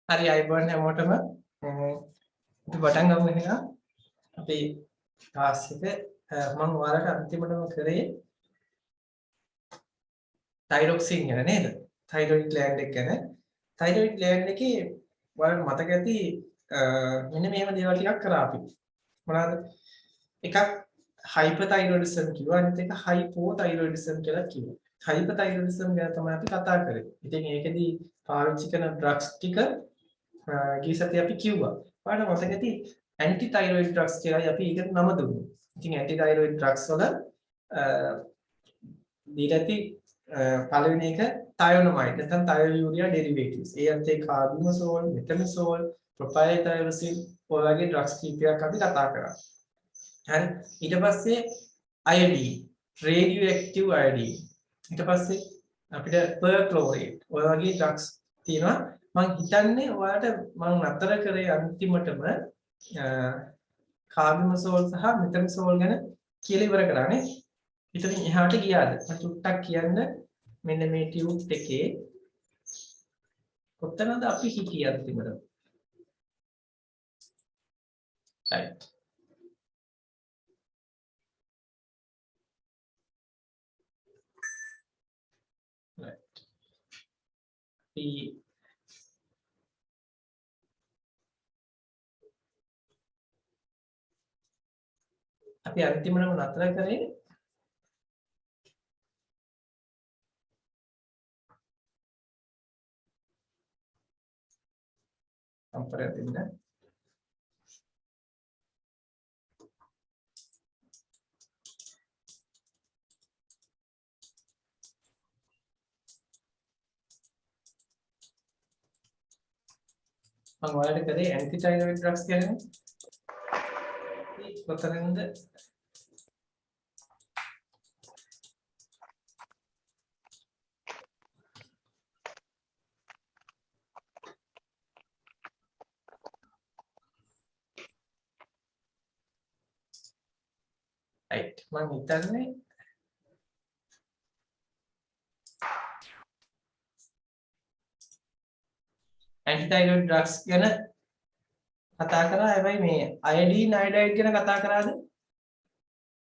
හරි අයිබෝන් හැමෝටම අපි පටන් ගමු එහෙනම් අපි ක්ලාස් එක මම ඔයාලට අන්තිමටම කරේ තයිරොක්සින් ගැන නේද? තයිරොයිඩ් ග්ලෑන්ඩ් එක ගැන. තයිරොයිඩ් ග්ලෑන්ඩ් එකේ ඔයාලට මතක ඇති මෙන්න මෙහෙම දේවල් ටිකක් කරා අපි. මොනවාද? එකක් හයිපර්තයිරොයිඩිසම් කිව්වා අනිත් එක හයිපෝතයිරොයිඩිසම් කියලා කිව්වා. හයිපර්තයිරොයිඩිසම් ගැන තමයි අපි කතා කරේ. ඉතින් ඒකෙදි පාවිච්චි කරන ඩ්‍රග්ස් ටික ගිය සතියේ අපි කිව්වා. ඔයාලට මතක ඇති ඇන්ටි තයිරොයිඩ් ඩ්‍රග්ස් කියලා අපි ඒකට නම දුන්නා. ඉතින් ඇන්ටි තයිරොයිඩ් ඩ්‍රග්ස් වල දීලා පළවෙනි එක තයොනොමයිඩ් නැත්නම් තයෝයුරියා ඩෙරිවේටිව්ස්. ඒ අතේ කාබිනෝසෝල්, මෙතනසෝල්, ප්‍රොපයිලටයිරොසින් ඔය වගේ ඩ්‍රග්ස් කීපයක් අපි කතා කරා. හරි. ඊට පස්සේ අයඩීන්, රේඩියෝ ඇක්ටිව් අයඩීන්. ඊට පස්සේ අපිට පර්ක්ලෝරේට් ඔය වගේ ඩ්‍රග්ස් තියෙනවා. මම හිතන්නේ ඔයාලට මම නතර කරේ අන්තිමටම කාබිනෝසෝල් සහ මෙතනසෝල් ගැන කියලා ඉවර කරානේ. ඉතින් එහාට ගියාද? මම චුට්ටක් කියන්න මෙන්න මේ ටියුබ් එකේ කොතනද අපි හිටියේ අන්තිමට? right. අපි අන්තිමටම නතර කරේ සම්පරය දෙන්න. මම ඔයාලට කරේ ඇන්ටි තයිරොයිඩ් ඩ්‍රග්ස් කියන්නේ. කොතනින්ද? right. මම හිතන්නේ ඇන්ටි තයිරොයිඩ් ඩ්‍රග්ස් ගැන කතා කරා. හැබැයි මේ අයඩීන් අයඩයිඩ් ගැන කතා කරාද?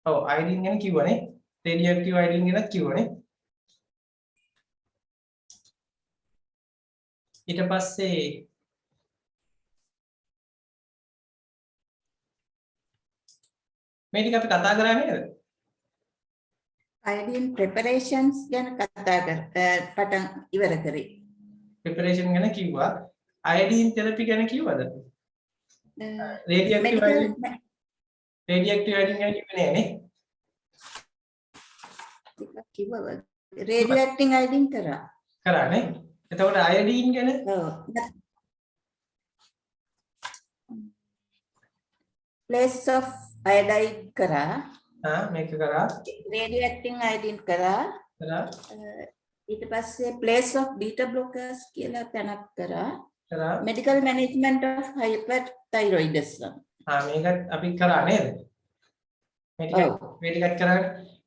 ඔව් අයඩීන් ගැන කිව්වනේ. රේඩියෝ ඇක්ටිව් අයඩීන් ගැන කිව්වනේ. ඊට පස්සේ මේ ටික අපි කතා කරා නේද? iodine preparations ගැන කතා පටන් ඉවර කරේ. preparation ගැන කිව්වා. iodine therapy ගැන කිව්වද? radioactive iodine ගැන කිව්වේ නෑ නේ. කිව්වා radioactive iodine කරා. කරා නේ. එතකොට iodine ගැන place of iodide කරා. මේක කරා. radioactive iodine කරා. ඊට පස්සේ place of beta blockers කියලා තැනක් කරා. medical management of hyperthyroidism. මේකත් අපි කරා නේද? මේ ටිකත් කරා.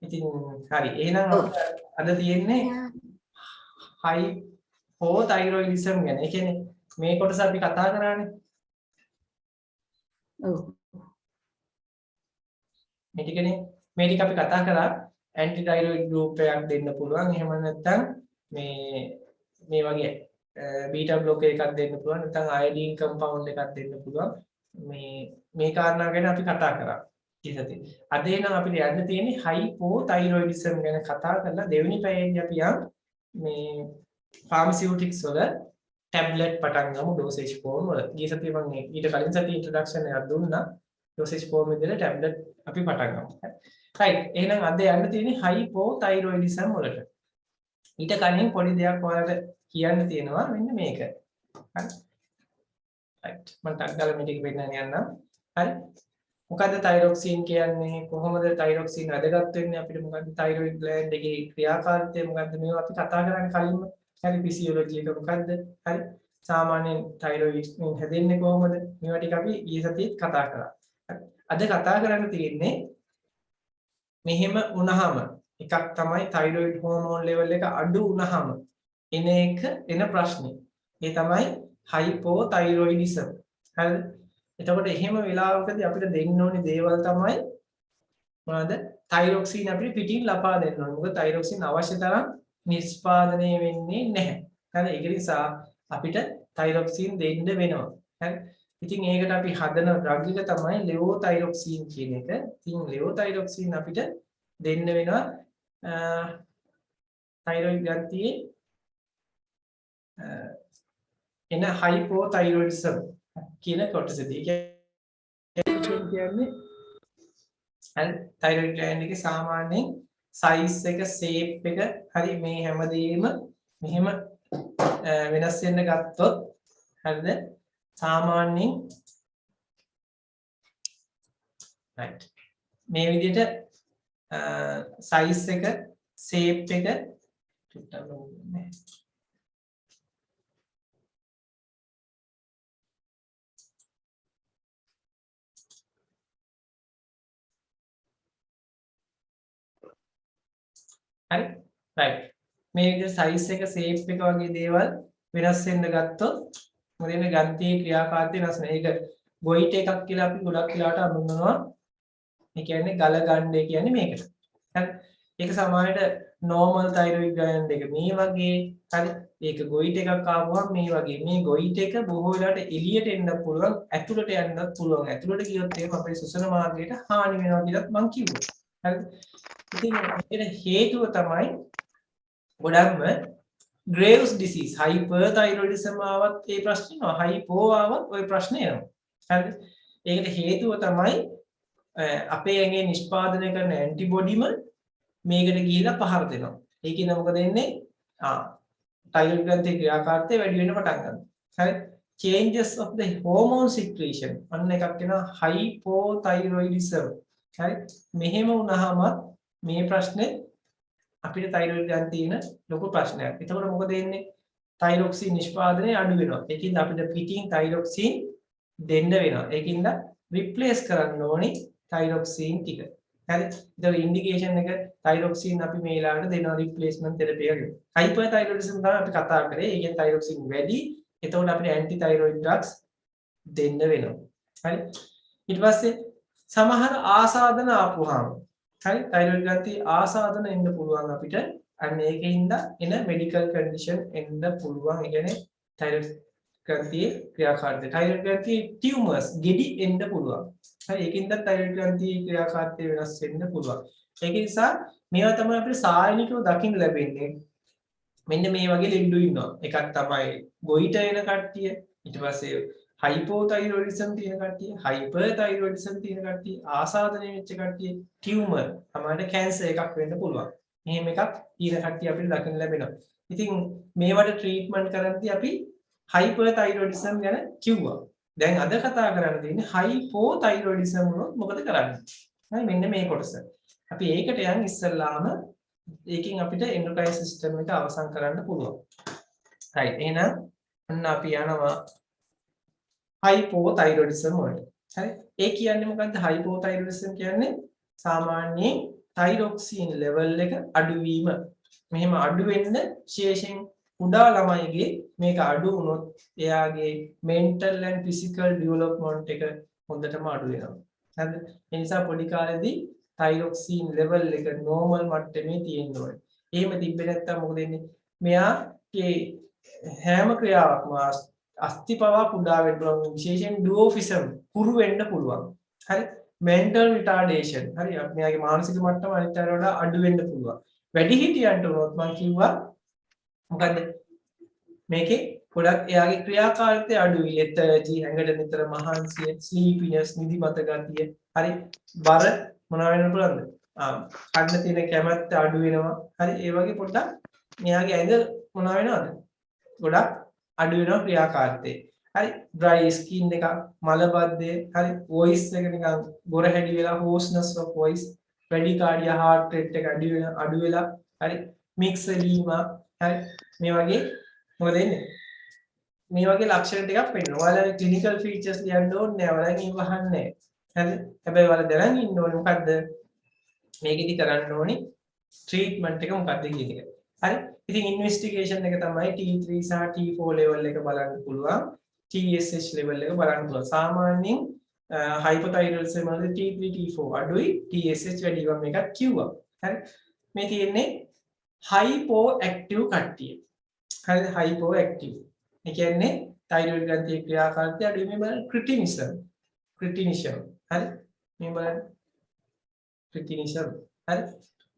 ඉතින් හරි. එහෙනම් අද තියෙන්නේ hypothyroidism ගැන. ඒ කියන්නේ මේ කොටස අපි කතා කරානේ. ඔව්. මේ ටිකනේ මේ ටික අපි කතා කරා ඇන්ටි තයිරොයිඩ් ගෲපයක් දෙන්න පුළුවන්. එහෙම නැත්නම් මේ වගේ බීටා බ්ලොකර් එකක් දෙන්න පුළුවන්. නැත්නම් අයඩීන් කම්පවුන්ඩ් එකක් දෙන්න පුළුවන්. මේ කාරණා ගැන අපි කතා කරා. ඉතින් අද එනම් අපිට යන්න තියෙන්නේ හයිපෝතයිරොයිඩිසම් ගැන කතා කරලා දෙවෙනි පැයේදී අපි මේ ෆාමසිටික්ස් වල ටැබ්ලට් පටන් ගමු ඩෝසේජ් ෆෝම් වල. ගිය සතියේ මම ඊට කලින් සතියේ ඉන්ට්‍රොඩක්ෂන් එකක් දුන්නා. ඩෝසේජ් ෆෝම් විදිහට ටැබ්ලට් අපි පටන් ගමු. right. එහෙනම් අද යන්න තියෙන්නේ හයිපෝතයිරොයිඩිසම් වලට. ඊට කලින් පොඩි දෙයක් ඔයාලට කියන්න තියෙනවා මෙන්න මේක. හරි. right. මම ටක් ගාලා මේ ටික පෙන්නන්න යන්නම්. හරි. මොකද්ද තයිරොක්සින් කියන්නේ? කොහොමද තයිරොක්සින් වැදගත් වෙන්නේ? අපිට මොකද්ද තයිරොයිඩ් ග්ලෑන්ඩ් එකේ ක්‍රියාකාරීත්වය මොකද්ද? මේවා අපි කතා කරන්නේ කලින්ම. හරි ෆිසියොලොජි එක මොකද්ද? හරි. සාමාන්‍යයෙන් තයිරොයිඩ් හැදෙන්නේ කොහොමද? මේවා ටික අපි ඊයේ සතියේත් කතා කරා. අද කතා කරන්න තියෙන්නේ මෙහෙම වුණාම එකක් තමයි තයිරොයිඩ් හෝමෝන් ලෙවල් එක අඩු වුණාම එන ප්‍රශ්නේ. ඒ තමයි hypothyroidism. හරිද? එතකොට එහෙම වෙලාවකදී අපිට දෙන්න ඕනේ දේවල් තමයි මොනවද? තයිරොක්සින් අපිට පිටින් ලපා දෙන්න ඕනේ. මොකද තයිරොක්සින් අවශ්‍ය තරම් නිෂ්පාදනය වෙන්නේ නැහැ. හරි? ඒක නිසා අපිට තයිරොක්සින් දෙන්න වෙනවා. හරි? ඉතින් ඒකට අපි හදන ඩ්‍රග් එක තමයි ලෙවෝතයිරොක්සින් කියන එක. ඉතින් ලෙවෝතයිරොක්සින් අපිට දෙන්න වෙනවා තයිරොයිඩ් ග්‍රන්ථියේ එන hypothyroidism කියන කොටසදී. කියන්නේ thyroid gland එකේ සාමාන්‍යයෙන් size එක shape එක හරි මේ හැමදේම මෙහෙම වෙනස් වෙන්න ගත්තොත් හරිද සාමාන්‍යයෙන් right මේ විදිහට size එක shape එක චුට්ටක් බලන්න හරි right මේ විදිහට size එක shape එක වගේ දේවල් වෙනස් වෙන්න ගත්තොත් මොකද මේ ග්‍රන්ථියේ ක්‍රියාකාරීත්වය වෙනස් වෙනවා. ඒක ගොයිට් එකක් කියලා අපි ගොඩක් වෙලාවට හඳුන්වනවා. ඒ කියන්නේ ගල ගන්නේ කියන්නේ මේකට. හරි ඒක සමහරට normal thyroid gland එක මේ වගේ හරි ඒක ගොයිට් එකක් ආවම මේ වගේ මේ ගොයිට් එක බොහෝ වෙලාවට එළියට එන්නත් පුළුවන් ඇතුළට යන්නත් පුළුවන්. ඇතුළට ගියොත් එහෙම අපේ ශ්වසන මාර්ගයට හානි වෙනවා කියලාත් මම කිව්වා. හරිද? ඉතින් ඒකට හේතුව තමයි ගොඩක්ම Graves disease hyperthyroidism ආවත් ඒ ප්‍රශ්නේ එනවා hypo ආවත් ওই ප්‍රශ්නේ එනවා හරිද ඒකට හේතුව තමයි අපේ ඇඟේ නිෂ්පාදනය කරන ඇන්ටිබොඩිම මේකට ගිහිලා පහර දෙනවා ඒකින්ද මොකද වෙන්නේ thyroid ග්‍රන්ථියේ ක්‍රියාකාරීත්වය වැඩි වෙන්න පටන් ගන්නවා හරි changes of the hormone secretion අන්න එකක් වෙනවා hypothyroidism හරි මෙහෙම වුණාම මේ ප්‍රශ්නේ අපිට thyroid ග්‍රන්ථියේ තියෙන ලොකු ප්‍රශ්නයක්. එතකොට මොකද වෙන්නේ? thyroxine නිෂ්පාදනය අඩු වෙනවා. ඒකින්ද අපිට පිටින් thyroxine දෙන්න වෙනවා. ඒකින්ද replace කරන්න ඕනේ thyroxine ටික. හරි? ඒතකොට ඉන්ඩිකේෂන් එක thyroxine අපි මේ ලාට දෙනවා replacement therapy එකක්. hyperthyroidism තමයි අපි කතා කරේ. ඒකෙන් thyroxine වැඩි. එතකොට අපිට anti thyroid drugs දෙන්න වෙනවා. හරි? ඊට පස්සේ සමහර ආසාදන ආපුවාම හරි thyroid ග්‍රන්ථියේ ආසාදන එන්න පුළුවන් අපිට අන්න ඒකින්ද එන medical condition එන්න පුළුවන් ඒ කියන්නේ thyroid ග්‍රන්ථියේ ක්‍රියාකාරීත්වය thyroid ග්‍රන්ථියේ tumors ගෙඩි එන්න පුළුවන් හරි ඒකින්ද thyroid ග්‍රන්ථියේ ක්‍රියාකාරීත්වය වෙනස් වෙන්න පුළුවන් ඒක නිසා මේවා තමයි අපිට සායනිකව දකින්න ලැබෙන්නේ මෙන්න මේ වගේ ලෙඩු ඉන්නවා එකක් තමයි ගොයිට එන කට්ටිය ඊට පස්සේ hypothyroidism තියෙන කට්ටිය hyperthyroidism තියෙන කට්ටිය ආසාදනය වෙච්ච කට්ටිය ටියුමර් තමයි කැන්සර් එකක් වෙන්න පුළුවන්. මෙහෙම එකක් තියෙන කට්ටිය අපිට දකින්න ලැබෙනවා. ඉතින් මේවට ට්‍රීට්මන්ට් කරද්දී අපි hyperthyroidism ගැන කිව්වා. දැන් අද කතා කරන්න තියෙන්නේ hypothyroidism වුණොත් මොකද කරන්නේ? හරි මෙන්න මේ කොටස. අපි ඒකට යන් ඉස්සල්ලාම ඒකෙන් අපිට endocrine system එක අවසන් කරන්න පුළුවන්. right එහෙනම් අන්න අපි යනවා hypothyroidism වලට. හරි. ඒ කියන්නේ මොකද්ද? hypothyroidism කියන්නේ සාමාන්‍යයෙන් thyroxine level එක අඩු වීම. මෙහෙම අඩු වෙන්න විශේෂයෙන් කුඩා ළමයිගේ මේක අඩු වුණොත් එයාගේ mental and physical development එක හොඳටම අඩු වෙනවා. හරිද? ඒ නිසා පොඩි කාලේදී thyroxine level එක normal මට්ටමේ තියෙන්න ඕනේ. එහෙම තිබ්බේ නැත්නම් මොකද වෙන්නේ? මෙයාගේ හැම ක්‍රියාවක්ම අස්ති පවා කුඩා වෙන්න පුළුවන් විශේෂයෙන් ඩුઓෆිසම් කුරු වෙන්න පුළුවන් හරි mental retardation හරි මෙයාගේ මානසික මට්ටම අනිත් අයට වඩා අඩු වෙන්න පුළුවන් වැඩිහිටියන්ට උනොත් මම කිව්වා මොකද මේකේ ගොඩක් එයාගේ ක්‍රියාකාරීත්වය අඩුයි lethargy ඇඟට නිතර මහන්සිය sleepiness නිදිමත ගතිය හරි බර මොනවා වෙන්න පුළුවන්ද කන්න තියෙන කැමැත්ත අඩු වෙනවා හරි ඒ වගේ පොඩ්ඩක් මෙයාගේ ඇඟ මොනවා වෙනවද ගොඩක් අඩු වෙනවා ක්‍රියාකාරීත්වය. හරි dry skin එක මලබද්ධය හරි voice එක නිකන් ගොර හැඩි වෙලා hoarseness of voice bradycardia heart rate එක අඩු වෙලා හරි myxedema හරි මේ වගේ මොකද වෙන්නේ? මේ වගේ ලක්ෂණ ටිකක් පෙන්නනවා. ඔයාලා clinical features ලියන්න ඕනේ නැහැ. ඔයාලා ඉව වහන්නේ නැහැ. හරි? හැබැයි ඔයාලා දැනන් ඉන්න ඕනේ මොකද්ද? මේකෙදි කරන්න ඕනේ treatment එක මොකද්ද කියන එක. හරි? ඉතින් ඉන්වෙස්ටිගේෂන් එක තමයි T3 සහ T4 level එක බලන්න පුළුවන්. TSH level එක බලන්න පුළුවන්. සාමාන්‍යයෙන් hypothyroidism වල T3 T4 අඩුයි TSH වැඩි වම එකක් කිව්වා. හරි. මේ තියෙන්නේ hypoactive කට්ටිය. හරිද? hypoactive. ඒ කියන්නේ thyroid ග්‍රන්ථියේ ක්‍රියාකාරීත්වය අඩුයි. මේ බලන්න cretinism. හරි. මේ බලන්න cretinism. හරි.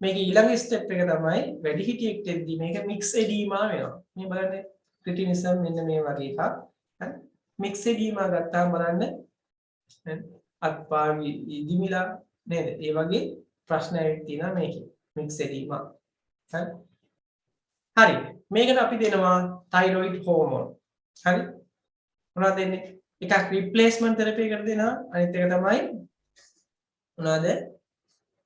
මේක ඊළඟ ස්ටෙප් එක තමයි වැඩිහිටියෙක් දෙද්දි මේක මික්ස් එඩීමා වෙනවා. මේ බලන්න cretinism මෙන්න මේ වගේ එකක්. හරි. මික්ස් එඩීමා ගත්තාම බලන්න අත්පා ඉදිමිලා නේද? ඒ වගේ ප්‍රශ්න ඇවිත් තියෙනවා මේකේ. මික්ස් එඩීමා. හරි. හරි. මේකට අපි දෙනවා thyroid hormone. හරි. මොනවද දෙන්නේ? එකක් replacement therapy එකට දෙනවා. අනිත් එක තමයි මොනවද?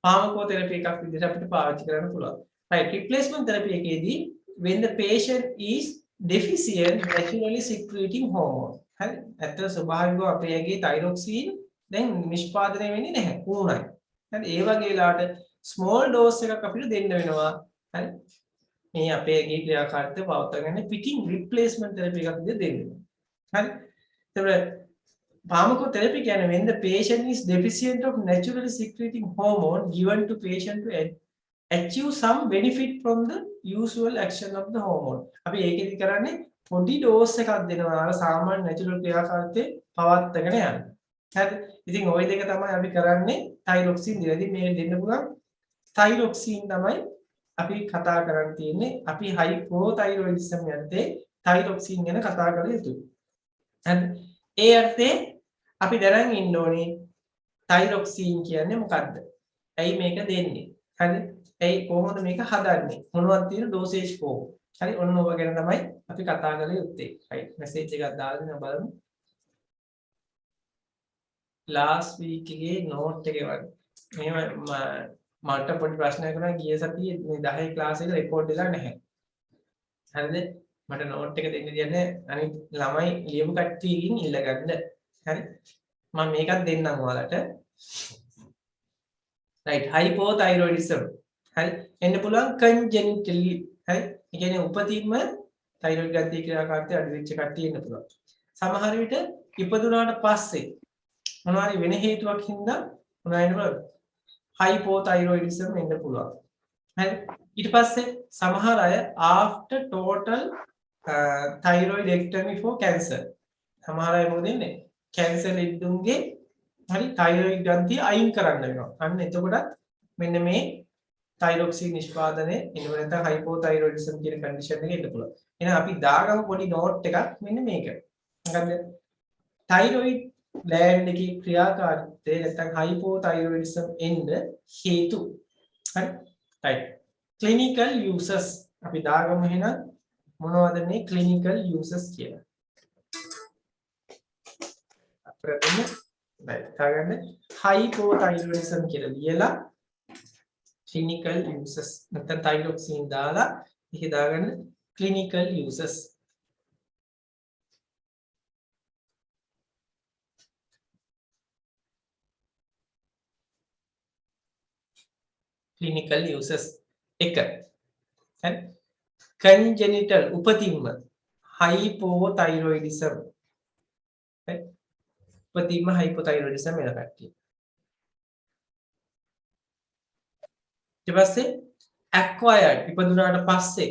pharmacotherapy එකක් විදිහට අපිට පාවිච්චි කරන්න පුළුවන්. right, replacement therapy එකේදී when the patient is deficient naturally secreting hormone. හරි. ඇත්තට ස්වභාවිකව අපේ ඇගේ thyroxine දැන් නිෂ්පාදනය වෙන්නේ නැහැ. උණුයි. හරි. ඒ වගේ වෙලාවට small dose එකක් අපිට දෙන්න වෙනවා. හරි. මේ අපේ ඇගේ ක්‍රියාකාරීත්වය පවත්වාගෙන fitting replacement therapy එකක් විදිහට දෙන්න. හරි. එතකොට pharmacotherapy කියන්නේ when the patient is deficient of naturally secreting hormone given to patient to achieve some benefit from the usual action of the hormone. අපි ඒකෙදි කරන්නේ පොඩි ඩෝස් එකක් දෙනවා අර සාමාන්‍ය නැචරල් ක්‍රියාකාරීත්වය පවත්වාගෙන යන්න. හරි. ඉතින් ওই දෙක තමයි අපි කරන්නේ thyroxine දෙලා. ඉතින් මේ දෙන්න පුළුවන් thyroxine තමයි අපි කතා කරන් තියෙන්නේ. අපි hypothyroidism යද්දී thyroxine ගැන කතා කර යුතුයි. හරි. ඒ අර්ථේ අපි දැනන් ඉන්න ඕනේ thyroxine කියන්නේ මොකක්ද? ඇයි මේක දෙන්නේ? හරි? ඇයි කොහොමද මේක හදන්නේ? මොනවද තියෙන dosage form? හරි? ඔන්න ඔය ගැන තමයි අපි කතා කළ යුත්තේ. right? message එකක් දාලා දෙන්න බලමු. last week එකේ note එකේ වගේ. මේව මට පොඩි ප්‍රශ්නයක් වුණා ගිය සතියේ මේ 10 class එක record වෙලා නැහැ. හරිද? මට note එක දෙන්න කියන්නේ අනිත් ළමයි ලියපු කට්ටියකින් ඉල්ලගන්න. හරි? මම මේකත් දෙන්නම් ඔයාලට. right, hypothyroidism. හරි? එන්න පුළුවන් congenitally. හරි? ඒ කියන්නේ උපතින්ම thyroid ග්‍රන්ථියේ ක්‍රියාකාරීත්වය අඩු වෙච්ච කට්ටිය ඉන්න පුළුවන්. සමහර විට ඉපදුනාට පස්සේ මොනවාරි වෙන හේතුවක් හින්දා මොනවා වෙන්න පුළුවන්ද? hypothyroidism එන්න පුළුවන්. හරි? ඊට පස්සේ සමහර අය after total thyroidectomy for cancer. සමහර අය මොකද වෙන්නේ? කැන්සර් ඉදුන්ගේ හරි thyroid ග්‍රන්ථිය අයින් කරන්න වෙනවා. අන්න එතකොටත් මෙන්න මේ thyroxine නිෂ්පාදනය එනවා. නැත්නම් hypothyroidism කියන condition එක එන්න පුළුවන්. එහෙනම් අපි දාගමු පොඩි note එකක් මෙන්න මේක. මොකද්ද? thyroid gland එකේ ක්‍රියාකාරීත්වය නැත්නම් hypothyroidism එන්න හේතු. හරි? right. clinical uses අපි දාගමු එහෙනම් මොනවද මේ clinical uses කියලා. ප්‍රථම ගන්න hypothyroidism කියලා ලියලා clinical uses නැත්නම් thyroxine දාලා ඉහි දාගන්න clinical uses. clinical uses එක හරි congenital උපතින්ම hypothyroidism හරි උපතින්ම hypothyroidism වෙන කට්ටිය. ඊට පස්සේ acquired ඉපදුනාට පස්සේ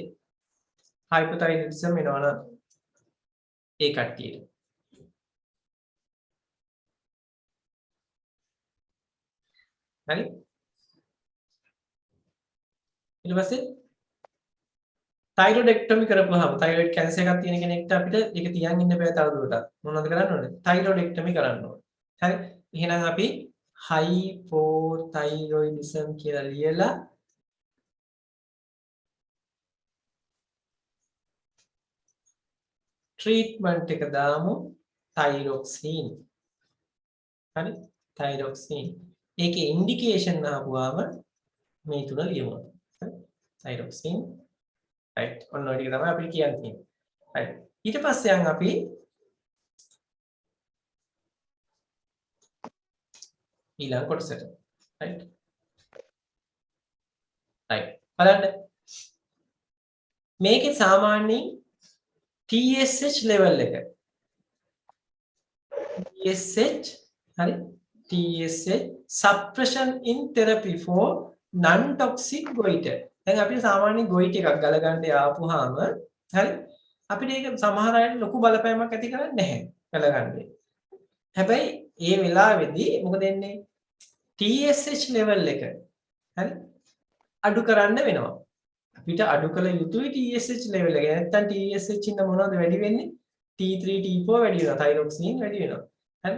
hypothyroidism වෙනවා ඒ කට්ටියට. හරි ඊට පස්සේ thyroidectomy කරපුවාම thyroid cancer එකක් තියෙන කෙනෙක්ට අපිට ඒක තියන් ඉන්න බෑ තවදුරටත්. මොනවද කරන්න ඕනේ? thyroidectomy කරන්න ඕනේ. හරි? එහෙනම් අපි hypothyroidism කියලා ලියලා treatment එක දාමු thyroxine. හරි? thyroxine. ඒකේ indication ආපුවාම මේ තුන ලියමු. හරි? thyroxine. right. ඔන්න ඔය ටික තමයි අපි කියන්නේ. right. ඊට පස්සේ යන් අපි ඊළඟ කොටසට. right. right. බලන්න. මේකේ සාමාන්‍යයෙන් TSH level එක TSH හරි TSH suppression in therapy for non toxic goiter. දැන් අපි සාමාන්‍ය goiter එකක් ගලගන්න යාපුවාම හරි අපිට ඒක සමහර අයට ලොකු බලපෑමක් ඇති කරන්නේ නැහැ ගලගන්නේ. හැබැයි ඒ වෙලාවේදී මොකද වෙන්නේ? TSH level එක හරි අඩු කරන්න වෙනවා. අපිට අඩු කළ යුතුයි TSH level එක. නැත්නම් TSH ඉන්න මොනවද වැඩි වෙන්නේ? T3 T4 වැඩි වෙනවා. thyroxine වැඩි වෙනවා. හරි.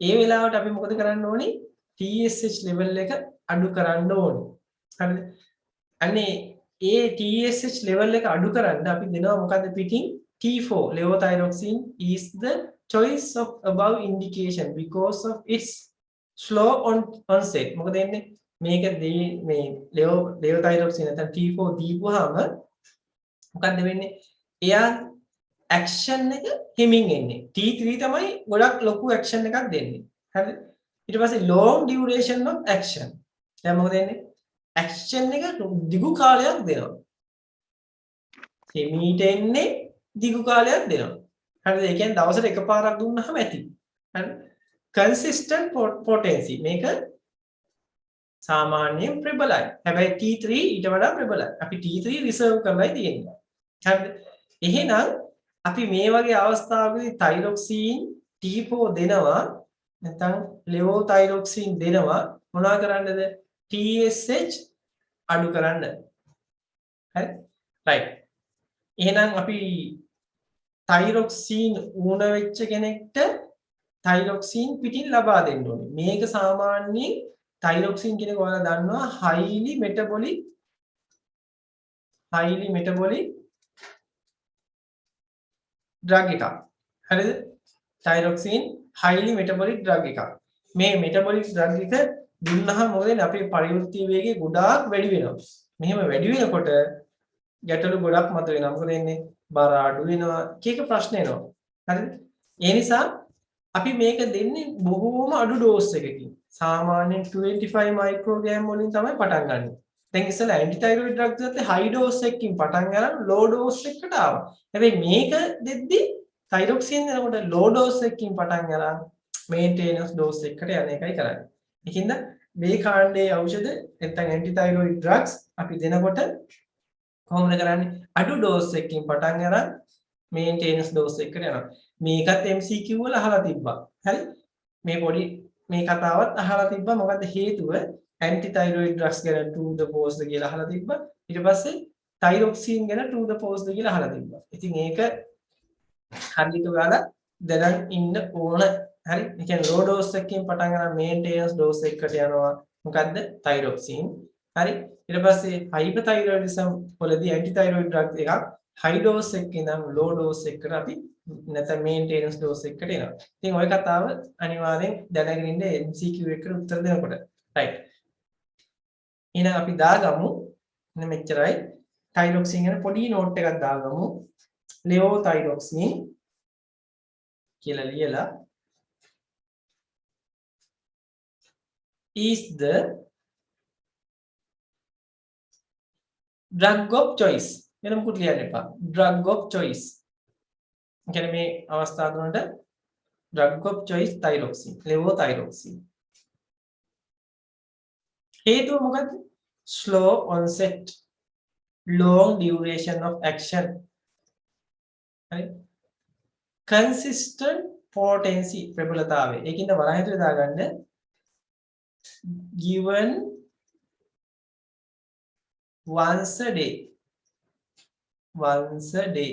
ඒ වෙලාවට අපි මොකද කරන්න ඕනේ? TSH level එක අඩු කරන්න ඕනේ. හරිද? අනේ ඒ TSH level එක අඩු කරන්න අපි දෙනවා මොකද්ද පිටින් T4 levothyroxine is the choice of above indication because of its slow onset. මොකද එන්නේ මේක මේ levothyroxine නැත්නම් T4 දීපුවාම මොකද්ද වෙන්නේ? එයා action එක හිමින් එන්නේ. T3 තමයි ගොඩක් ලොකු action එකක් දෙන්නේ. හරිද? ඊට පස්සේ long duration of action. දැන් මොකද වෙන්නේ? action එක දිගු කාලයක් දෙනවා. හිමීට එන්නේ දිගු කාලයක් දෙනවා. හරිද? ඒ කියන්නේ දවසට එකපාරක් දුන්නාම ඇති. හරිද? consistent potency මේක සාමාන්‍යයෙන් ප්‍රබලයි. හැබැයි T3 ඊට වඩා ප්‍රබලයි. අපි T3 රිසර්ව් කරලායි තියෙන්නේ. හරිද? එහෙනම් අපි මේ වගේ අවස්ථාවකදී thyroxine T4 දෙනවා නැත්නම් levothyroxine දෙනවා මොනවා කරන්නද? TSH අඩු කරන්න. හරි? right. එහෙනම් අපි thyroxine ඌන වෙච්ච කෙනෙක්ට thyroxine පිටින් ලබා දෙන්න ඕනේ. මේක සාමාන්‍යයෙන් thyroxine කියන එක ඔයාලා දන්නවා highly metabolic drug එකක්. හරිද? thyroxine highly metabolic drug එකක්. මේ metabolic drug එක දුන්නාම මොකද වෙන්නේ? අපේ පරිවෘත්ති වේගය ගොඩාක් වැඩි වෙනවා. මෙහෙම වැඩි වෙනකොට ගැටලු ගොඩක් මතුවෙනවා. මොකද වෙන්නේ? බර අඩු වෙනවා. කීක ප්‍රශ්න එනවා. හරිද? ඒ නිසා අපි මේක දෙන්නේ බොහෝම අඩු ඩෝස් එකකින්. සාමාන්‍යයෙන් 25 මයික්‍රෝග්‍රෑම් වලින් තමයි පටන් ගන්න. දැන් ඉස්සෙල්ලා ඇන්ටි තයිරොයිඩ් ඩ්‍රග්ස් එකත් හයි ඩෝස් එකකින් පටන් ගන්න ලෝ ඩෝස් එකකට ආවා. හැබැයි මේක දෙද්දි තයිරොක්සින් එනකොට ලෝ ඩෝස් එකකින් පටන් ගන්න මේන්ටේනන්ස් ඩෝස් එකකට යන එකයි කරන්නේ. ඒකින්ද මේ කාණ්ඩයේ ඖෂධ නැත්නම් ඇන්ටි තයිරොයිඩ් ඩ්‍රග්ස් අපි දෙනකොට කොහොමද කරන්නේ? අඩු ඩෝස් එකකින් පටන් ගන්න මේන්ටේනන්ස් ඩෝස් එකකට යනවා. මේකත් MCQ වල අහලා තිබ්බා. හරි? මේ පොඩි මේ කතාවත් අහලා තිබ්බා. මොකද්ද හේතුව? ඇන්ටි තයිරොයිඩ් ඩ්‍රග්ස් ගැන to the post කියලා අහලා තිබ්බා. ඊට පස්සේ තයිරොක්සින් ගැන to the post කියලා අහලා තිබ්බා. ඉතින් ඒක හරියට ඔයාලා දැනන් ඉන්න ඕන. හරි? ඒ කියන්නේ low dose එකකින් පටන් ගන්න maintenance dose එකකට යනවා. මොකද්ද? තයිරොක්සින්. හරි? ඊට පස්සේ hyperthyroidism වලදී ඇන්ටි තයිරොයිඩ් ඩ්‍රග් එකක් high dose එකකින් නම් low dose එකකට අපි නැත්නම් maintenance dose එකකට එනවා. ඉතින් ওই කතාව අනිවාර්යෙන් දැනගෙන ඉන්න MCQ එකට උත්තර දෙනකොට. right. එහෙනම් අපි දාගමු මෙන්න මෙච්චරයි. thyroxine ගැන පොඩි නෝට් එකක් දාගමු. levothyroxine කියලා ලියලා is the drug of choice. වෙන මොකුත් ලියන්න එපා. drug of choice. කියන්නේ මේ අවස්ථාව තුනට drug of choice thyroxine, levothyroxine. හේතුව මොකද්ද? slow onset, long duration of action. හරි? consistent potency ප්‍රබලතාවය. ඒකින්ද වරහිතට දාගන්න given once a day. once a day.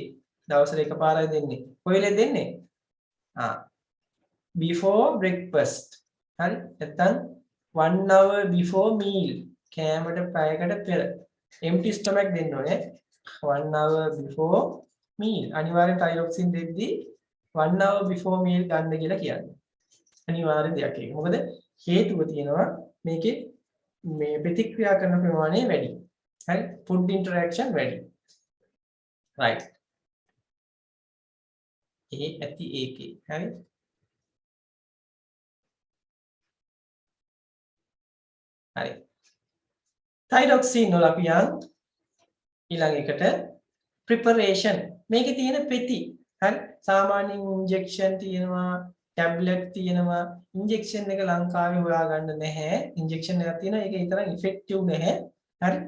දවසට එකපාරයි දෙන්නේ. කොහෙලද දෙන්නේ? before breakfast. හරි? නැත්නම් 1 hour before meal. කෑමට පැයකට පෙර. empty stomach දෙන්න ඕනේ. 1 hour before meal. අනිවාර්යෙන් thyroxine දෙද්දී 1 hour before meal ගන්න කියලා කියන්නේ. අනිවාර්ය දෙයක් ඒක. මොකද හේතුව තියෙනවා මේකේ මේ ප්‍රතික්‍රියා කරන ප්‍රමාණය වැඩි. හරි? food interaction වැඩි. right. ඒ ඇති ඒකේ. හරි? හරි. thyroxine වල අපි යන් ඊළඟ එකට preparation. මේකේ තියෙන පෙති. හරි? සාමාන්‍යයෙන් injection තියෙනවා, ටැබ්ලට් තියෙනවා ඉන්ජෙක්ෂන් එක ලංකාවේ හොයාගන්න නැහැ ඉන්ජෙක්ෂන් එකක් තියෙනවා ඒක ඊතරම් ඉෆෙක්ටිව් නැහැ හරි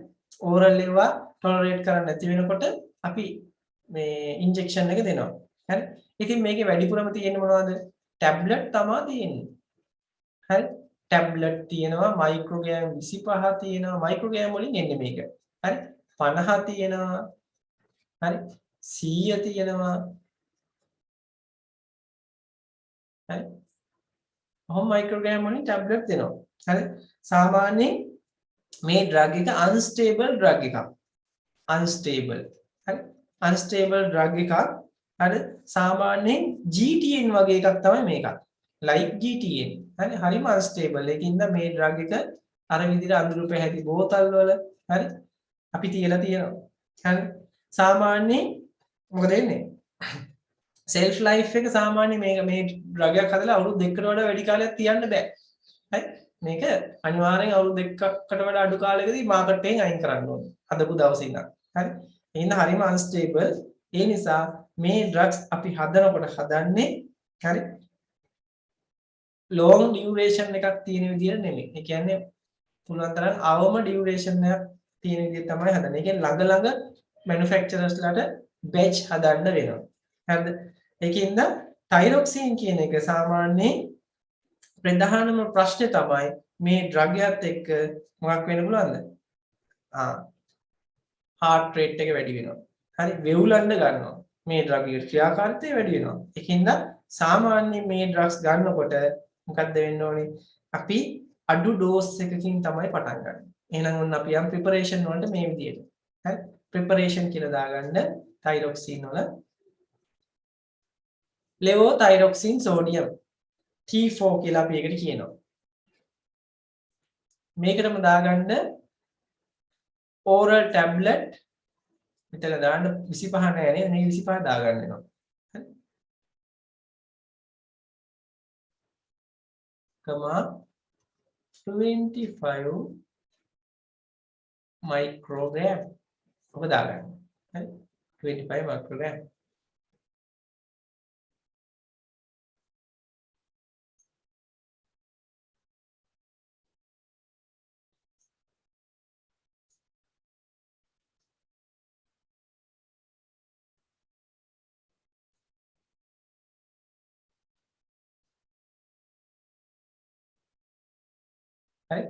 ඕරල් ඒවා ටොලරේට් කරන්න නැති වෙනකොට අපි මේ ඉන්ජෙක්ෂන් එක දෙනවා හරි ඉතින් මේකේ වැඩිපුරම තියෙන්නේ මොනවද ටැබ්ලට් තමයි තියෙන්නේ හරි ටැබ්ලට් තියෙනවා මයික්‍රෝග්‍රෑම් 25 තියෙනවා මයික්‍රෝග්‍රෑම් වලින් එන්නේ මේක හරි 50 තියෙනවා හරි 100 තියෙනවා හරි ඔහොම මයික්‍රෝග්‍රෑම් වලින් ටැබ්ලට් දෙනවා හරි සාමාන්‍යයෙන් මේ ඩ්‍රග් එක අන්ස්ටේබල් ඩ්‍රග් එකක් අන්ස්ටේබල් හරි අන්ස්ටේබල් ඩ්‍රග් එකක් හරි සාමාන්‍යයෙන් GTN වගේ එකක් තමයි මේක like GTN හරි හරිම අන්ස්ටේබල් ඒකින්ද මේ ඩ්‍රග් එක අර විදිහට අඳුරු පැහැති බෝතල් වල හරි අපි තියලා තියෙනවා හරි සාමාන්‍යයෙන් මොකද වෙන්නේ self life එක සාමාන්‍ය මේ ඩ්‍රග් එකක් හදලා අවුරුදු 2කට වඩා වැඩි කාලයක් තියන්න බෑ හරි මේක අනිවාර්යෙන් අවුරුදු 2කට වඩා අඩු කාලයකදී මාකට් එකෙන් අයින් කරන්න ඕනේ හදපු දවසේ ඉඳන් හරි එහෙනම් හරිම අන්ස්ටේබල් ඒ නිසා මේ ඩ්‍රග්ස් අපි හදන්නේ හරි long duration එකක් තියෙන විදිහට නෙමෙයි ඒ කියන්නේ පුළුවන් තරම් අවම duration එකක් තියෙන විදිහට තමයි හදන්නේ ඒ කියන්නේ ළඟ manufacturers ලාට batch හදන්න වෙනවා හරිද ඒකින්ද තයිරොක්සින් කියන එක සාමාන්‍යයෙන් ප්‍රධානම ප්‍රශ්නේ තමයි මේ ඩ්‍රග් එකත් එක්ක මොකක් වෙන්න පුළුවන්ද? heart rate එක වැඩි වෙනවා. හරි වෙවුලන්න ගන්නවා. මේ ඩ්‍රග් එකේ ක්‍රියාකාරීත්වය වැඩි වෙනවා. ඒකින්ද සාමාන්‍යයෙන් මේ ඩ්‍රග්ස් ගන්නකොට මොකක්ද වෙන්න ඕනේ? අපි අඩු ඩෝස් එකකින් තමයි පටන් ගන්න. එහෙනම් ඔන්න අපි යම් ප්‍රිපරේෂන් වලට මේ විදියට. හරි ප්‍රිපරේෂන් කියලා දාගන්න තයිරොක්සින් වල levothyroxine sodium T4 කියලා අපි ඒකට කියනවා. මේකටම දාගන්න oral tablet මෙතන දාන්න 25 නෑ නේද? මේ 25 දාගන්න වෙනවා. හරි. කමා 25 microgram ඔබ දාගන්න. හරි. 25 microgram හරි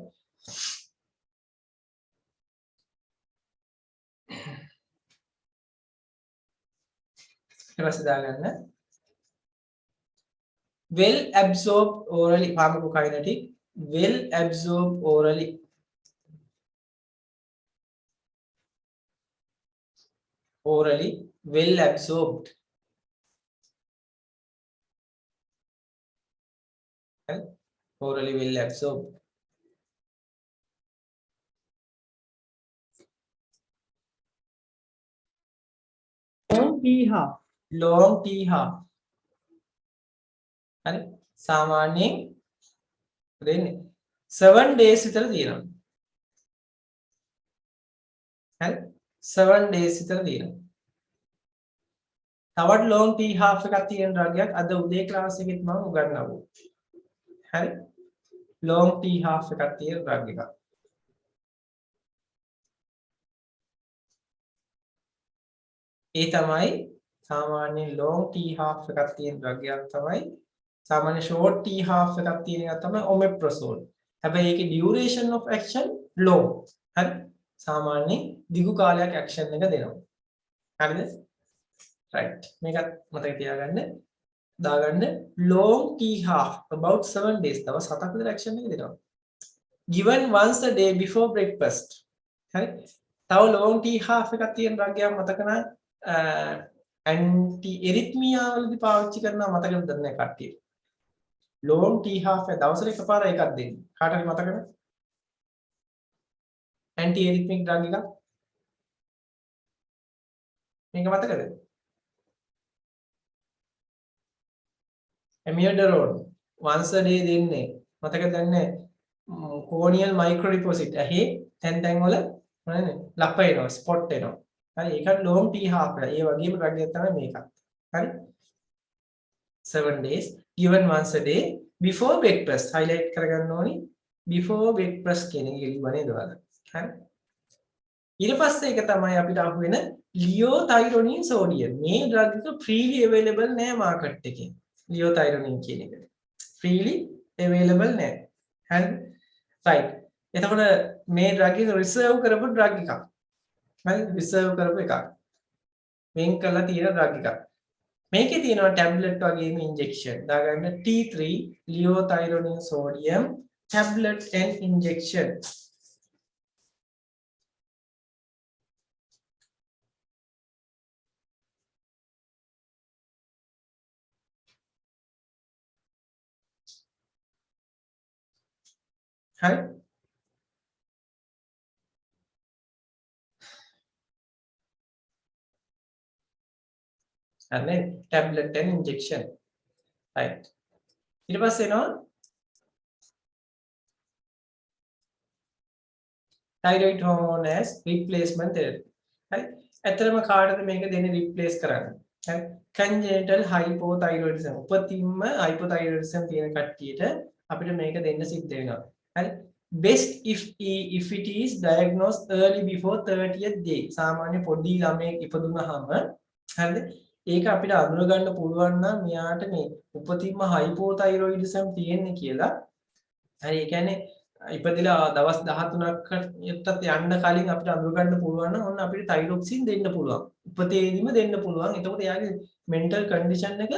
ඊට පස්සේ දාගන්න well absorbed orally pharmacokinetic well absorbed orally well absorbed orally well absorbed long T half හරි සාමාන්‍යයෙන් දෙන්නේ 7 days විතර තියෙනවා හරි 7 days විතර තියෙනවා තවත් long T half එකක් තියෙන ඩ්‍රග් එකක් අද උදේ ක්ලාස් එකෙත් මම උගන්වනවා හරි long T half එකක් තියෙන ඩ්‍රග් එකක් ඒ තමයි සාමාන්‍ය long T half එකක් තියෙන ඩ්‍රග් එකක් තමයි සාමාන්‍ය short T half එකක් තියෙන එක තමයි omeprazole. හැබැයි ඒකේ duration of action long. හරි සාමාන්‍ය දිගු කාලයක් action එක දෙනවා. හරිද? right. මේකත් මතක තියාගන්න. දාගන්න long T half about 7 days. තව 7ක් විතර action එක දෙනවා. given once a day before breakfast. හරි. තව long T half එකක් තියෙන ඩ්‍රග් එකක් මතක නැහැ. ඇන්ටි එරිත්මියා වලදී පාවිච්චි කරනවා මතකද නැහැ කට්ටිය. long T half එක දවසට එකපාර එකක් දෙන්න. කාට හරි මතකද? ඇන්ටි එරිත්මික් ඩ්‍රග් එකක්. මේක මතකද? amiodarone once a day දෙන්නේ. මතකද නැහැ? corneal microdeposit. ඇහි තැන් වල මොනවද? ලප එනවා, ස්පොට් එනවා. හරි ඒකට long T half එක. ඒ වගේම ඩ්‍රග් එකක් තමයි මේකත්. හරි 7 days given once a day before breakfast. Highlight කරගන්න ඕනි before breakfast කියන එක කිව්වා නේද ඔයාලා? හරි. ඊට පස්සේ ඒක තමයි අපිට අහු වෙන ලියෝතයිරොනින් සෝඩියම්. මේ ඩ්‍රග් එක freely available නෑ මාකට් එකේ. ලියෝතයිරොනින් කියන එක. freely available නෑ. හරි. right. එතකොට මේ ඩ්‍රග් එක රිසර්ව් කරපු ඩ්‍රග් එකක්. හරි රිසර්ව් කරපු එකක්. වෙන් කරලා තියෙන ඩ්‍රග් එකක්. මේකේ තියෙනවා ටැබ්ලට් වගේම ඉන්ජෙක්ෂන්. දාගන්න T3 liothyronine sodium tablet and injection. Hi. And then tablet and injection. Right. ඊට පස්සේ එනවා thyroid hormone as replacement therapy. හරි. ඇත්තටම කාටද මේක දෙන්නේ replace කරන්නේ? හරි. congenital hypothyroidism. උපතින්ම hypothyroidism තියෙන කට්ටියට අපිට මේක දෙන්න සිද්ධ වෙනවා. හරි. best if it is diagnosed early before 30th day. සාමාන්‍ය පොඩි ළමයෙක් ඉපදුනහම හරිද? ඒක අපිට අඳුර ගන්න පුළුවන් නම් මෙයාට මේ උපතින්ම hypothyroidism තියෙන්නේ කියලා. හරි. ඒ කියන්නේ ඉපදිලා දවස් 13කට යන්න කලින් අපිට අඳුර ගන්න පුළුවන් නම් ඔන්න අපිට තයිරොක්සින් දෙන්න පුළුවන්. උපතේදීම දෙන්න පුළුවන්. එතකොට එයාගේ mental condition එක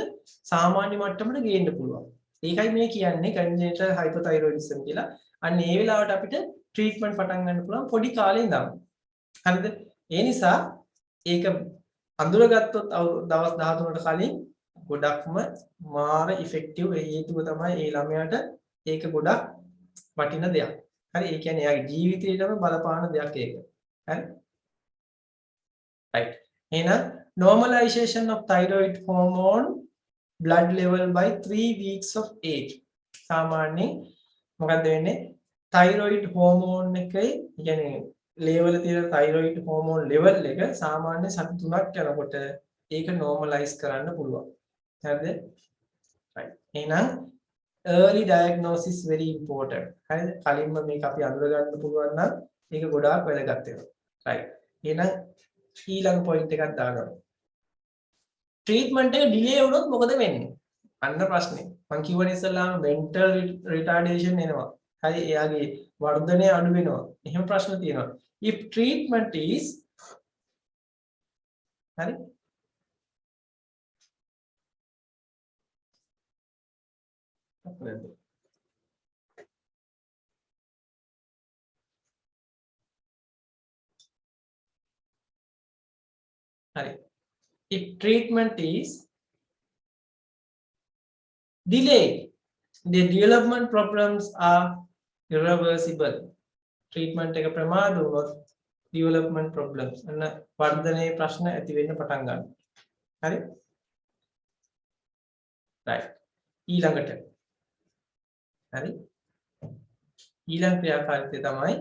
සාමාන්‍ය මට්ටමට ගේන්න පුළුවන්. ඒකයි මේ කියන්නේ congenital hypothyroidism කියලා. අන්න ඒ වෙලාවට අපිට ට්‍රීට්මන්ට් පටන් ගන්න පුළුවන් පොඩි කාලේ ඉඳන්. හරිද? ඒ නිසා ඒක අඳුරගත්තොත් දවස් 13කට කලින් ගොඩක්ම මාර ඉෆෙක්ටිව්. ඒ හේතුව තමයි ඒ ළමයාට ඒක ගොඩක් වටින දෙයක්. හරි. ඒ කියන්නේ එයාගේ ජීවිතේටම බලපාන දෙයක් ඒක. හරි. right. එහෙනම් normalization of thyroid hormone blood level by 3 weeks of age. සාමාන්‍යයෙන් මොකක්ද වෙන්නේ? thyroid hormone එකේ කියන්නේ ලෙවල් තියෙන thyroid hormone level එක සාමාන්‍ය සති 3ක් යනකොට ඒක normalize කරන්න පුළුවන්. හරිද? right. එහෙනම් early diagnosis very important. හරිද? කලින්ම මේක අපි අඳුර ගන්න පුළුවන් නම් ඒක ගොඩාක් වැදගත් වෙනවා. right. එහෙනම් ඊළඟ point එකක් දාගමු. treatment එක delay වුණොත් මොකද වෙන්නේ? අන්න ප්‍රශ්නේ. මම කියවනේ ඉස්සල්ලාම mental retardation එනවා. හරි එයාගේ වර්ධනය අඩු වෙනවා. එහෙම ප්‍රශ්න තියෙනවා. if treatment is හරි හරි if treatment is delayed the development problems are irreversible. treatment එක ප්‍රමාද වුණොත් development problems අන්න වර්ධනයේ ප්‍රශ්න ඇති වෙන්න පටන් ගන්නවා. හරි? right. ඊළඟට හරි? ඊළඟ ක්‍රියාකාරීත්වය තමයි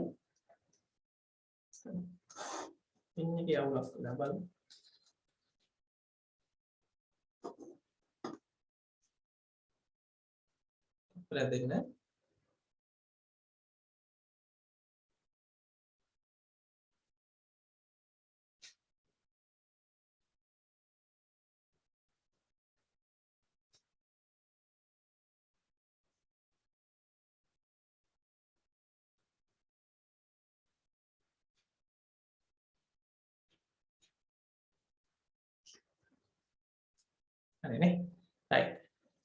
ඉන්නේ අවුලක් වෙලා බලමු. දෙන්න හරිනේ. right.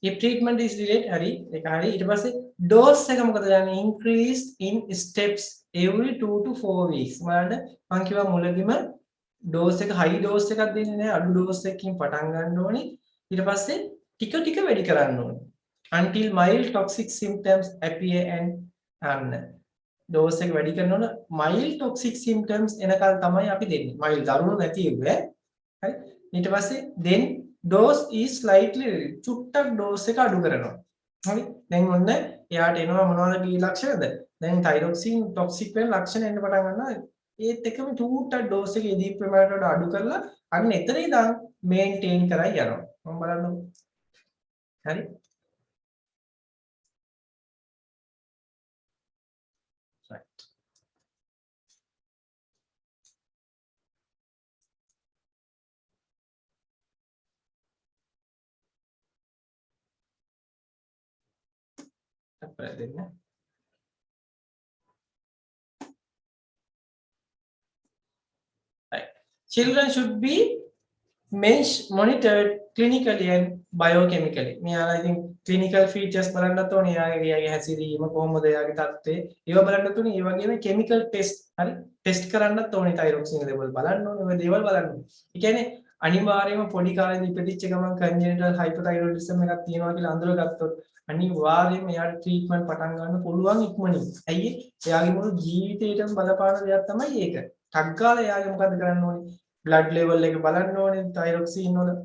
if treatment is delayed හරි ඒක හරි ඊට පස්සේ dose එක මොකද යන්නේ increased in steps every 2 to 4 weeks. මම කිව්වා මුලදිම dose එක high dose එකක් දෙන්නේ නැහැ අඩු dose එකකින් පටන් ගන්න ඕනේ. ඊට පස්සේ ටික ටික වැඩි කරන්න ඕනේ. until mild toxic symptoms appear and dose එක වැඩි කරනකොට mild toxic symptoms එනකල් තමයි අපි දෙන්නේ. mild දරුණු නැති ඉන්නේ. හරි. ඊට පස්සේ then dose is slightly චුට්ටක් dose එක අඩු කරනවා. හරි. දැන් ඔන්න එයාට එනවා මොනවද කී ලක්ෂණද? දැන් thyroxine toxic වෙන ලක්ෂණ එන්න පටන් ගන්නවා. ඒත් එකම චුට්ටක් dose එක එදී ප්‍රමාණයට අඩු කරලා අන්න එතන ඉඳන් maintain කරයි යනවා. මම බලන්න. හරි. right. apa adanya? Right. Children should be monitored clinically and biochemically. මෙයාලා ඉතින් clinical features බලන්නත් ඕනේ. එයාගේ හැසිරීම කොහොමද, එයාගේ තත්ත්වය ඒවා බලන්නත් ඕනේ. ඒ වගේම chemical test හරි test කරන්නත් ඕනේ. thyroxine level බලන්න ඕනේ. ඔය දේවල් බලන්න ඕනේ. ඒ කියන්නේ අනිවාර්යයෙන්ම පොඩි කාලේදී ඉපදිච්ච ගමන් congenital hypothyroidism එකක් තියෙනවා කියලා අඳුරගත්තොත් අනිවාර්යයෙන්ම එයාට ට්‍රීට්මන්ට් පටන් ගන්න පුළුවන් ඉක්මනින්. ඇයි එයාගේ මුළු ජීවිතේටම බලපාන දෙයක් තමයි ඒක. ටක් ගාලා එයාගේ මොකද්ද කරන්න ඕනේ? blood level එක බලන්න ඕනේ thyroxine වල.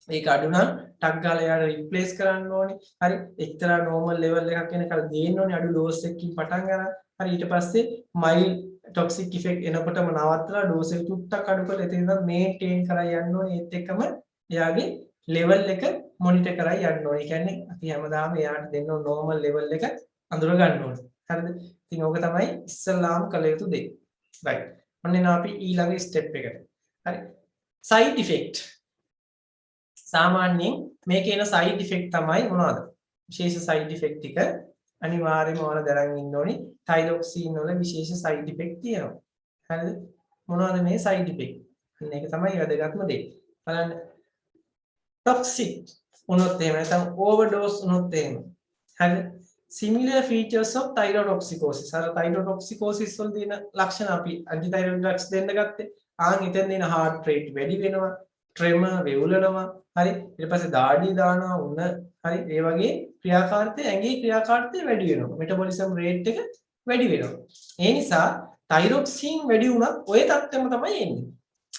ඒක අඩු නම් ටක් ගාලා එයාට රිප්ලේස් කරන්න ඕනේ. හරි එක්තරා normal level එකක් වෙනකල් දෙන්න ඕනේ අඩු dose එකකින් පටන් ගන්න. හරි ඊට පස්සේ mild toxic effect එනකොටම නවත්තලා dose එක චුට්ටක් අඩු කරලා එතන ඉඳන් maintain කරලා යන්න ඕනේ. ඒත් එක්කම එයාගේ level එක monitor කරලා යන්න ඕනේ. ඒ කියන්නේ අපි හැමදාම එයාට දෙන්න normal level එක අඳුර ගන්න ඕනේ. හරිද? ඉතින් ඕක තමයි ඉස්සල්ලාම කළ යුතු දේ. right. ඔන්න එනවා අපි ඊළඟ step එකට. හරි side effect සාමාන්‍යයෙන් මේකේ එන side effect තමයි මොනවද විශේෂ side effect ටික අනිවාර්යයෙන්ම ඔයාලා දැනගෙන ඉන්න ඕනි thyroxine වල විශේෂ side effect තියෙනවා හරිද මොනවද මේ side effect මේක තමයි වැදගත්ම දේ බලන්න toxic වුණොත් එහෙම නැත්නම් overdose වුණොත් එහෙම හරිද similar features of thyrotoxicosis අර thyrotoxicosis වල තියෙන ලක්ෂණ අපි antithyroid drugs දෙන්න ගත්තේ ආන් එතෙන් දෙන heart rate වැඩි වෙනවා tremor වෙවුලනවා හරි ඊට පස්සේ දාඩි දානවා උණ හරි ඒ වගේ ක්‍රියාකාරීත්වය ඇඟේ ක්‍රියාකාරීත්වය වැඩි වෙනවා metabolism rate එක වැඩි වෙනවා ඒ නිසා thyroxine වැඩි වුණත් ඔය තත්ත්වෙම තමයි එන්නේ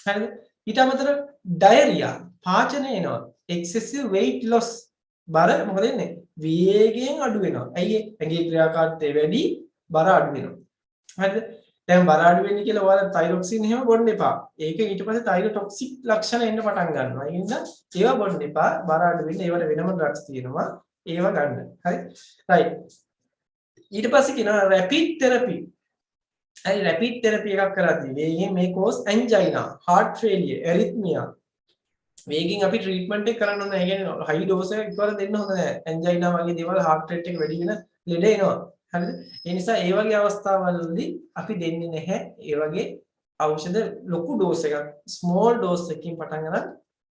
හරිද ඊට අමතරව diarrhea පාචනය එනවා excessive weight loss බර මොකද වෙන්නේ වේගයෙන් අඩු වෙනවා ඇයි ඇඟේ ක්‍රියාකාරීත්වය වැඩි බර අඩු වෙනවා හරිද දැන් බර අඩු වෙන්නේ කියලා ඔයාලා thyroxine එහෙම බොන්න එපා. ඒක ඊට පස්සේ thyrotoxic ලක්ෂණ එන්න පටන් ගන්නවා. ඒ නිසා ඒවා බොන්න එපා. බර අඩු වෙන්න ඒවට වෙනම drugs තියෙනවා. ඒවා ගන්න. හරි? right. ඊට පස්සේ කියනවා rapid therapy. හරි rapid therapy එකක් කරද්දී වේගෙන් මේ cause angina, heart failure, arrhythmia. වේගෙන් අපි treatment එක කරන්න ඕනේ. ඒ කියන්නේ high dose එකක් එකවර දෙන්න හොඳ නැහැ. angina වගේ දේවල් heart rate එක වැඩි වෙන ලෙඩ එනවා. හරිද? ඒ නිසා ඒ වගේ අවස්ථාවලදී අපි දෙන්නේ නැහැ ඒ වගේ ඖෂධ ලොකු ඩෝස් එකක් ස්මෝල් ඩෝස් එකකින් පටන් ගන්න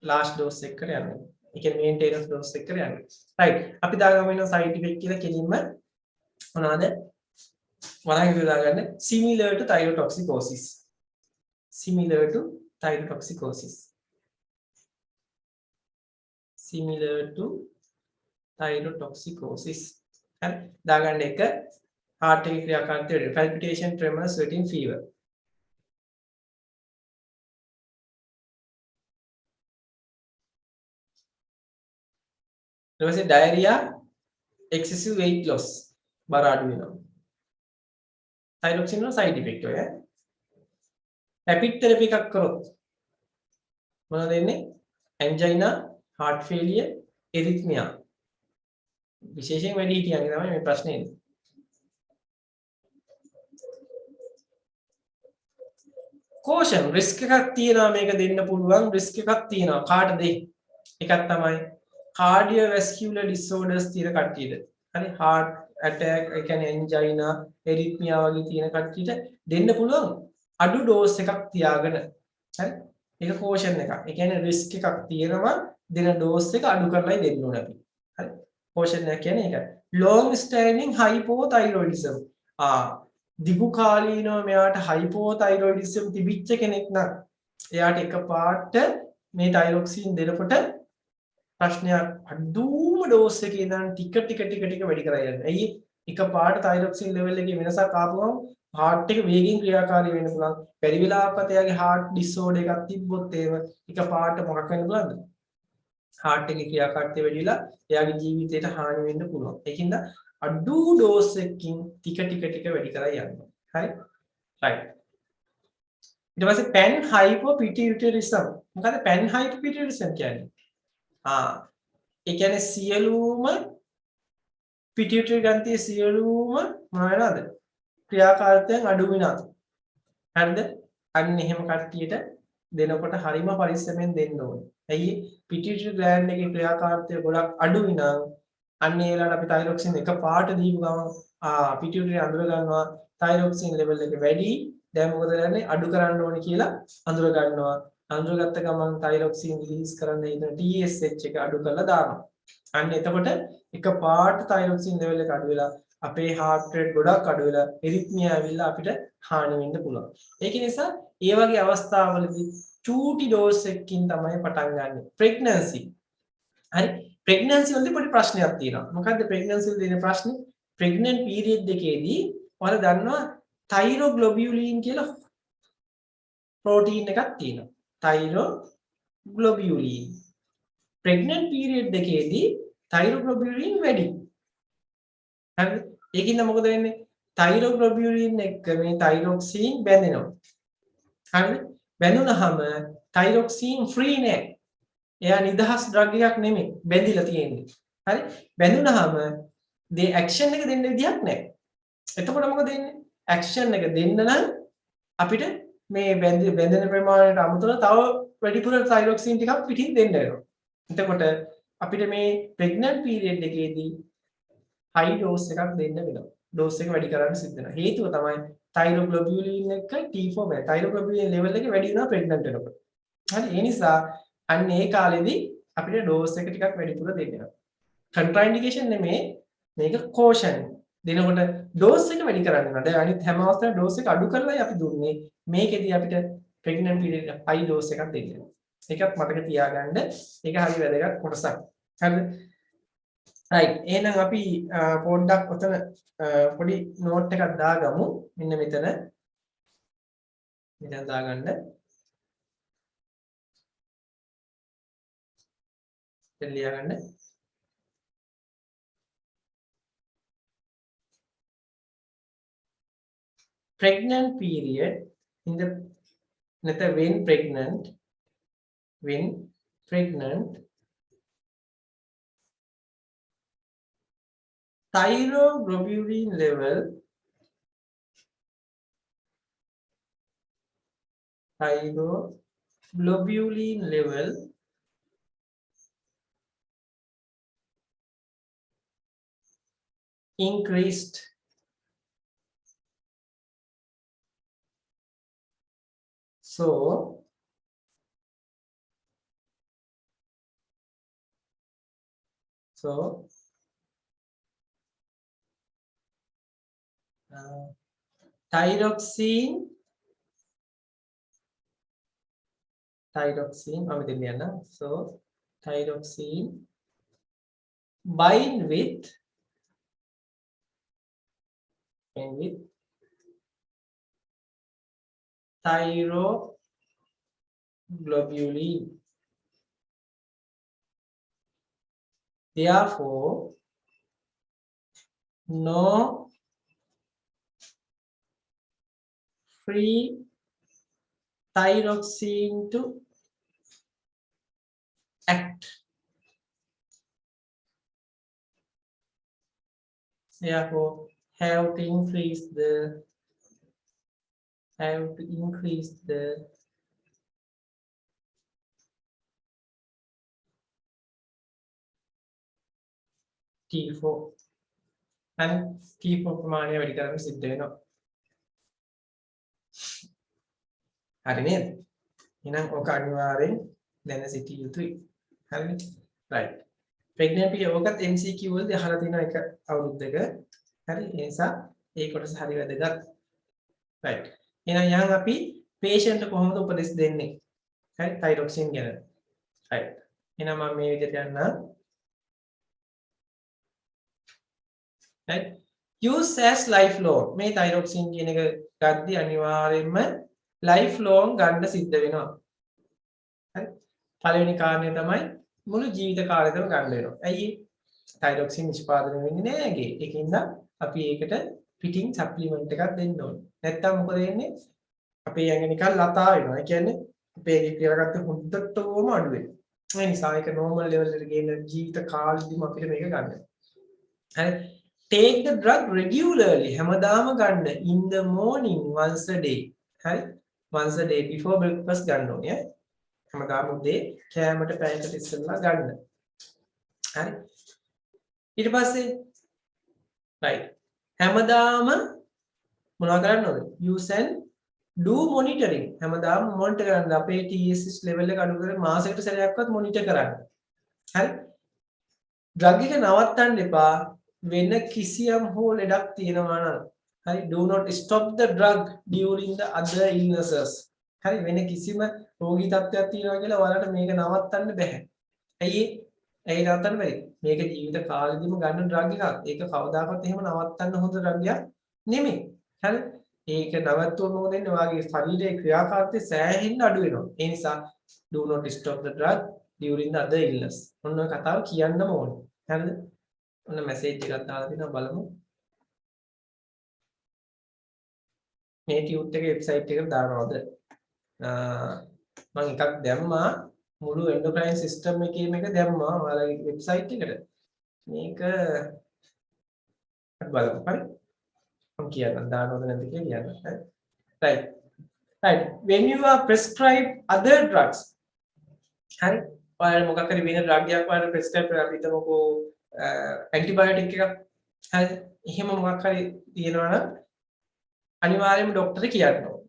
ලාස්ට් ඩෝස් එකකට යනවා. ඒ කියන්නේ මේන්ටේනන්ස් ඩෝස් එකකට යනවා. රයිට්. අපි දාගමු වෙන සයිඩ් ඉෆෙක්ට් කියලා කෙලින්ම මොනවාද? වරහන් දාගන්න similar to thyrotoxicosis. Similar to thyrotoxicosis. Similar to thyrotoxicosis. හරි දාගන්න එක heart එකේ ක්‍රියාකාරීත්වය වැඩි palpitation tremor sweating fever ඊට පස්සේ diarrhea excessive weight loss බර අඩු වෙනවා thyroxine වල side effect ඔය rapid therapy එකක් කරොත් මොනවද වෙන්නේ angina heart failure arrhythmia විශේෂයෙන් වැඩි හිටියන්නේ තමයි මේ ප්‍රශ්නේ එන්නේ. caution risk එකක් තියෙනවා මේක දෙන්න පුළුවන් risk එකක් තියෙනවා කාටද එකක් තමයි cardiovascular disorders තියෙන කට්ටියට. හරි heart attack ඒ කියන්නේ angina arrhythmia වගේ තියෙන කට්ටියට දෙන්න පුළුවන් අඩු dose එකක් තියාගෙන. හරි ඒක caution එකක්. ඒ කියන්නේ risk එකක් තියෙනවා දෙන dose එක අඩු කරලායි දෙන්න ඕනේ අපි. හරි caution එක කියන්නේ ඒක. long standing hypothyroidism. දිගු කාලීනව මෙයාට hypothyroidism තිබිච්ච කෙනෙක් නම් එයාට එකපාරට මේ thyroxine දෙනකොට ප්‍රශ්නයක් අඩුම dose එකේ ඉඳන් ටික වැඩි කරලා යනවා. ඇයි එකපාරට thyroxine level එකේ වෙනසක් ආපුවම heart එක වේගෙන් ක්‍රියාකාරී වෙන්න පුළුවන්. පරි වෙලාවකට එයාගේ heart disorder එකක් තිබ්බොත් එහෙම එකපාරට මොකක් වෙන්න පුළුවන්ද? heart එකේ ක්‍රියාකාරීත්වය වැඩි වෙලා එයාගේ ජීවිතයට හානි වෙන්න පුළුවන්. ඒකින්ද අඩු dose එකකින් ටික වැඩි කරලා යනවා. හරි? right. ඊට පස්සේ panhypopituitarism. මොකද panhypopituitarism කියන්නේ? ඒ කියන්නේ සියලුම pituitary ග්‍රන්ථියේ සියලුම මොන වෙනවද? ක්‍රියාකාරීත්වයෙන් අඩු වෙනවා. හරිද? අන්න එහෙම කට්ටියට දෙනකොට හරිම පරිස්සමෙන් දෙන්න ඕනේ. ඇයි පිටියුටරි ග්ලෑන්ඩ් එකේ ක්‍රියාකාරීත්වය ගොඩක් අඩු විනම් අන්න ඒ වෙලාවට අපි තයිරොක්සින් එක පාට දීපු ගමන් පිටියුටරි අඳුර ගන්නවා තයිරොක්සින් ලෙවල් එක වැඩි. දැන් මොකද කරන්නේ? අඩු කරන්න ඕනේ කියලා අඳුර ගන්නවා. අඳුරගත්ත ගමන් තයිරොක්සින් රිලීස් කරන්න ඉන්න TSH එක අඩු කරලා දානවා. අන්න එතකොට එක පාට තයිරොක්සින් ලෙවල් එක අඩු වෙලා අපේ heart rate ගොඩක් අඩු වෙලා එරිත්මියා ඇවිල්ලා අපිට හානි වෙන්න පුළුවන්. ඒක නිසා ඒ වගේ අවස්ථාවලදී චූටි ඩෝස් එකකින් තමයි පටන් ගන්න. ප්‍රෙග්නන්සි. හරි. ප්‍රෙග්නන්සි වලදී පොඩි ප්‍රශ්නයක් තියෙනවා. මොකද්ද ප්‍රෙග්නන්සි වල තියෙන ප්‍රශ්නේ? ප්‍රෙග්නන්ට් පීරියඩ් එකේදී ඔයාලා දන්නවා තයිරෝග්ලොබියුලින් කියලා ප්‍රෝටීන් එකක් තියෙනවා. තයිරෝග්ලොබියුලින්. ප්‍රෙග්නන්ට් පීරියඩ් එකේදී තයිරෝග්ලොබියුලින් වැඩි. හරිද? ඒකින්ද මොකද වෙන්නේ? තයිරෝග්ලොබියුලින් එක්ක මේ තයිරොක්සින් බැඳෙනවා. හරිද? බැඳුනහම තයිරොක්සින් ෆ්‍රී නෑ. එයා නිදහස් ඩ්‍රග් එකක් නෙමෙයි. බැඳිලා තියෙන්නේ. හරි? බැඳුනහම the action එක දෙන්න විදියක් නෑ. එතකොට මොකද වෙන්නේ? action එක දෙන්න නම් අපිට මේ බැඳෙන ප්‍රමාණයට අමතරව තව වැඩිපුර තයිරොක්සින් ටිකක් පිටින් දෙන්න වෙනවා. එතකොට අපිට මේ pregnant period එකේදී high dose එකක් දෙන්න වෙනවා. dose එක වැඩි කරන්න සිද්ධ වෙනවා. හේතුව තමයි තයිරෝග්ලොබියුලින් එක T4 බෑ. තයිරෝග්ලොබියුලින් level එක වැඩි වෙනවා pregnant වෙනකොට. හරි ඒ නිසා අන්න ඒ කාලෙදී අපිට dose එක ටිකක් වැඩිපුර දෙන්න වෙනවා. contraindication නෙමේ මේක caution. දෙනකොට dose එක වැඩි කරන්න වෙනවා. දැන් අනිත් හැම අවස්ථාවෙම dose එක අඩු කරලායි අපි දුන්නේ. මේකෙදී අපිට pregnant period high dose එකක් දෙන්න වෙනවා. ඒකත් මතක තියාගන්න. ඒක හරි වැදගත් කොටසක්. හරිද? right එහෙනම් අපි පොඩ්ඩක් ඔතන පොඩි නෝට් එකක් දාගමු මෙන්න මෙතන දාගන්න ලියාගන්න pregnant period in the when pregnant thyroglobulin level increased so thyroxine so thyroxine bind with thyroglobulin. Therefore, no free thyroxine to act. Therefore, have to increase the T4 and T4 ප්‍රමාණය වැඩි කරන්න සිද්ධ වෙනවා. හරි නේද? එහෙනම් ඔක අනිවාර්යෙන් දැන සිටිය යුතුයි. හරිනේ? right. pregnant period ඔකත් MCQ වලදී අහලා තියෙන එක අවුරුද්දක. හරි? ඒ නිසා ඒ කොටස හරි වැදගත්. right. එහෙනම් යන් අපි patient කොහොමද උපදෙස් දෙන්නේ? හරි? thyroxine ගැන. right. එහෙනම් මම මේ විදිහට යන්නම්. right use as lifelong මේ thyroxine කියන එක ගද්දි අනිවාර්යයෙන්ම lifelong ගන්න සිද්ධ වෙනවා හරි පළවෙනි කාරණය තමයි මුළු ජීවිත කාලෙටම ගන්න වෙනවා ඇයි thyroxine නිෂ්පාදනය වෙන්නේ නැහැ ඒකේ ඒකින්ද අපි ඒකට පිටින් සප්ලිමන්ට් එකක් දෙන්න ඕනේ නැත්තම් මොකද වෙන්නේ අපේ ඇඟ නිකන් ලතා වෙනවා ඒ කියන්නේ අපේ ක්‍රියාකාරීත්වය හොඳටම අඩු වෙනවා ඒ නිසා ඒක normal level එකට ගේන ජීවිත කාලෙදිම අපිට මේක ගන්න හරි take the drug regularly හැමදාම ගන්න in the morning once a day හරි once a day before breakfast ගන්න ඕනේ හැමදාම උදේ කෑමට පැයකට ඉස්සෙල්ලා ගන්න හරි ඊට පස්සේ right හැමදාම මොනවා කරන්න ඕනේ use and do monitoring හැමදාම මොනිටර් කරන්න අපේ TSH level එක අඩු කරලා මාසෙකට සැරයක්වත් මොනිටර් කරන්න හරි drug එක නවත්තන්න එපා වෙන කිසියම් හෝ ලෙඩක් තියෙනවා නම් හරි do not stop the drug during the other illnesses හරි වෙන කිසිම රෝගී තත්ත්වයක් තියෙනවා කියලා ඔයාලට මේක නවත්තන්න බෑ ඇයි නවත්තන්න බැරි මේක ජීවිත කාලෙදිම ගන්න drug එකක් ඒක කවදාකවත් එහෙම නවත්තන්න හොඳ drug එකක් නෙමෙයි හරි ඒක නවත්වුවොත් මොකද වෙන්නේ ඔයාගේ ශරීරයේ ක්‍රියාකාරීත්වය සෑහෙන්න අඩු වෙනවා ඒ නිසා do not stop the drug during the other illness ඔන්න ඔය කතාව කියන්නම ඕනේ හරිද ඔන්න මැසේජ් එකක් දාලා තිනවා බලමු මේ ටියුට් එකේ වෙබ්සයිට් එකට දානවද මම එකක් දැම්මා මුළු එන්ඩෝක්‍රයින් සිස්ටම් එකේම එක දැම්මා ඔයාලගේ වෙබ්සයිට් එකට මේක බලමු හරි මම කියන්න දානවද නැද්ද කියලා කියන්න right when you are prescribed other drugs හරි ඔයාලා මොකක් හරි වෙන drug එකක් ඔයාලා prescribe කරලා අපි හිතමුකෝ ඇන්ටිබයොටික් එකක් හරි එහෙම මොකක් හරි තියෙනවා නම් අනිවාර්යයෙන්ම ડોක්ටර් කියන්න ඕනේ.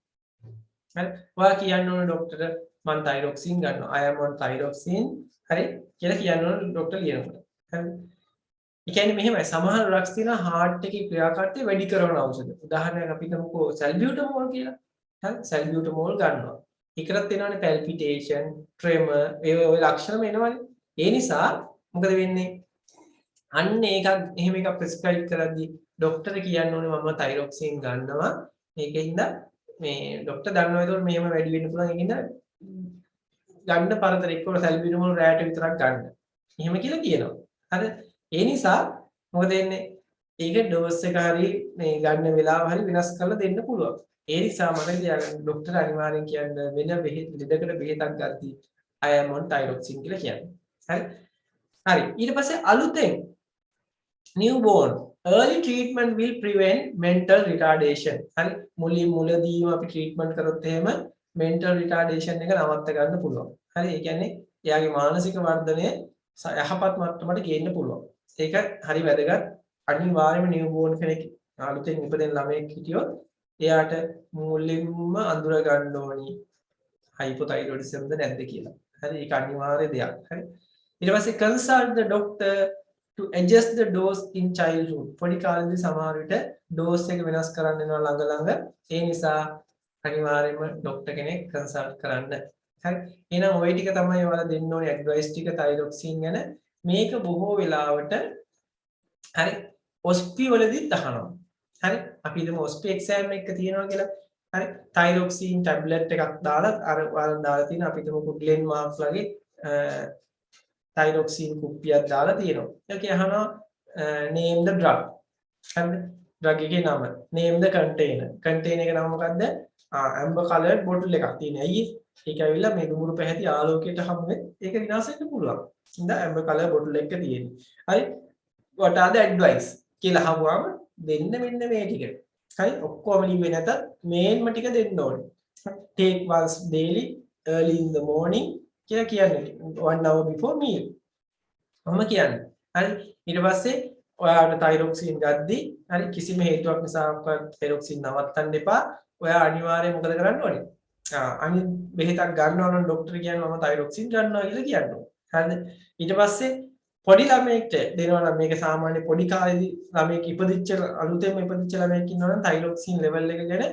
හරි ඔයා කියන්න ඕනේ ડોක්ටර් මම තයිරොක්සින් ගන්නවා. I am on thyroxine හරි කියලා කියන්න ඕනේ ડોක්ටර් ලියනකොට. හරි. ඒ කියන්නේ මෙහෙමයි සමහර ඩ්‍රග්ස් තියෙනවා heart එකේ ක්‍රියාකාරීත්වය වැඩි කරන ඖෂධ. උදාහරණයක් අපි හිතමුකෝ salbutamol කියලා. හරි salbutamol ගන්නවා. ඒකටත් එනවනේ palpitation, tremor ඒ ඔය ලක්ෂණ එනවනේ. ඒ නිසා මොකද වෙන්නේ? අන්න ඒක එහෙම එකක් ප්‍රෙස්ක්‍රයිබ් කරද්දී ડોක්ටර් කියන්න ඕනේ මම තයිරොක්සින් ගන්නවා මේකෙන්ද මේ ડોක්ටර් දන්නවා ඒතකොට මේව වැඩි වෙන්න පුළුවන් ඒකින්ද ගන්න පරතර එක්කෝ සල්බියුටමෝල් රැට විතරක් ගන්න. එහෙම කියලා කියනවා. හරි ඒ නිසා මොකද වෙන්නේ? ඒක ඩෝස් එක හරි මේ ගන්න වෙලාව හරි වෙනස් කරලා දෙන්න පුළුවන්. ඒ නිසා මම තියාගන්න ડોක්ටර් අනිවාර්යෙන් කියන්නේ වෙන ලෙඩකට බෙහෙතක් ගත්තී I am on thyroxine කියලා කියන්නේ. හරි. හරි ඊට පස්සේ අලුතෙන් newborn early treatment will prevent mental retardation හරි මුලදීම අපි treatment කරොත් එහෙම mental retardation එක නවත්ත ගන්න පුළුවන් හරි ඒ කියන්නේ එයාගේ මානසික වර්ධනය යහපත් මට්ටමට ගේන්න පුළුවන් ඒක හරි වැදගත් අනිවාර්යයෙන්ම newborn කෙනෙක් අලුතෙන් ඉපදෙන ළමයෙක් හිටියොත් එයාට මුලින්ම අඳුර ගන්න ඕනි hypothyroidism ද නැද්ද කියලා හරි ඒක අනිවාර්ය දෙයක් හරි ඊට පස්සේ consult the doctor to adjust the dose in childhood පොඩි කාලේදී සමහර විට dose එක වෙනස් කරන්න වෙනවා ළඟ ඒ නිසා අනිවාර්යයෙන්ම ડોක්ටර් කෙනෙක් කන්සල්ට් කරන්න හරි එහෙනම් ওই ටික තමයි ඔයාලා දෙන්න ඕනේ ඇඩ්වයිස් ටික තයිරොක්සින් ගැන මේක බොහෝ වෙලාවට හරි ඔස්පි වලදීත් අහනවා හරි අපි හිතමු ඔස්පි එක්සෑම් එක තියෙනවා කියලා හරි තයිරොක්සින් ටැබ්ලට් එකක් දාලා අර ඔයාලා දාලා තියෙන අපි හිතමු ග්ලෙන් මාර්ක්ස් වගේ thyroxine කුප්පියක් දාලා තියෙනවා. ඒක අහනවා name the drug. හරිද? drug එකේ නම. name the container. container එක නම මොකද්ද? amber colored bottle එකක් තියෙන. ඇයි? ඒක ඇවිල්ලා මේ දුමුරු පැහැති ආලෝකයට හමුවෙත් ඒක විනාශ වෙන්න පුළුවන්. ඉතින් amber colored bottle එක තියෙන්නේ. හරි? what are the advice කියලා අහුවාම දෙන්න මෙන්න මේ ටික. හරි? ඔක්කොම ලිව්වේ නැතත් මේන්ම ටික දෙන්න ඕනේ. take once daily early in the morning කියලා කියන්නේ 1 hour before meal. මම කියන්නේ. හරි ඊට පස්සේ ඔයාට තයිරොක්සින් ගද්දි හරි කිසිම හේතුවක් නිසා තයිරොක්සින් නවත්තන්න එපා. ඔයා අනිවාර්යයෙන් මොකද කරන්න ඕනේ? අනිත් බෙහෙතක් ගන්නවා නම් ડોක්ටර් කියන්නේ මම තයිරොක්සින් ගන්නවා කියලා කියනවා. හරිද? ඊට පස්සේ පොඩි ළමයෙක්ට දෙනවා නම් මේක සාමාන්‍ය පොඩි කාලේදී ළමයෙක් ඉපදිච්ච අලුතෙන්ම ඉපදිච්ච ළමයෙක් ඉන්නවා නම් තයිරොක්සින් ලෙවල් එක ගැන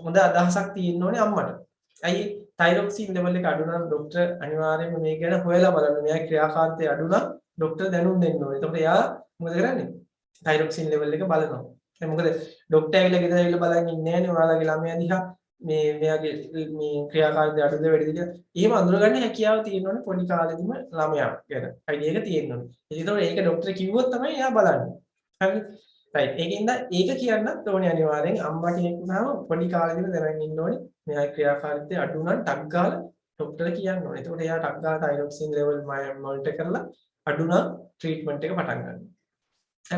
හොඳ අදහසක් තියෙන්න ඕනේ අම්මට. ඇයි තයිරොක්සින් ලෙවල් එක අඩු නම් ડોක්ටර් අනිවාර්යයෙන්ම මේක ගැන හොයලා බලන්න. මෙයා ක්‍රියාකාරීත්වය අඩු නම් ડોක්ටර් දැනුම් දෙන්න ඕනේ. එතකොට එයා මොකද කරන්නේ? තයිරොක්සින් ලෙවල් එක බලනවා. ඒ මොකද ડોක්ටර් ඇවිල්ලා ගෙදර ඇවිල්ලා බලන් ඉන්නේ නැහනේ ඔයාලගේ ළමයා දිහා මෙයාගේ මේ ක්‍රියාකාරීත්වය අඩුද වැඩිද කියලා. එහෙම අඳුරගන්න හැකියාව තියෙන්න ඕනේ පොඩි කාලෙදිම ළමයා ගැන. අයිඩියා එක තියෙන්න ඕනේ. ඒකතකොට ඒක ડોක්ටර් කිව්වොත් තමයි එයා බලන්නේ. හරි. රයිට්. ඒකින්ද ඒක කියන්නත් ඕනේ අනිවාර්යෙන් අම්මා කෙනෙක් වුණාම පොඩි කාලෙදිම දැනගෙන ඉන්න ඕනේ. මෙයා ක්‍රියාකාරීත්වය අඩු නම් ටක් ගාලා ડોක්ටර් කියන්න ඕනේ. එතකොට එයා ටක් ගාලා තයිරොක්සින් ලෙවල් මොනිටර් කරලා අඩු නම් ට්‍රීට්මන්ට් එක පටන් ගන්නවා.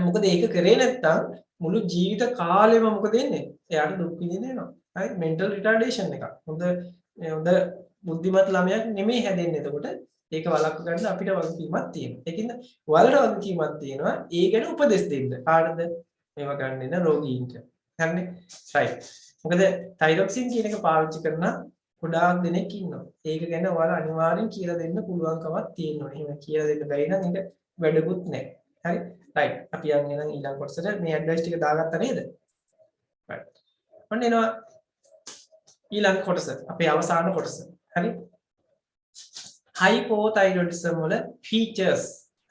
මොකද ඒක කරේ නැත්තම් මුළු ජීවිත කාලෙම මොකද වෙන්නේ? එයාට දුක් විඳින්න වෙනවා. හරි mental retardation එකක්. හොඳ බුද්ධිමත් ළමයක් නෙමෙයි හැදෙන්නේ. එතකොට ඒක වළක්ව ගන්න අපිට වගකීමක් තියෙනවා. ඒකින්ද වලට වගකීමක් තියෙනවා. ඒ ගැන උපදෙස් දෙන්න. කාටද? මේවා ගන්න ඉන්න රෝගීන්ට. හරිනේ? right. මොකද තයිරොක්සින් කියන එක පාවිච්චි කරන ගොඩාක් දෙනෙක් ඉන්නවා. ඒක ගැන ඔයාලා අනිවාර්යෙන් කියලා දෙන්න පුළුවන්කමක් තියෙනවා. එහෙම කියලා දෙන්න බැරි නම් ඒක වැඩකුත් නැහැ. හරි? right. අපි යන්නේ නම් ඊළඟ කොටසට මේ ඇඩ්වයිස් ටික දාගත්තා නේද? right. ඔන්න එනවා ඊළඟ කොටස. අපේ අවසාන කොටස. හරි? hypothyroidism වල features.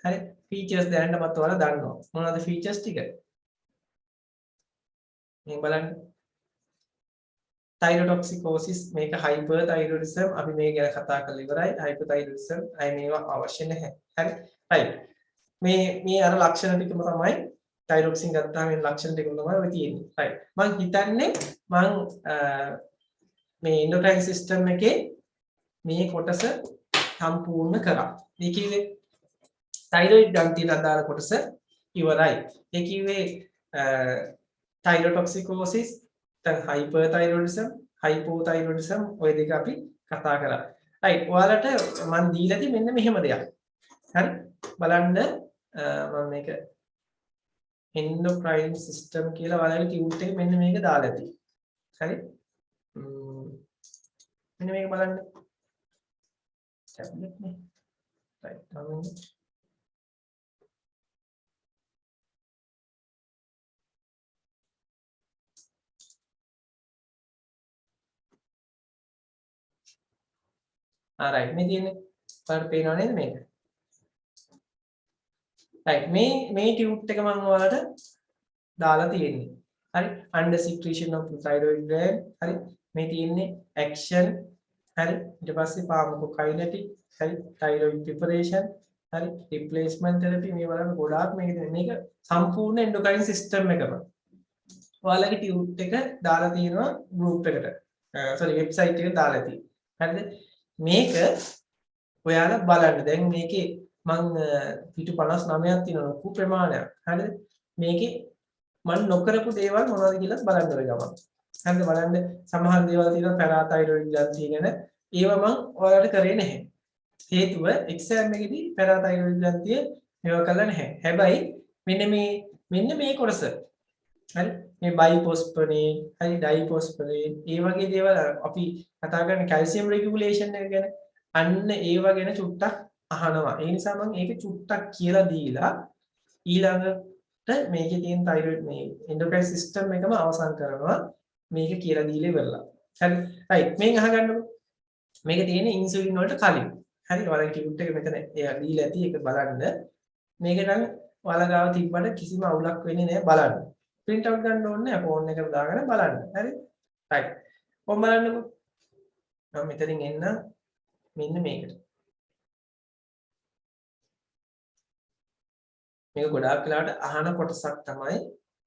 හරි? features දැනන්නමත් ඔයාලා දන්නවා. මොනවද features ටික? මේ බලන්න. thyrotoxicosis මේක hyperthyroidism අපි මේ ගැන කතා කරලා ඉවරයි. hypothyroidism අය මේවා අවශ්‍ය නැහැ. හරි? right. මේ අර ලක්ෂණ ටිකම තමයි thyroxine ගත්තාම මේ ලක්ෂණ ටිකම තමයි ඔය තියෙන්නේ. right. මම හිතන්නේ මේ endocrine system එකේ මේ කොටස සම්පූර්ණ කරා. මේ කිව්වේ thyroid ග්‍රන්ථියට අදාළ කොටස ඉවරයි. ඒ කිව්වේ thyrotoxicosis, hyperthyroidism, hypothyroidism ඔය දෙක අපි කතා කරා. right. ඔයාලට මම දීලා තියෙන්නේ මෙන්න මෙහෙම දෙයක්. හරි? බලන්න මම මේක endocrine system කියලා ඔයාලගේ ටියුට් එකේ මෙන්න මේක දාලා තියෙනවා. හරි? මෙන්න මේක බලන්න. ටැබ්ලට් නේ. right. right. මේ තියෙන්නේ ඔයාලට පේනව නේද මේක? right. මේ ටියුට් එක මම ඔයාලට දාලා තියෙන්නේ. හරි? under secretion of thyroid gland. හරි? මේ තියෙන්නේ action. හරි? ඊට පස්සේ pharmacokinetic. හරි? thyroid preparation. හරි? replacement therapy මේ බලන්න ගොඩාක් මේක සම්පූර්ණ endocrine system එකම. ඔයාලගේ ටියුට් එක දාලා තියෙනවා group එකට. sorry website එකට දාලා තියෙනවා. හරිද? මේක ඔයාලා බලන්න. දැන් මේකේ මම පිටු 59ක් තියෙනවා ලොකු ප්‍රමාණයක්. හරිද? මේකේ මම නොකරපු දේවල් මොනවද කියලා බලන්න ඔය ගමන්. හරිද? බලන්න සමහර දේවල් තියෙනවා පැරාතයිරොයිඩ් ග්‍රන්ථිය ගැන. ඒවා මම ඔයාලට කරේ නැහැ. හේතුව එක්සෑම් එකේදී පැරාතයිරොයිඩ් ග්‍රන්ථිය මේවා කරලා නැහැ. හැබැයි මෙන්න මේ කොටස. හරි? මේ බයිෆොස්ෆනේට්, හරි ඩයිෆොස්ෆනේට්, ඒ වගේ දේවල් අපි කතා කරන කැල්සියම් රෙගියුලේෂන් එක ගැන අන්න ඒවා ගැන චුට්ටක් අහනවා. ඒ නිසා මම ඒක චුට්ටක් කියලා දීලා ඊළඟට මේකේ තියෙන thyroid මේ endocrine system එකම අවසන් කරනවා. මේක කියලා දීලා ඉවරලා. හරි. right. මේක අහගන්නකො. මේක තියෙන්නේ ඉන්සුලින් වලට කලින්. හරි. ඔයාලගේ ටියුට් එක මෙතන එයා දීලා ඇති ඒක බලන්න. මේක නම් ඔයාලා ගාව තිබ්බට කිසිම අවුලක් වෙන්නේ නැහැ බලන්න. print out ගන්න ඕනේ නැහැ. ෆෝන් එකට දාගෙන බලන්න. හරි. right. කොහොම බලන්නකො. මම මෙතනින් එන්න මෙන්න මේකට. මේක ගොඩාක් වෙලාවට අහන කොටසක් තමයි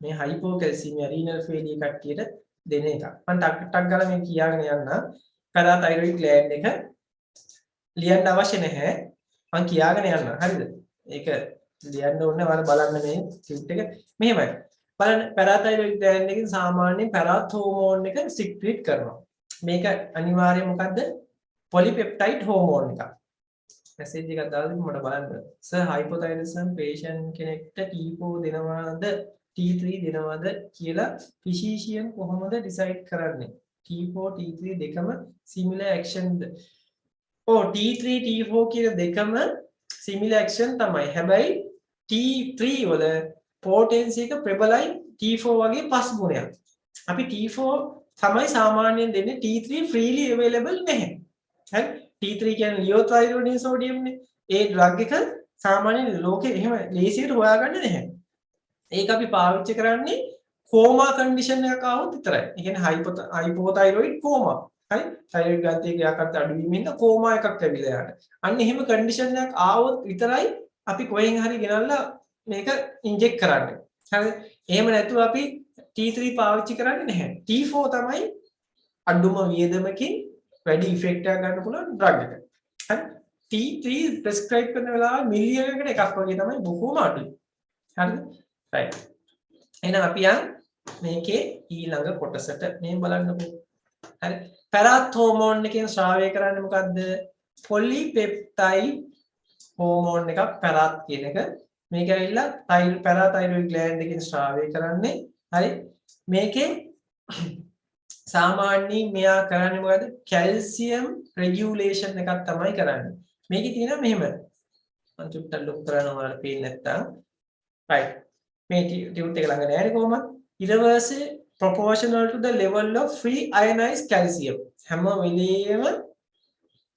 මේ hypocalcemia renal failure කට්ටියට දෙන එක. මම ටක් ගාලා මේ කියාගෙන යන්න. parathyroid gland එක ලියන්න අවශ්‍ය නැහැ. මම කියාගෙන යන්න. හරිද? ඒක ලියන්න ඕනේ ඔයාලා බලන්න මේ ටියුට් එක. මෙහෙමයි. බලන්න parathyroid gland එකෙන් සාමාන්‍යයෙන් parat hormone එක secrete කරනවා. මේක අනිවාර්යයෙන් මොකද්ද? polypeptide hormone එකක්. message එකක් දාලා මට බලන්න. sir hypothyroidism patient කෙනෙක්ට T4 දෙනවද T3 දෙනවද කියලා physician කොහොමද decide කරන්නේ? T4 T3 දෙකම similar action ද? T3 T4 කියන දෙකම similar action තමයි. හැබැයි T3 වල potency එක ප්‍රබලයි T4 වගේ 5 ගුණයක්. අපි T4 තමයි සාමාන්‍යයෙන් දෙන්නේ. T3 freely available නැහැ. හරි? T3 කියන්නේ ලියෝතයිරෝඩින් සෝඩියම් නේ. ඒ ඩ්‍රග් එක සාමාන්‍යයෙන් ලෝකේ එහෙම ලේසියට හොයාගන්න නැහැ. ඒක අපි පාවිච්චි කරන්නේ කෝමා කන්ඩිෂන් එකක් ආවොත් විතරයි. ඒ කියන්නේ හයිපෝතයිරොයිඩ් කෝමා. හරි? තයිරොයිඩ් ග්‍රන්ථියේ ක්‍රියාකාරීත්වය අඩු වීමෙන් කෝමා එකක් ලැබිලා යනවා. අන්න එහෙම කන්ඩිෂන් එකක් ආවොත් විතරයි අපි කොහෙන් හරි ගෙනල්ලා මේක ඉන්ජෙක්ට් කරන්නේ. හරි? එහෙම නැතුව අපි T3 පාවිච්චි කරන්නේ නැහැ. T4 තමයි අඩුම වියදමකින් වැඩි ඉෆෙක්ට් එකක් ගන්න පුළුවන් ඩ්‍රග් එක. හරි? T3 ප්‍රෙස්ක්‍රයිබ් කරන වෙලාව මිලියනකට එකක් වගේ තමයි බොහොම අඩුයි. හරිද? right එහෙනම් අපි යන් මේකේ ඊළඟ කොටසට මේ බලන්නකෝ හරි පැරාත් හෝමෝන් එකෙන් ස්‍රාවය කරන්නේ මොකද්ද පොලිපෙප්ටයිඩ් හෝමෝන් එකක් පැරාත් කියන එක මේක ඇවිල්ලා පැරාතයිරොයිඩ් ග්ලෑන්ඩ් එකෙන් ස්‍රාවය කරන්නේ හරි මේකේ සාමාන්‍යයෙන් මෙයා කරන්නේ මොකද්ද කැල්සියම් රෙගියුලේෂන් එකක් තමයි කරන්නේ මේකේ තියෙනවා මෙහෙම මම චුට්ටක් ලොක් කරනවා ඔයාලට පේන්නේ නැත්තම් right මේ ටියුට් එක ළඟ නෑනේ කොහොමද irreversible proportional to the level of free ionized calcium හැම වෙලේම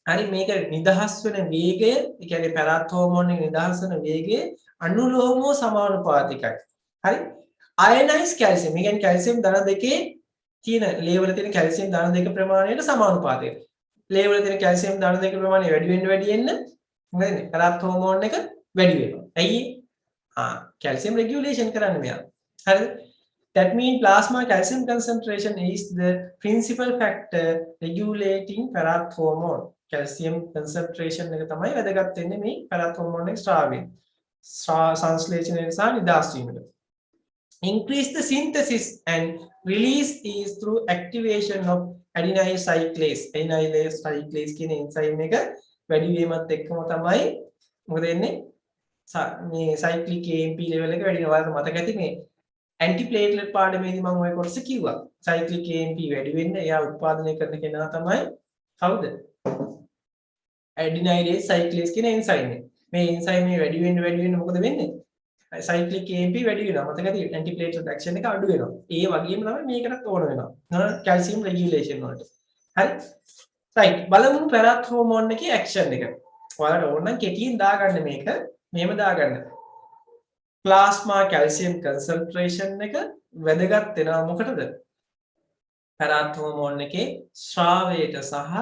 හරි මේක නිදහස් වෙන වේගය ඒ කියන්නේ පැරාත් හෝමෝන් එක නිදහස් වෙන වේගය අනුලෝමව සමානුපාතිකයි හරි ionized calcium මේ කියන්නේ කැල්සියම් ධන දෙකේ තියෙන ලේ වල තියෙන කැල්සියම් ධන දෙක ප්‍රමාණයට සමානුපාතිකයි ලේ වල තියෙන කැල්සියම් ධන දෙක ප්‍රමාණය වැඩි වෙන්න මොකද වෙන්නේ පැරාත් හෝමෝන් එක වැඩි වෙනවා ඇයි calcium regulation කරන්නේ මෙයා හරිද that means plasma calcium concentration is the principal factor regulating පැරාත් hormone calcium concentration එක තමයි වැදගත් වෙන්නේ මේ පැරාත් hormone එක ස්‍රාවයෙන් සංශ්ලේෂණය සහ නිදහස් වීමට increase the synthesis and release is through activation of adenyl cyclase කියන enzyme එක වැඩි වීමත් එක්කම තමයි මොකද වෙන්නේ මේ cyclic AMP level එක වැඩි වෙනවා. ඔයාලට මතක ඇති මේ antiplatelet පාඩමේදී මම ওই කොටස කිව්වා. cyclic AMP වැඩි වෙන්න එයා උත්පාදනය කරන කෙනා තමයි කවුද? adenylate cyclase කියන enzyme එක. මේ enzyme එක වැඩි වෙන්න මොකද වෙන්නේ? cyclic AMP වැඩි වෙනවා. මතක ඇති antiplatelet action එක අඩු වෙනවා. ඒ වගේම තමයි මේකටත් ඕන වෙනවා. calcium regulation වලට. හරි? right බලමු පැරාත් හෝමෝන් එකේ action එක. ඔයාලට ඕන නම් කෙටියෙන් දාගන්න මේක. මෙහෙම දාගන්න. ප්ලාස්මා කැල්සියම් කන්සන්ට්‍රේෂන් එක වැදගත් වෙනවා මොකටද? පැරාත් හෝමෝන් එකේ ස්‍රාවයට සහ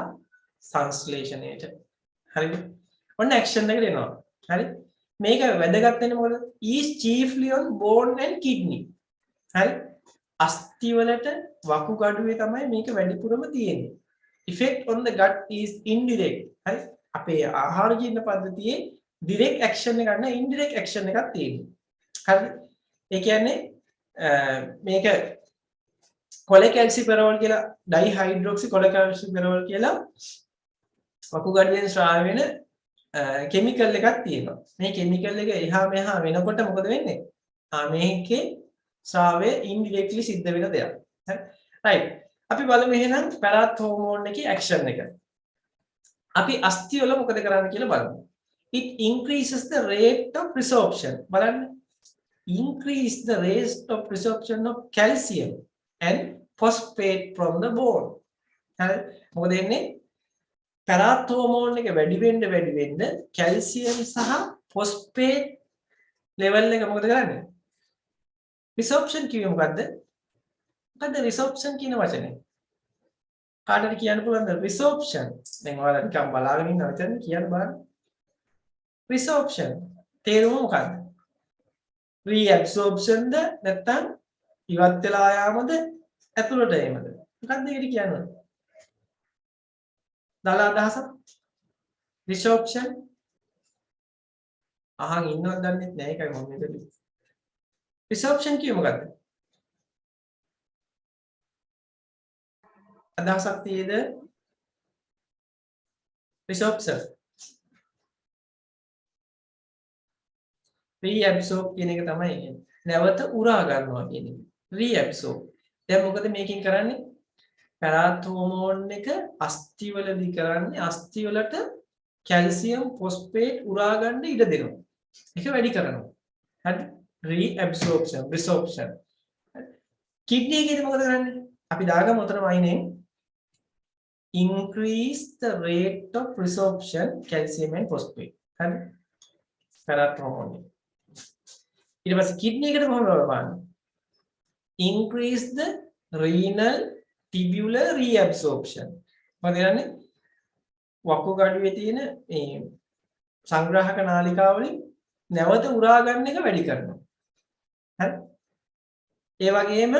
සංශ්ලේෂණයට. හරිද? ඔන්න ඇක්ෂන් එකට එනවා. හරි? මේක වැදගත් වෙන්නේ මොකද? is chiefly on bone and kidney. හරි? අස්ථි වලට වකුගඩුවේ තමයි මේක වැඩිපුරම තියෙන්නේ. effect on the gut is indirect. හරි? අපේ ආහාර ජීර්ණ පද්ධතියේ direct action එකක් නෑ indirect action එකක් තියෙනවා. හරිද? ඒ කියන්නේ මේක කොලෙකැල්සිෆෙරෝල් කියලා ඩයිහයිඩ්‍රොක්සි කොලෙකැල්සිෆෙරෝල් කියලා වකුගඩුවෙන් ස්‍රාව වෙන කිමිකල් එකක් තියෙනවා. මේ කිමිකල් එක එහා මෙහා වෙනකොට මොකද වෙන්නේ? මේකේ ස්‍රාවය ඉන්ඩිරෙක්ට්ලි සිද්ධ වෙන දෙයක්. හරි? රයිට්. අපි බලමු එහෙනම් පැරාත් හෝමෝන් එකේ ඇක්ෂන් එක. අපි අස්ථි වල මොකද කරන්නේ කියලා බලමු. It increases the rate of resorption. බලන්න. Increase the rate of resorption of calcium and phosphate from the bone. හරි? මොකද වෙන්නේ? පැරාත් හෝමෝන් එක වැඩි වෙන්න කැල්සියම් සහ ෆොස්ෆේට් ලෙවල් එක මොකද කරන්නේ? resorption කිව්වේ මොකද්ද? මොකද්ද resorption කියන වචනේ? කාටද කියන්න පුළුවන්ද resorption? දැන් ඔයාලා නිකන් බලාගෙන ඉන්නවා විතරනේ කියන්න බලන්න. resorption තේරුම මොකක්ද? reabsorption ද නැත්නම් ඉවත් වෙලා යාමද ඇතුළට එීමද? මොකක්ද ඒකට කියන්නේ? දාලා අදහසක් resorption අහන් ඉන්නවද දන්නේ නැහැ ඒකයි මම මෙතන resorption කියේ මොකක්ද? අදහසක් තියෙද? resorption reabsorb කියන එක තමයි කියන්නේ. නැවත උරා ගන්නවා කියන එක. reabsorb. දැන් මොකද මේකෙන් කරන්නේ? පැරාත් හෝමෝන් එක අස්ථිවලදී කරන්නේ අස්ථිවලට කැල්සියම් ෆොස්ෆේට් උරා ගන්න ඉඩ දෙනවා. ඒක වැඩි කරනවා. හරි? reabsorption, resorption. කිඩ්නි එකේදී මොකද කරන්නේ? අපි දාගමු උතන වයිනේ increase the rate of resorption calcium and phosphate. හරි? පැරාත් හෝමෝන් එක. ඊට පස්සේ කිඩ්නි එකට කොහොමද බලපාන්නේ? increase the renal tubular reabsorption. මොකද කරන්නේ? වකුගඩුවේ තියෙන මේ සංග්‍රහක නාලිකාවලින් නැවත උරා ගන්න එක වැඩි කරනවා. හරි? ඒ වගේම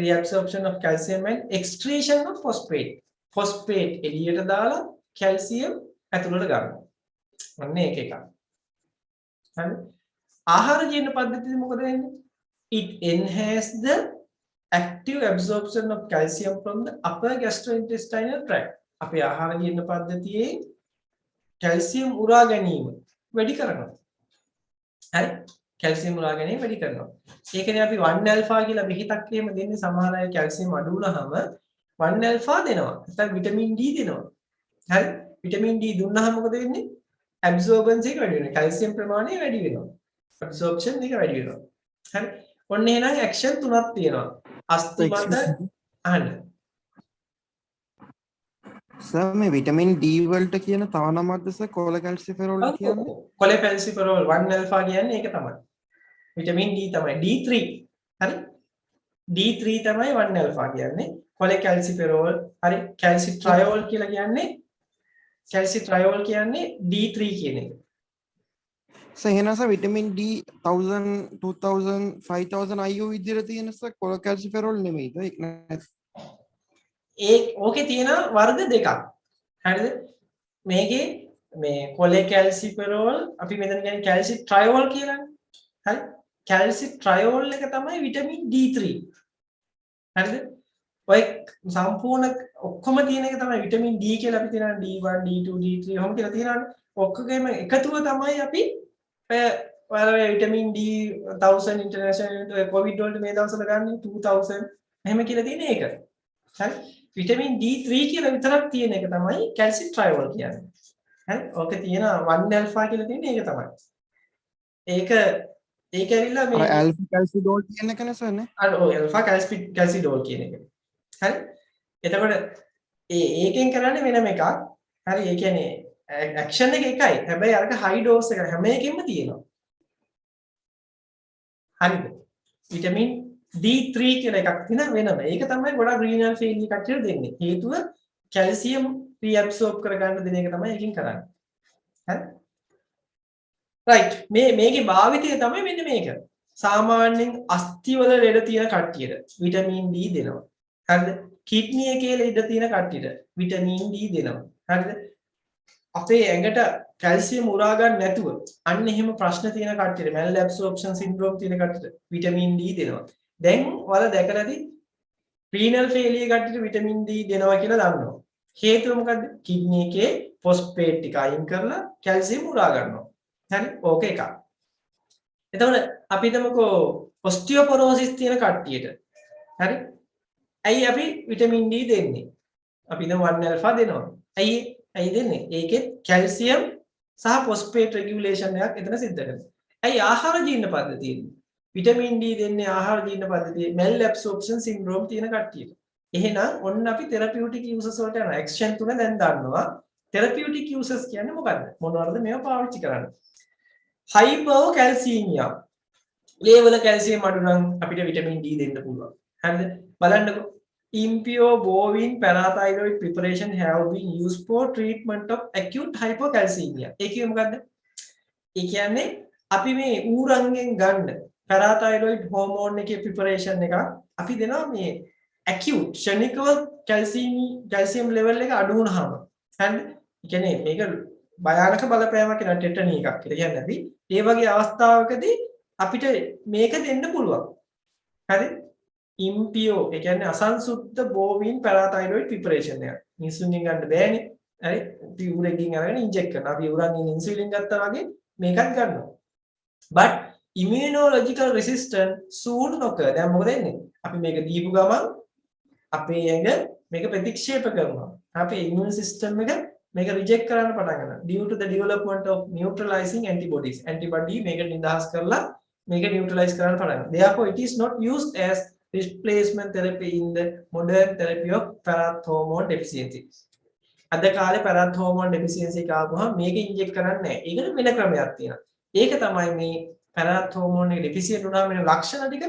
reabsorption of calcium and excretion of phosphate. phosphate එළියට දාලා calcium ඇතුළට ගන්නවා. අන්න ඒක එකක්. හරි? ආහාර ජීර්ණ පද්ධතියේදී මොකද වෙන්නේ? it enhances the active absorption of calcium from the upper gastrointestinal tract. අපේ ආහාර ජීර්ණ පද්ධතියේ කැල්සියම් උරා ගැනීම වැඩි කරනවා. හරි? කැල්සියම් උරා ගැනීම වැඩි කරනවා. ඒකනේ අපි 1 alpha කියලා බෙහෙතක් එහෙම දෙන්නේ සමහර අය කැල්සියම් අඩු වුණාම 1 alpha දෙනවා. නැත්නම් විටමින් D දෙනවා. හරි? විටමින් D දුන්නාම මොකද වෙන්නේ? absorbance එක වැඩි වෙනවා. කැල්සියම් ප්‍රමාණය වැඩි වෙනවා. absorption එක වැඩි වෙනවා. හරි? ඔන්න එහෙනම් action තුනක් තියෙනවා. අස්ථි මත අහන්න. සර් මේ විටමින් D වලට කියන තව නමක්ද සර් කොලකැල්සිෆෙරෝල් කියන්නේ? කොලකැල්සිෆෙරෝල් 1 alpha කියන්නේ ඒක තමයි. විටමින් D තමයි D3. හරි? D3 තමයි 1 alpha කියන්නේ. කොලකැල්සිෆෙරෝල් හරි කැල්සිට්‍රයෝල් කියලා කියන්නේ D3 කියන එක. සර් එහෙනම් සර් විටමින් D 1000 2000 5000 IU විදිහට තියෙන සර් කොලකැල්සිෆෙරෝල් නෙමෙයිද? ඒක නෑ. ඕකේ තියෙන වර්ග දෙකක්. හරිද? මේකේ මේ කොලකැල්සිෆෙරෝල් අපි මෙතන කියන්නේ කැල්සිට්‍රයෝල් කියලානේ. හරි? කැල්සිට්‍රයෝල් එක තමයි විටමින් D3. හරිද? ඔය සම්පූර්ණ ඔක්කොම තියෙන එක තමයි විටමින් D කියලා අපි තියෙනවා D1 D2 D3 ඔහොම කියලා තියෙනවානේ. ඔක්කොගේම එකතුව තමයි අපි ඔය විටමින් D 1000 ඉන්ටර්නැෂනල් කොවිඩ් වලට මේ දවස්වල ගන්න 2000 එහෙම කියලා තියෙන එක. හරි? විටමින් D3 කියලා විතරක් තියෙන එක තමයි කැල්සිට්‍රයෝල් කියන්නේ. හරි? ඕකේ තියෙන 1 alpha කියලා තියෙන එක තමයි. ඒක ඇවිල්ලා මේ ඇල්ෆා කැල්සිඩෝල් කියන එක නේ සර් නේ? අර ඔය ඇල්ෆා කැල්සිඩෝල් කියන එක. හරි? එතකොට ඒකෙන් කරන්නේ වෙනම එකක්. හරි? ඒ කියන්නේ ඇක්ෂන් එක එකයි. හැබැයි අරක හයි ඩෝස් එක හැම එකෙම තියෙනවා. හරිද? විටමින් D3 කියලා එකක් තියෙන වෙනම. ඒක තමයි ගොඩක් රීනල් ෆේලියර් කට්ටියට දෙන්නේ. හේතුව කැල්සියම් රීඇබ්සෝබ් කරගන්න දෙන එක තමයි එකකින් කරන්නේ. හරි? රයිට්. මේකේ භාවිතය තමයි මෙන්න මේක. සාමාන්‍යයෙන් අස්ථිවල ලෙඩ තියෙන කට්ටියට විටමින් D දෙනවා. හරිද? කිඩ්නි එකේ ලෙඩ තියෙන කට්ටියට විටමින් D දෙනවා. හරිද? අපේ ඇඟට කැල්සියම් උරා ගන්න නැතුව අන්න එහෙම ප්‍රශ්න තියෙන කට්ටියට මැල් ඇබ්සෝර්ප්ෂන් සින්ඩ්‍රෝම් තියෙන කට්ටියට විටමින් D දෙනවා. දැන් ඔයාලා දැකලාදී රීනල් ෆේලියර් කට්ටියට විටමින් D දෙනවා කියලා දන්නවා. හේතුව මොකද්ද? කිඩ්නි එකේ ෆොස්ෆේට් ටික අයින් කරලා කැල්සියම් උරා ගන්නවා. හරි? ඕක එකක්. එතකොට අපි හිතමුකෝ ඔස්ටියෝපොරෝසිස් තියෙන කට්ටියට. හරි? ඇයි අපි විටමින් D දෙන්නේ? අපි දැන් 1 alpha දෙනවා. ඇයි දෙන්නේ? ඒකෙත් කැල්සියම් සහ ෆොස්ෆේට් රෙගියුලේෂන් එකක් එතන සිද්ධ කරනවා. ඇයි ආහාර ජීර්ණ පද්ධතියේ විටමින් D දෙන්නේ ආහාර ජීර්ණ පද්ධතියේ මෙල් ඇබ්සෝර්ප්ෂන් සින්ඩ්‍රෝම් තියෙන කට්ටියට. එහෙනම් ඔන්න අපි තෙරපියුටික් යූසස් වලට යනවා. ඇක්ෂන් තුන දැන් දන්නවා. තෙරපියුටික් යූසස් කියන්නේ මොකද්ද? මොනවද මේවා පාවිච්චි කරන්නේ? හයිපෝකැල්සීමියා. ලේවල කැල්සියම් අඩු නම් අපිට විටමින් D දෙන්න පුළුවන්. හරිද? බලන්නකෝ. Impure bovine parathyroid preparation have been used for treatment of acute hypocalcemia. ඒ කියන්නේ මොකද්ද? ඒ කියන්නේ අපි මේ ඌරන්ගෙන් ගන්න parathyroid hormone එකේ preparation එක අපි දෙනවා මේ acute ක්ෂණිකව calcium level එක අඩු වුණාම. හරිද? ඒ කියන්නේ මේක භයානක බලපෑමක් වෙන ටෙටනි එකක් කියලා කියන්නේ අපි ඒ වගේ අවස්ථාවකදී අපිට මේක දෙන්න පුළුවන්. හරි? impure ඒ කියන්නේ අසංසුද්ධ bovine parathyroid preparation එක. ඉන්සුලින් ගන්න බෑනේ. හරි? පියුරකින් අරගෙන ඉන්ජෙක්ට් කරනවා. අපි උරන්ගෙන් ඉන්සුලින් ගත්තා වගේ මේකත් ගන්නවා. but immunological resistance soon occur. දැන් මොකද වෙන්නේ? අපි මේක දීපු ගමන් අපේ ඇඟ මේක ප්‍රතික්ෂේප කරනවා. අපේ immune system එක මේක රිජෙක්ට් කරන්න පටන් ගන්නවා due to the development of neutralizing antibodies. antibody මේක නිදහස් කරලා මේක neutralize කරන්න පටන් ගන්නවා. therefore it is not used as replacement therapy in the modern therapy of parath hormone deficiency. අද කාලේ parath hormone deficiency එක ආවම මේක ඉන්ජෙක්ට් කරන්නේ නැහැ. ඒකට වෙන ක්‍රමයක් තියෙනවා. ඒක තමයි මේ parath hormone එක deficient වුණාම වෙන ලක්ෂණ ටික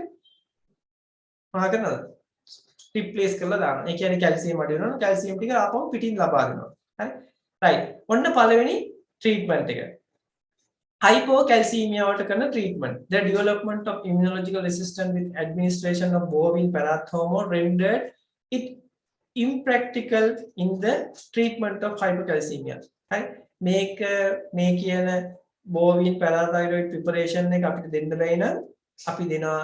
මොනවා කරනවද? රිප්ලේස් කරලා දානවා. ඒ කියන්නේ කැල්සියම් අඩු වෙනවා. කැල්සියම් ටික ආපහු පිටින් ලබා දෙනවා. හරි? right. ඔන්න පළවෙනි ට්‍රීට්මන්ට් එක. Hypocalcemia වලට කරන treatment. The development of immunological resistance with administration of bovine parath hormone rendered it impractical in the treatment of hypocalcemia. හරි? මේ කියන bovine parathyroid preparation එක අපිට දෙන්න බැයි නම් අපි දෙනවා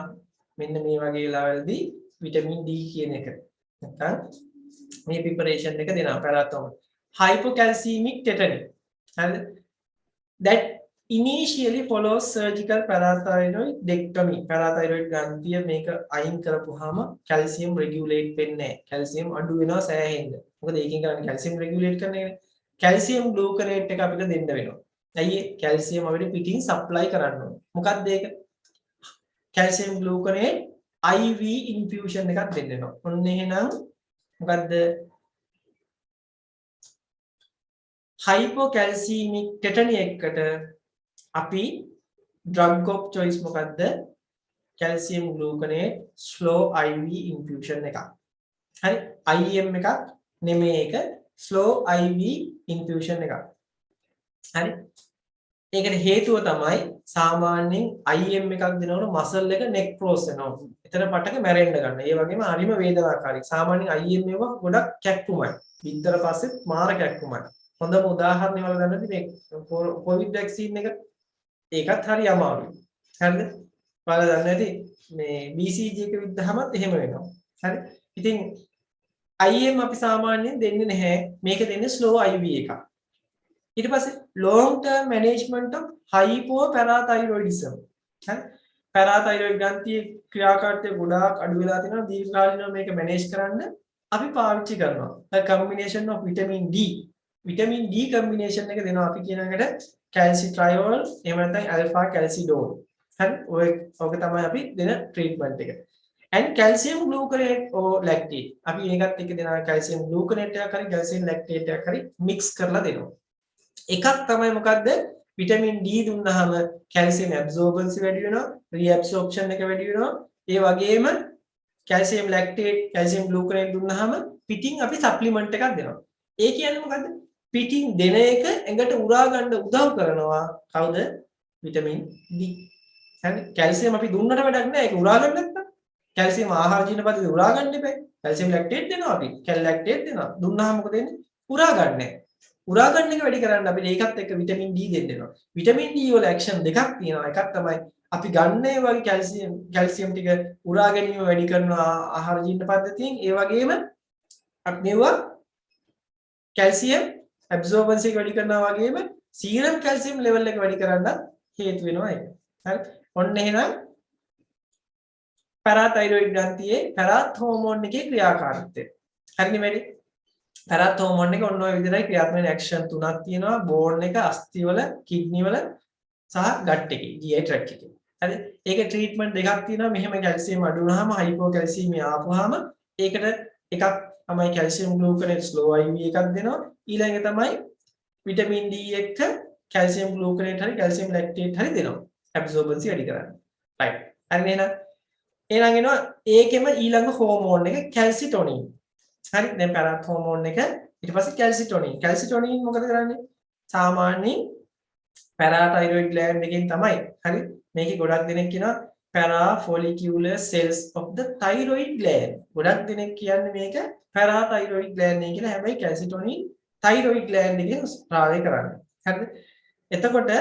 මෙන්න මේ වගේ වෙලාවලදී විටමින් D කියන එක. නැත්නම් මේ preparation එක දෙනවා parathormone. Hypocalcemic tetany. හරිද? That initially follows surgical parathyroidectomy. Parathyroid ග්‍රන්ථිය මේක අයින් කරපුවාම calcium regulate වෙන්නේ නැහැ. calcium අඩු වෙනවා සෑහෙන්න. මොකද ඒකෙන් කරන්නේ calcium regulate කරන එකනේ. calcium gluconate එක අපිට දෙන්න වෙනවා. ඇයි ඒ calcium අපිට පිටින් supply කරන්න ඕනේ. මොකක්ද ඒක? calcium gluconate IV infusion එකක් දෙන්න වෙනවා. ඔන්න එහෙනම් මොකද්ද? hypocalcemic tetany එකට අපි drug of choice මොකද්ද? calcium gluconate slow IV infusion එකක්. හරි IM එකක් නෙමෙයි ඒක slow IV infusion එකක්. හරි ඒකට හේතුව තමයි සාමාන්‍යයෙන් IM එකක් දෙනකොට මසල් එක නෙක්රෝස් වෙනවා. එතන පටක මැරෙන්න ගන්න. ඒ වගේම හරිම වේදනාකාරී. සාමාන්‍යයෙන් IM එක ගොඩක් කැක්කුමයි. බිත්තර පස්සෙත් මාර කැක්කුමයි. හොඳම උදාහරණය වල ගන්නදී මේ කොවිඩ් වැක්සින් එක ඒකත් හරි අමාරුයි. හරිද? ඔයාලා දන්නේ නැති මේ BCG එක විද්දාමත් එහෙම වෙනවා. හරි? ඉතින් IM අපි සාමාන්‍යයෙන් දෙන්නේ නැහැ. මේක දෙන්නේ slow IV එකක්. ඊට පස්සේ long term management of hypoparathyroidism. හරි? parathyroid ග්‍රන්ථියේ ක්‍රියාකාරීත්වය ගොඩාක් අඩු වෙලා තියෙනවා. දීර්ඝකාලීනව මේක manage කරන්න අපි පාවිච්චි කරනවා. a combination of vitamin D vitamin D combination එක දෙනවා අපි කියන එකට calcitriol එහෙම නැත්නම් alpha calcidol. හරි ඔය තමයි අපි දෙන treatment එක. and calcium gluconate or lactate අපි ඒකත් එක්ක දෙනවා calcium gluconate එකක් හරි calcium lactate එකක් හරි mix කරලා දෙනවා. එකක් තමයි මොකද්ද? vitamin D දුන්නාම calcium absorbency වැඩි වෙනවා, reabsorption එක වැඩි වෙනවා. ඒ වගේම calcium lactate, calcium gluconate දුන්නාම පිටින් අපි supplement එකක් දෙනවා. ඒ කියන්නේ මොකද්ද? පිටින් දෙන එක ඇඟට උරා ගන්න උදව් කරනවා. කවුද? Vitamin D. හරි කැල්සියම් අපි දුන්නට වැඩක් නැහැ. ඒක උරා ගන්න නැත්නම්. කැල්සියම් ආහාර ජීන පද්ධතිය උරා ගන්න එපා. කැල්සියම් ලැක්ටේට් දෙනවා අපි. කැල් ලැක්ටේට් දෙනවා. දුන්නාම මොකද වෙන්නේ? උරා ගන්න නැහැ. උරා ගන්න එක වැඩි කරන්න අපි ඒකත් එක්ක විටමින් D දෙන්න වෙනවා. විටමින් D වල ඇක්ෂන් දෙකක් තියෙනවා. එකක් තමයි අපි ගන්න ඒ වගේ කැල්සියම් ටික උරා ගැනීම වැඩි කරනවා ආහාර ජීන පද්ධතියෙන්. ඒ වගේම අපි මේවා කැල්සියම් absorbency එක වැඩි කරනවා වගේම serum calcium level එක වැඩි කරන්න හේතු වෙනවා ඒක. හරි. ඔන්න එහෙනම් parathyroid ග්‍රන්ථියේ parath hormone එකේ ක්‍රියාකාරීත්වය. හරිනේ වැඩි. parath hormone එක ඔන්න ඔය විදිහටයි ක්‍රියාත්මක වෙන action තුනක් තියෙනවා. bone එක, අස්ථි වල, kidney වල සහ gut එකේ, GI tract එකේ. හරි. ඒකේ treatment දෙකක් තියෙනවා. මෙහෙම calcium අඩු වුණාම hypocalcemia ආපුවාම ඒකට එකක් තමයි calcium gluconate slow IV එකක් දෙනවා. ඊළඟ තමයි vitamin D එක්ක calcium gluconate හරි calcium lactate හරි දෙනවා. absorbency වැඩි කරන්න. right. හරි නේද? එහෙනම් එනවා ඒකෙම ඊළඟ හෝමෝන් එක calcitonin. හරි. දැන් parath hormone එක ඊට පස්සේ calcitonin. calcitonin මොකද කරන්නේ? සාමාන්‍යයෙන් parathyroid gland එකෙන් තමයි. හරි. මේකේ ගොඩක් දෙනෙක් කියනවා parafollicular cells of the thyroid gland. ගොඩක් දෙනෙක් කියන්නේ මේක parathyroid gland එක කියලා. හැබැයි calcitonin thyroid gland එකෙන් ස්ත්‍රාවය කරන්නේ. හරිද? එතකොට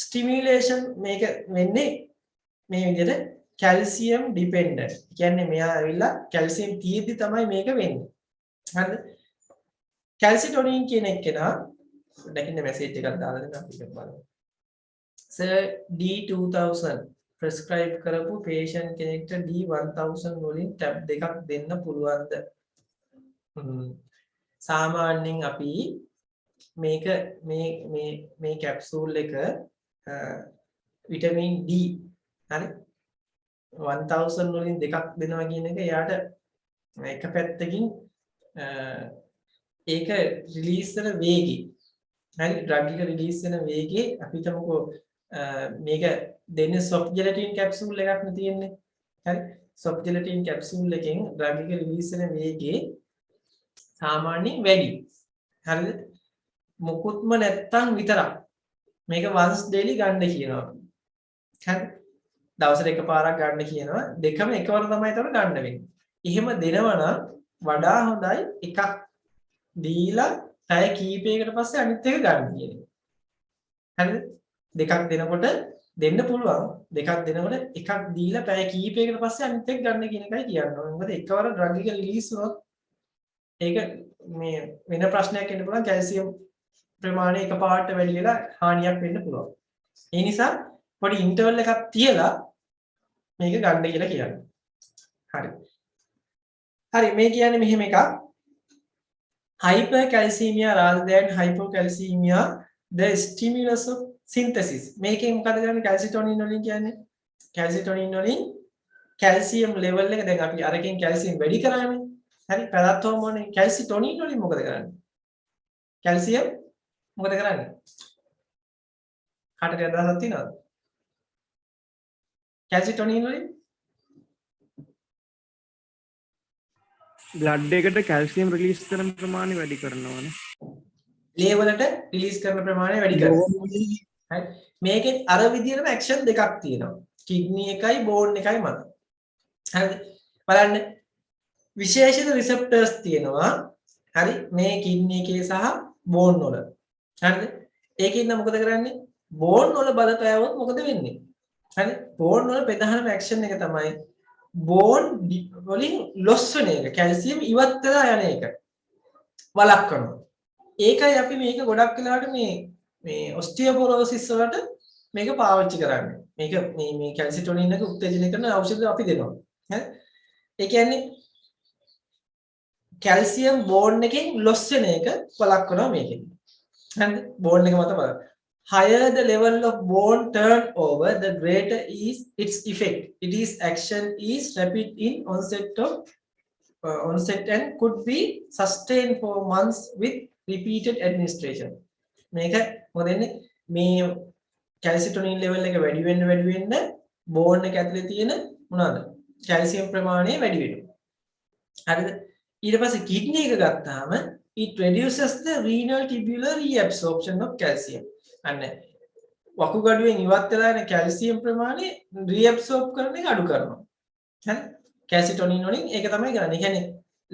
stimulation මේක වෙන්නේ මේ විදිහට calcium dependent. කියන්නේ මෙයා ඇවිල්ලා calcium තියෙද්දි තමයි මේක වෙන්නේ. හරිද? calcitonin කියන එකේනා දෙකින් මැසේජ් එකක් දාලා දෙන්න අපි බලමු. sir D2000 prescribe කරපු patient කෙනෙක්ට D1000 වලින් tab දෙකක් දෙන්න පුළුවන්ද? සාමාන්‍යයෙන් අපි මේක මේ කැප්සූල් එක විටමින් D හරි 1000 වලින් දෙකක් දෙනවා කියන එක එයාට එක පැත්තකින් ඒක රිලීස් වෙන වේගය හරි ඩ්‍රග් එක රිලීස් වෙන වේගය අපි හිතමුකෝ මේක දෙන්නේ soft gelatin capsule එකක් නේ තියෙන්නේ හරි soft gelatin capsule එකෙන් ඩ්‍රග් එක රිලීස් වෙන වේගය සාමාන්‍යයෙන් වැඩි හරිද මොකුත්ම නැත්තම් විතරක් මේක once daily ගන්න කියනවා හරි දවසට එකපාරක් ගන්න කියනවා දෙකම එකවර තමයි තවර ගන්න වෙන්නේ එහෙම දෙනවා නම් වඩා හොඳයි එකක් දීලා පැය කීපයකට පස්සේ අනිත් එක ගන්න කියන්නේ හරිද දෙකක් දෙනකොට දෙන්න පුළුවන් දෙකක් දෙනකොට එකක් දීලා පැය කීපයකට පස්සේ අනිත් එක ගන්න කියන එකයි කියන්නේ. මොකද එකවර ඩ්‍රග් එක රිලීස් වුණොත් ඒක මේ වෙන ප්‍රශ්නයක් එන්න පුළුවන් කැල්සියම් ප්‍රමාණය එකපාරට වැඩි වෙලා හානියක් වෙන්න පුළුවන්. ඒ නිසා පොඩි ඉන්ටර්වල් එකක් තියලා මේක ගන්න කියලා කියන්නේ. හරි. හරි මේ කියන්නේ මෙහෙම එකක්. hypercalcemia rather than hypocalcemia the stimulus of synthesis. මේකෙන් මොකද කරන්නේ calcitonin වලින් කියන්නේ? calcitonin වලින් කැල්සියම් ලෙවල් එක දැන් අපි අරකින් කැල්සියම් වැඩි කරානේ. හරි පැරත් හෝමෝනේ calcitonin වලින් මොකද කරන්නේ? කැල්සියම් මොකද කරන්නේ? කාටද අදහසක් තියෙනවද? calcitonin වලින් බ්ලඩ් එකට කැල්සියම් රිලීස් කරන ප්‍රමාණය වැඩි කරනවානේ. ලේ වලට රිලීස් කරන ප්‍රමාණය වැඩි කරනවා. හරි මේකෙත් අර විදිහටම ඇක්ෂන් දෙකක් තියෙනවා. කිඩ්නි එකයි බෝන් එකයි මත. හරිද? බලන්න විශේෂිත රිසෙප්ටර්ස් තියෙනවා. හරි මේ කිඩ්නි එකේ සහ බෝන් වල. හරිද? ඒකෙන් නම් මොකද කරන්නේ? බෝන් වල බලපෑවොත් මොකද වෙන්නේ? හරි බෝන් වල ප්‍රධානම ඇක්ෂන් එක තමයි බෝන් වලින් ලොස් වෙන එක කැල්සියම් ඉවත් වෙලා යන එක වළක්වනවා. ඒකයි අපි මේක ගොඩක් වෙලාවට මේ ඔස්ටියෝපොරෝසිස් වලට මේක පාවිච්චි කරන්නේ. මේක මේ කැල්සිටොනින් එක උත්තේජනය කරන ඖෂධ අපි දෙනවා. හරි? ඒ කියන්නේ කැල්සියම් බෝන් එකෙන් ලොස් වෙන එක වළක්වනවා මේකෙන්. හරිද? බෝන් එක මත බලන්න. Higher the level of bone turnover, the greater is its effect. It is action is rapid in onset and could be sustained for months with repeated administration. මේක මොකද වෙන්නේ මේ කැල්සිටොනින් ලෙවල් එක වැඩි වෙන්න බෝන් එක ඇතුලේ තියෙන මොනවාද කැල්සියම් ප්‍රමාණය වැඩි වෙනවා. හරිද? ඊට පස්සේ කිඩ්නි එක ගත්තාම it reduces the renal tubular reabsorption of calcium. අන්න වකුගඩුවෙන් ඉවත් වෙලා යන කැල්සියම් ප්‍රමාණය රීඇබ්සෝබ් කරන එක අඩු කරනවා. හරි? කැල්සිටොනින් වලින් ඒක තමයි කරන්නේ. ඒ කියන්නේ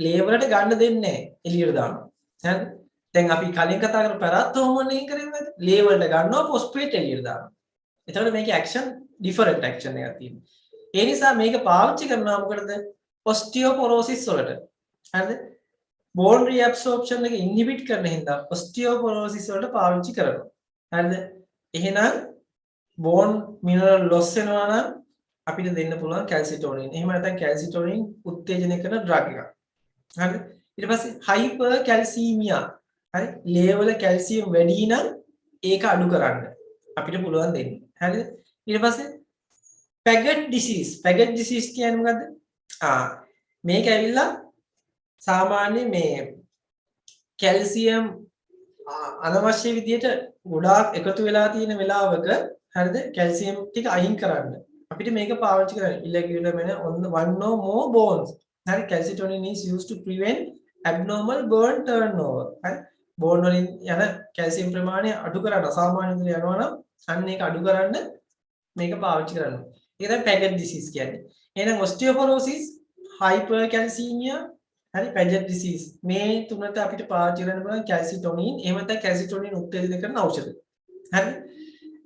ලේ වලට ගන්න දෙන්නේ නැහැ. එළියට දානවා. හරිද? දැන් අපි කලින් කතා කරපු පැරත් හෝමෝන් එකෙන් කරන්නේ මොකද? ලේ වලට ගන්නවා ෆොස්ෆේට් එළියට දානවා. එතකොට මේකේ ඇක්ෂන් ඩිෆරන්ට් ඇක්ෂන් එකක් තියෙනවා. ඒ නිසා මේක පාවිච්චි කරනවා මොකටද? ඔස්ටියෝපොරෝසිස් වලට. හරිද? බෝන් රීඇබ්සෝප්ෂන් එක ඉන්හිබිට් කරන හින්දා ඔස්ටියෝපොරෝසිස් වලට පාවිච්චි කරනවා. හරිද? එහෙනම් බෝන් මිනරල් ලොස් වෙනවා නම් අපිට දෙන්න පුළුවන් කැල්සිටොනින්. එහෙම නැත්නම් කැල්සිටොනින් උත්තේජනය කරන ඩ්‍රග් එකක්. හරිද? ඊට පස්සේ හයිපර්කැල්සීමියා. හරි? ලේ වල කැල්සියම් වැඩි නම් ඒක අඩු කරන්න අපිට පුළුවන් දෙන්න. හරිද? ඊට පස්සේ පැගට් ඩිසීස්. පැගට් ඩිසීස් කියන්නේ මොකද්ද? මේක ඇවිල්ලා සාමාන්‍ය මේ කැල්සියම් අනවශ්‍ය විදියට ගොඩාක් එකතු වෙලා තියෙන වෙලාවක හරිද කැල්සියම් ටික අයින් කරන්න අපිට මේක පාවිච්චි කරන්න irregular manner on one or more bones. හරි calcitonin is used to prevent abnormal bone turnover. හරි බෝන් වලින් යන කැල්සියම් ප්‍රමාණය අඩු කරන්න අසාමාන්‍ය විදිහට යනවා නම් අන්න ඒක අඩු කරන්න මේක පාවිච්චි කරනවා. ඒක තමයි පැගට් ඩිසීස් කියන්නේ. එහෙනම් ඔස්ටියෝපොරෝසිස්, හයිපර්කැල්සීමියා හරි පැජට් ඩිසීස් මේ තුනට අපිට පාවිච්චි කරන්න පුළුවන් කැල්සිටොනින් එහෙම නැත්නම් කැල්සිටොනින් උත්තේජනය කරන ඖෂධ. හරි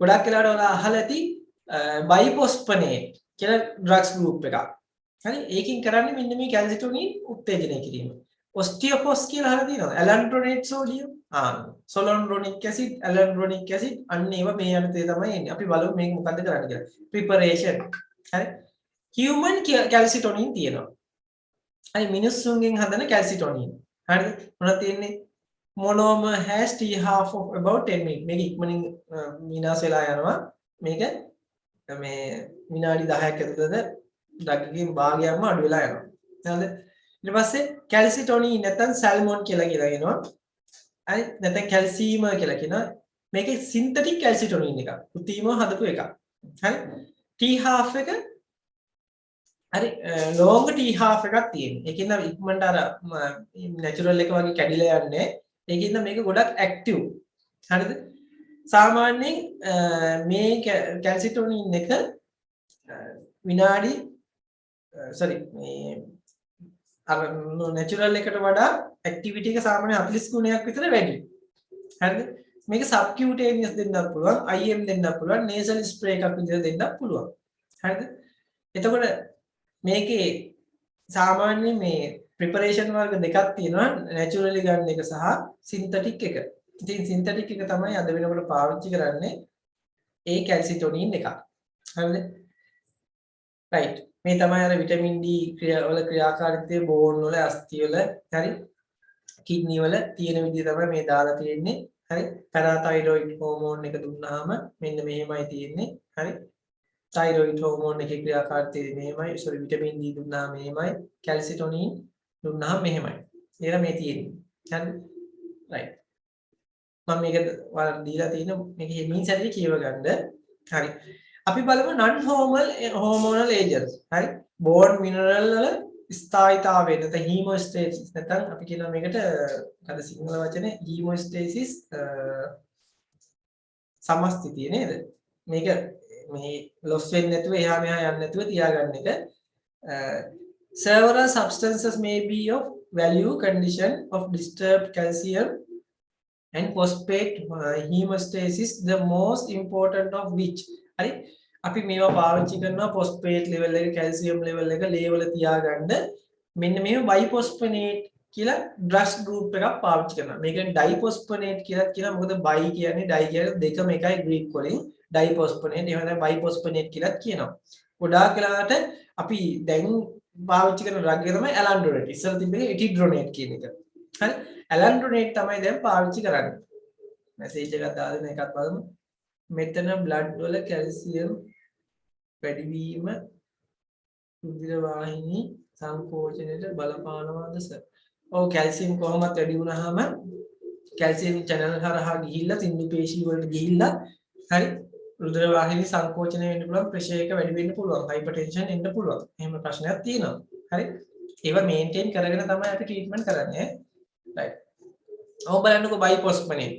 ගොඩක් වෙලාවට ඔයාලා අහලා ඇති බයිෆොස්ෆනේට් කියලා ඩ්‍රග්ස් ගෲප් එකක්. හරි ඒකෙන් කරන්නේ මෙන්න මේ කැල්සිටොනින් උත්තේජනය කිරීම. ඔස්ටියෝපොස් කියලා අහලා තියෙනවද? ඇලන්ඩ්‍රොනේට් සෝඩියම් සොලොන්රොනික් ඇසිඩ් ඇලන්ඩ්‍රොනික් ඇසිඩ් අන්න ඒවා මේ යන තේ තමයි එන්නේ. අපි බලමු මේක මොකද්ද කරන්න කියලා. ප්‍රිපරේෂන් හරි හියුමන් කැල්සිටොනින් තියෙනවා. හරි මිනිස්සුන්ගෙන් හදන කැල්සිටොනින්. හරිද? මොනවද තියෙන්නේ? monomer has t half of about 10 minutes. මේක ඉක්මනින් විනාශ වෙලා යනවා. මේක මේ විනාඩි 10ක් ඇතුළත ඩග්ගකින් භාගයක්ම අඩු වෙලා යනවා. හරිද? ඊට පස්සේ කැල්සිටොනින් නැත්නම් සල්මොන් කියලා කියනවා. හරි නැත්නම් කැල්සීමර් කියලා කියනවා. මේකේ සින්තටික් කැල්සිටොනින් එකක්. කෘත්‍රිමව හදපු එකක්. හරි? t half එක හරි long t half එකක් තියෙනවා. ඒකෙන් නම් ඉක්මනට අර natural එක වගේ කැඩිලා යන්නේ. ඒකෙන් නම් මේක ගොඩක් active. හරිද? සාමාන්‍යයෙන් මේ කැල්සිටොනින් එක විනාඩි මේ අර natural එකට වඩා activity එක සාමාන්‍යයෙන් 40 ගුණයක් විතර වැඩි. හරිද? මේක සබ්කියුටේනියස් දෙන්නත් පුළුවන්, IM දෙන්නත් පුළුවන්, nasal spray එකක් විදිහට දෙන්නත් පුළුවන්. හරිද? එතකොට මේකේ සාමාන්‍ය මේ ප්‍රිපරේෂන් වර්ග දෙකක් තියෙනවා, නැචරලි ගන්න එක සහ සින්තටික් එක. ඉතින් සින්තටික් එක තමයි අද වෙනකොට පාවිච්චි කරන්නේ ඒ කැල්සිටොනින් එක. හරිද? රයිට්. මේ තමයි අර විටමින් D වල ක්‍රියාකාරීත්වය බෝන් වල, අස්ථි වල, හරි? කිඩ්නි වල තියෙන විදිහ තමයි මේ දාලා තියෙන්නේ. හරි? පැරාතයිරොයිඩ් හෝමෝන් එක දුන්නාම මෙන්න මෙහෙමයි තියෙන්නේ. හරි? තයිරොයිඩ් හෝමෝන් එකේ ක්‍රියාකාරීත්වය මෙහෙමයි. සෝරි විටමින් D දුන්නාම මෙහෙමයි. කැල්සිටොනින් දුන්නාම මෙහෙමයි. එහෙනම් මේ තියෙන්නේ. හරි? රයිට්. මම මේක ඔයාලට දීලා තියෙන මේක හිමින් සැරේ කියව ගන්න. හරි. අපි බලමු non hormonal agents. හරි? bone mineral වල ස්ථායීතාවය නැත්නම් hemostasis නැත්නම් අපි කියනවා මේකට අද සිංහල වචනේ hemostasis සමස්ථිතිය නේද? මේක මේ loss වෙන්නේ නැතුව එහා මෙහා යන්නේ නැතුව තියාගන්න එක. Several substances may be of value condition of disturbed calcium and phosphate hemostasis, the most important of which. හරි? අපි මේවා පාවිච්චි කරනවා phosphate level එක, calcium level එක level තියාගන්න. මෙන්න මේ biphosphonate කියලා drugs group එකක් පාවිච්චි කරනවා. මේක diphosphonate කියලා කියනවා. මොකද bi කියන්නේ di කියන්නේ දෙකම එකයි Greek වලින්. diphosphonate එහෙම නැත්නම් biphosphonate කියලා කියනවා. ගොඩාක් වෙලාවට අපි දැන් පාවිච්චි කරන drug එක තමයි alendronate. ඉස්සර තිබ්බේ etidronate කියන එක. හරි? alendronate තමයි දැන් පාවිච්චි කරන්නේ. මැසේජ් එකක් දාලා දෙන එකක් බලමු. මෙතන blood වල calcium වැඩිවීම රුධිර වාහිනී සංකෝචනයට බලපානවාද සර්? ඔව් කැල්සියම් කොහොමද වැඩි වුණාම කැල්සියම් channel හරහා ගිහිල්ලා සින්දු පේශී වලට ගිහිල්ලා හරි රුධිර වාහිනී සංකෝචනය වෙන්න පුළුවන්, ප්‍රෙෂර් එක වැඩි වෙන්න පුළුවන්, හයිපර්ටෙන්ෂන් එන්න පුළුවන්. එහෙම ප්‍රශ්නයක් තියෙනවා. හරි? ඒව මේන්ටේන් කරගෙන තමයි අපි ට්‍රීට්මන්ට් කරන්නේ. right. ඔව් බලන්නකෝ biphosphonate.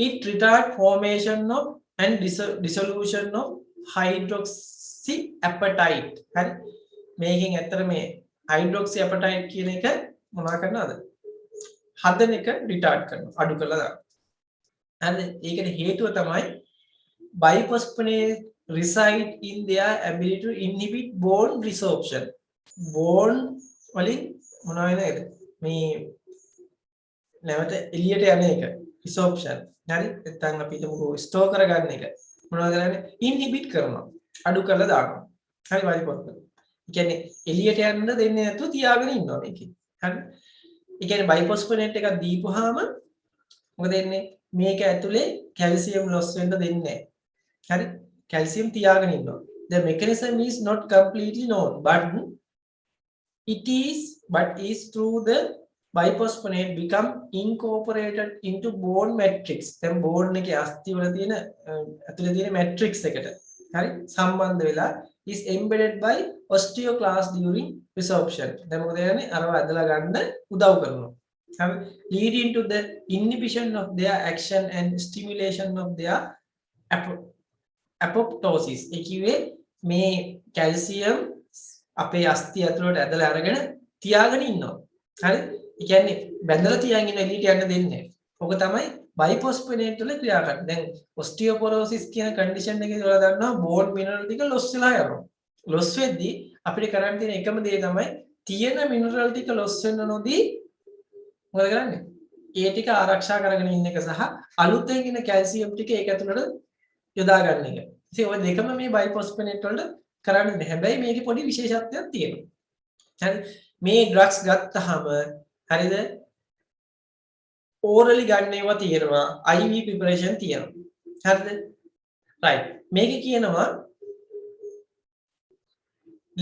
It retard formation of and dissolution of hydroxy apatite. හරි? මේකෙන් ඇත්තට මේ hydroxy apatite කියන එක මොනවා කරනවද? හදන එක රිටාර්ඩ් කරනවා. අඩු කරලා දානවා. හරිද? ඒකට හේතුව තමයි biphosphonate reside in their ability to inhibit bone resorption. bone වලින් මොනවා වෙනවද? මේ නැවත එළියට යන එක resorption. හරි? නැත්නම් අපි හිතමුකෝ ස්ටෝර් කරගන්න එක. මොනවද කරන්නේ? ඉන්හිබිට් කරනවා. අඩු කරලා දානවා. හරි biphosphonate. ඒ කියන්නේ එළියට යන්න දෙන්නේ නැතුව තියාගෙන ඉන්නවා මේකේ. හරි? ඒ කියන්නේ biphosphonate එකක් දීපුවාම මොකද වෙන්නේ? මේක ඇතුලේ කැල්සියම් loss වෙන්න දෙන්නේ නැහැ. හරි? කැල්සියම් තියාගෙන ඉන්නවා. The mechanism is not completely known, but is through the biphosphonate become incorporated into bone matrix. දැන් bone එකේ අස්ථි වල තියෙන ඇතුලේ තියෙන matrix එකට හරි සම්බන්ධ වෙලා is embedded by osteoclast during resorption. දැන් මොකද කරන්නේ? අරව ඇදලා ගන්න උදව් කරනවා. හරි? leading to the inhibition of their action and stimulation of their apoptosis. ඒ කිව්වේ මේ කැල්සියම් අපේ අස්ථි ඇතුළට ඇදලා අරගෙන තියාගෙන ඉන්නවා. හරි? ඒ කියන්නේ බැඳලා තියන් ඉන්න එළියට යන්න දෙන්නේ නැහැ. ඔක තමයි biphosphonate වල ක්‍රියාකාරී. දැන් osteoporosis කියන condition එකේ ඔයාලා දන්නවා bone mineral ටික loss වෙලා යනවා. loss වෙද්දී අපිට කරන්න තියෙන එකම දේ තමයි තියෙන mineral ටික loss වෙන්න නොදී මොකද කරන්නේ? ඒ ටික ආරක්ෂා කරගෙන ඉන්න එක සහ අලුතෙන් එන calcium ටික ඒක ඇතුළට යොදා ගන්න එක. ඉතින් ඔය දෙකම මේ biphosphonate වලට කරන්නේ. හැබැයි මේකේ පොඩි විශේෂත්වයක් තියෙනවා. හරි? මේ drugs ගත්තාම හරිද? orally ගන්න ඒවා තියෙනවා. IV preparation තියෙනවා. හරිද? right. මේකේ කියනවා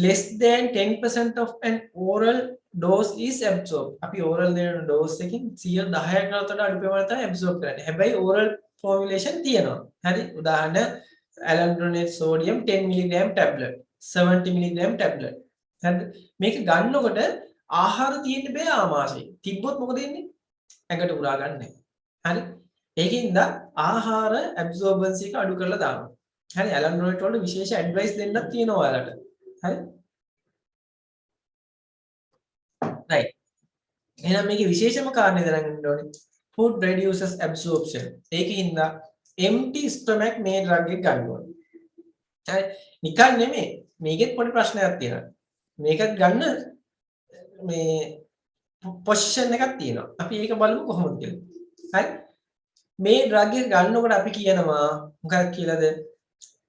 less than 10% of an oral dose is absorbed. අපි oral දෙන dose එකකින් 10%කට වඩා අඩු ප්‍රමාණයක් තමයි absorb කරන්නේ. හැබැයි oral formulation තියෙනවා. හරි? උදාහරණ alendronate sodium 10 mg tablet, 70 mg tablet. හරිද? මේක ගන්නකොට ආහාර තියෙන්න බෑ ආමාශයේ. තිබ්බොත් මොකද වෙන්නේ? ඇඟට උරා ගන්නෑ. හරි? ඒකින්ද ආහාර absorbency එක අඩු කරලා දානවා. හරි? alendronate වල විශේෂ advice දෙන්නක් තියෙනවා ඔයාලට. හරි? right. එහෙනම් මේකේ විශේෂම කාරණේ දැනගන්න ඕනේ. food reduces absorption. ඒකින්ද empty stomach මේ drug එක ගන්න ඕනේ. හරි නිකන් නෙමෙයි මේකෙත් පොඩි ප්‍රශ්නයක් තියෙනවා. මේකත් ගන්න මේ පොසිෂන් එකක් තියෙනවා. අපි ඒක බලමු කොහොමද කියලා. හරි මේ drug එක ගන්නකොට අපි කියනවා මොකක්ද කියලාද?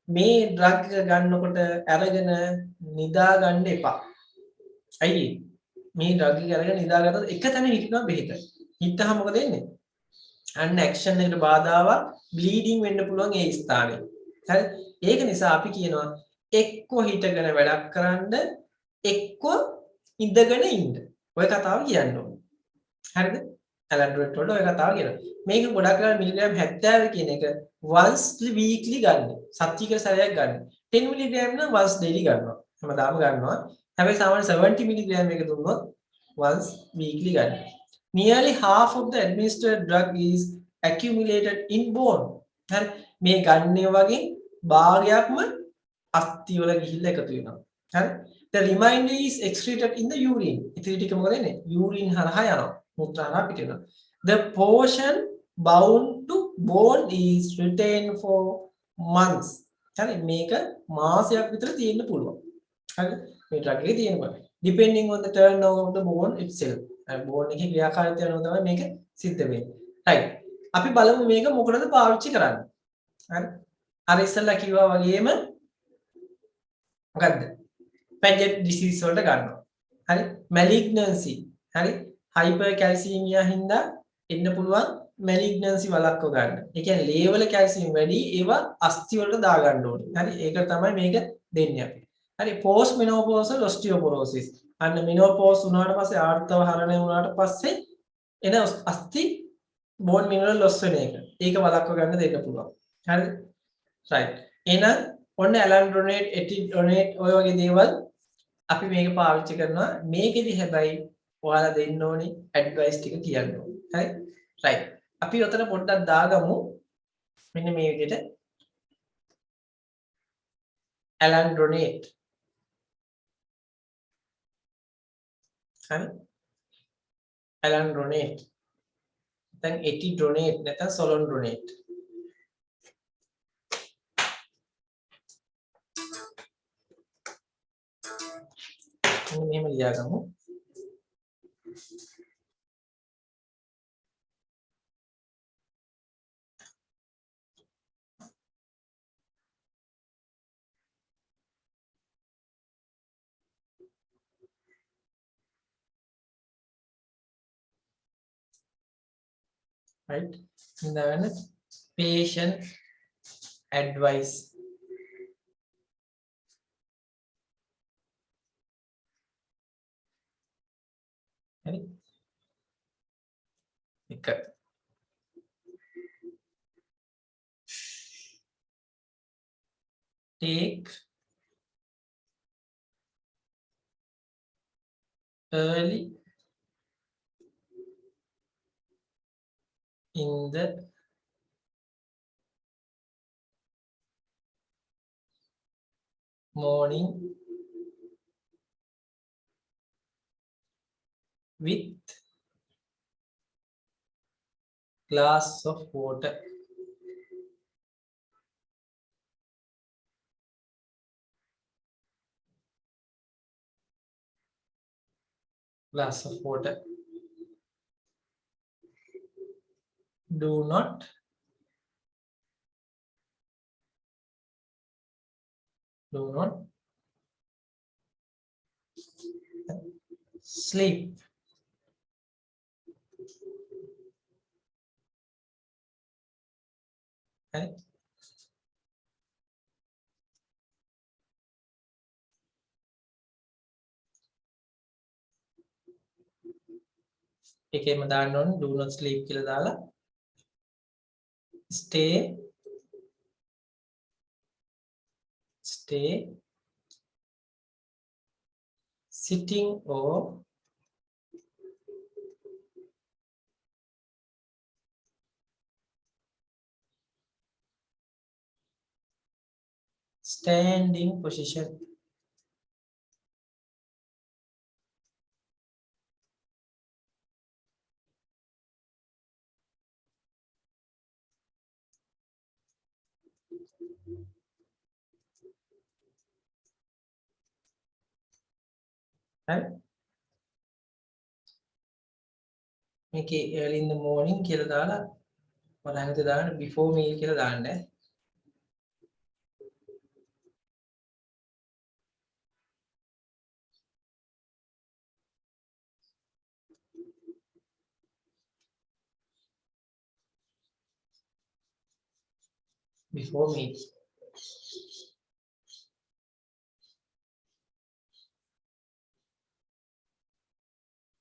මේ drug එක ගන්නකොට අරගෙන නිදා ගන්න එපා. අයියේ මේ drug එක අරගෙන නිදා ගත්තොත් එක තැන හිටිනවා බෙහෙත. හිටහම මොකද වෙන්නේ? අන්න ඇක්ෂන් එකට බාධාවක් බ්ලීඩින් වෙන්න පුළුවන් ඒ ස්ථානේ. හරි ඒක නිසා අපි කියනවා එක්ක හිටගෙන වැඩක් කරන්න එක්ක ඉඳගෙන ඉන්න. ඔය කතාව කියන්න ඕනේ. හරිද? ඇලන්ඩ්‍රොයිඩ් වල ඔය කතාව කියනවා. මේක ගොඩක් කරලා මිලිග්‍රෑම් 70 කියන එක once weekly ගන්න. සතියක සැරයක් ගන්න. 10 මිලිග්‍රෑම් නම් once daily ගන්නවා. හැමදාම ගන්නවා. හැබැයි සාමාන්‍ය 70 මිලිග්‍රෑම් එක දුන්නොත් once weekly ගන්න. Nearly half of the administered drug is accumulated in bone. හරි මේ ගන්නේ වගේ භාගයක්ම අස්ථි වල ගිහිල්ලා එකතු වෙනවා. හරි the remainder is excreted in the urine. ඉතින් ටික මොකද වෙන්නේ? urine හරහා යනවා. මුත්‍රා හරහා පිට වෙනවා. The portion bound to bone is retained for months. හරි මේක මාසයක් විතර තියෙන්න පුළුවන්. හරි මේ drug එකේ තියෙනවා. Depending on the turnover of the bone itself. Bone එකේ ක්‍රියාකාරීත්වය අනුව තමයි මේක සිද්ධ වෙන්නේ. right. අපි බලමු මේක මොකටද පාවිච්චි කරන්නේ. හරි. අර ඉස්සෙල්ලා කිව්වා වගේම මොකද්ද? Paget disease වලට ගන්නවා. හරි. malignancy. හරි. hypercalcemia හින්දා එන්න පුළුවන් malignancy වලක්ව ගන්න. ඒ කියන්නේ ලේ වල කැල්සියම් වැඩි ඒවා අස්ථි වලට දා ගන්න ඕනේ. හරි. ඒක තමයි මේක දෙන්නේ අපි. හරි. post menopausal osteoporosis. අන්න මිනෝපෝස් වුණාට පස්සේ ආර්ථව හරණය වුණාට පස්සේ එන අස්ථි බෝන් මිනරල් ලොස් වෙන එක. ඒක වළක්ව ගන්න දෙන්න පුළුවන්. හරිද? right. එහෙනම් ඔන්න ඇලන්ඩ්‍රොනේට්, එටිඩ්‍රොනේට් ඔය වගේ දේවල් අපි මේක පාවිච්චි කරනවා. මේකෙදි හැබැයි ඔයාලා දෙන්න ඕනේ ඇඩ්වයිස් ටික කියන්න ඕනේ. හරි? right. අපි ඔතන පොඩ්ඩක් දාගමු. මෙන්න මේ විදිහට ඇලන්ඩ්‍රොනේට් හරි ඇලන්ඩ්‍රොනේට් නැත්නම් එටිඩ්‍රොනේට් නැත්නම් සොලොන්ඩ්‍රොනේට් මෙහෙම ලියාගමු right and then patient advice right take early in the morning with glass of water. Glass of water. Do not sleep. Okay. එකේම දාන්න ඕනේ do not sleep කියලා දාලා stay sitting or standing position. right? මේකේ early in the morning කියලා දාලා වරහන් දාන්න before meal කියලා දාන්න. Before meal.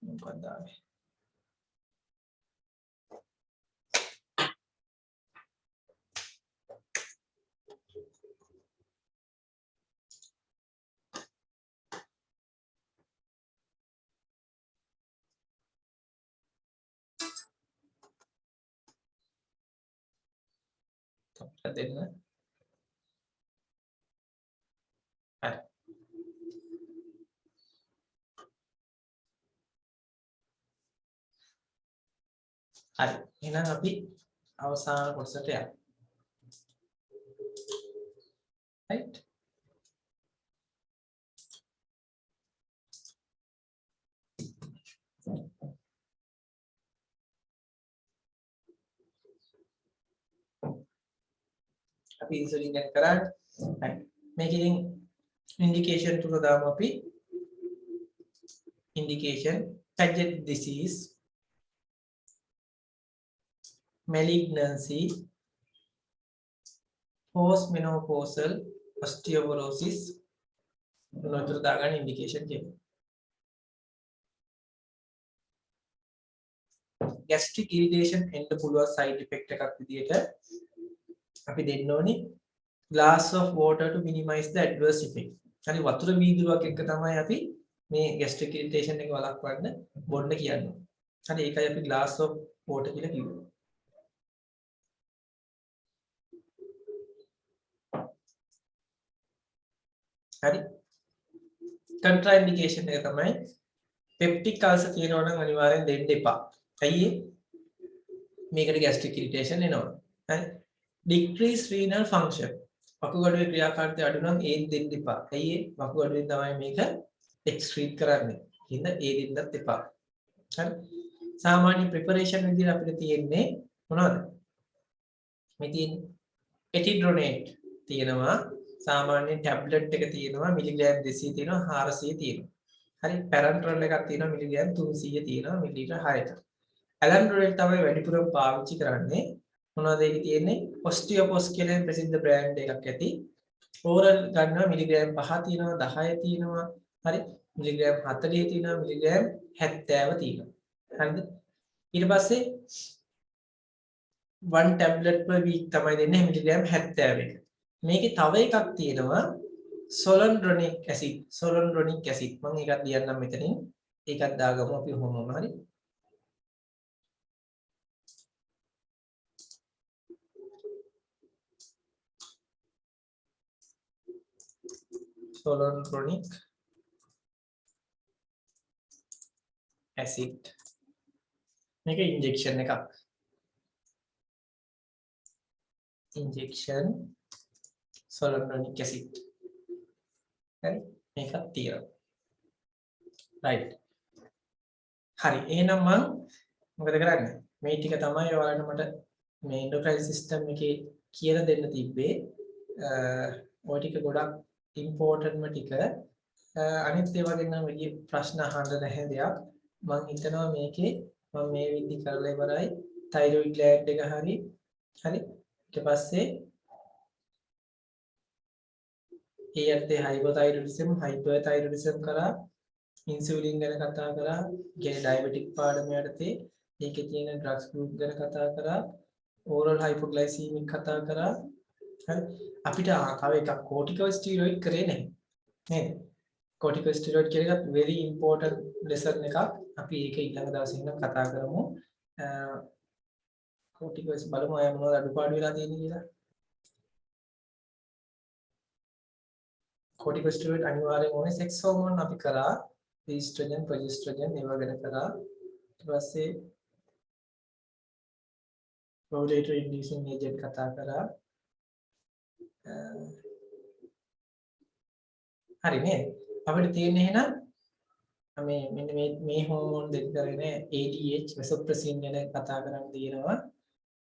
මොකක්ද දාන්නේ? දෙන්න. හරි. හරි. එහෙනම් අපි අවසාන කොටසට යමු. right? අපි ඉන්සුලින් එක කරන්නේ. right. මේකෙන් indication තුන දාමු අපි. indication Paget disease, malignancy, postmenopausal osteoporosis තුනතර දාගන්න indication කියමු. gastric irritation එන්න පුළුවන් side effect එකක් විදියට අපි දෙන්න ඕනේ glass of water to minimize the adverse effect. හරි වතුර වීදුරුවක් එක්ක තමයි අපි මේ gastric irritation එක වළක්වන්න බොන්න කියන්නේ. හරි ඒකයි අපි glass of water කියලා කිව්වේ. හරි contraindication එක තමයි peptic ulcer තියෙනවා නම් අනිවාර්යෙන් දෙන්න එපා. ඇයි මේකට gastric irritation එනවා. හරි decrease renal function වකුගඩුවේ ක්‍රියාකාරීත්වය අඩු නම් ඒත් දෙන්න එපා. ඇයි වකුගඩුවෙන් තමයි මේක excrete කරන්නේ. හින්දා ඒ දෙන්නත් එපා. හරි සාමාන්‍ය preparation විදිහට අපිට තියෙන්නේ මොනවද? මේ තියෙන්නේ etidronate තියෙනවා. සාමාන්‍ය ටැබ්ලට් එක තියෙනවා මිලිග්‍රෑම් 200 තියෙනවා 400 තියෙනවා. හරි පැරන්ට්‍රල් එකක් තියෙනවා මිලිග්‍රෑම් 300 තියෙනවා මිලිලීටර් 6කට. ඇලන්ඩ්‍රොයිල් තමයි වැඩිපුරම පාවිච්චි කරන්නේ. මොනවද ඒකේ තියෙන්නේ? ඔස්ටියෝපොස් කියලා ප්‍රසිද්ධ බ්‍රෑන්ඩ් එකක් ඇති. ඕරල් ගන්නවා මිලිග්‍රෑම් 5 තියෙනවා 10 තියෙනවා. හරි මිලිග්‍රෑම් 40 තියෙනවා මිලිග්‍රෑම් 70 තියෙනවා. හරිද? ඊට පස්සේ 1 tablet per week තමයි දෙන්නේ මිලිග්‍රෑම් 70 එක. මේකේ තව එකක් තියෙනවා සොලන්ඩ්‍රොනික් ඇසිඩ්. සොලන්ඩ්‍රොනික් ඇසිඩ් මම ඒකත් ලියන්නම් මෙතනින්. ඒකත් දාගමු අපි හොමම හරි. Solondronic acid මේක injection එකක්. injection solondronic acid. හරි මේකක් තියෙනවා. right. හරි එහෙනම් මම මොකද කරන්නේ? මේ ටික තමයි ඔයාලට මට මේ endocrine system එකේ කියලා දෙන්න තිබ්බේ. ඔය ටික ගොඩක් important ටික. අනිත් ඒවා ගැන වැඩි ප්‍රශ්න අහන්න නැහැ දෙයක්. මම හිතනවා මේකේ මම මේ විදි කරලා ඉවරයි. thyroid gland එක හරි. ඊට පස්සේ ඒත් hypothyroidism hyperthyroidism කරා ඉන්සුලින් ගැන කතා කරා. කියන්නේ diabetic පාඩම යටතේ ඒකේ තියෙන drugs group ගැන කතා කරා. oral hypoglycemic කතා කරා. හරි අපිට තව එකක් corticosteroid කරේ නැහැ නේද? corticosteroid කියන එකත් very important lesson එකක්. අපි ඒක ඊළඟ දවසේ ඉඳන් කතා කරමු. corticosteroid බලමු අය මොනවද අඩුපාඩු වෙලා තියෙන්නේ කියලා. corticosteroid අනිවාර්යෙන් ඕනේ sex hormone අපි කරා. estrogen progesterone ඒවා ගැන කරා. ඊට පස්සේ ovulatory inducing agent කතා කරා. හරි නේද? අපිට තියෙන්නේ එහෙනම් මෙන්න මේ හෝමෝන් දෙක කරගෙන ADH වෙසොප්‍රෙසින් ගැන කතා කරන් තියෙනවා.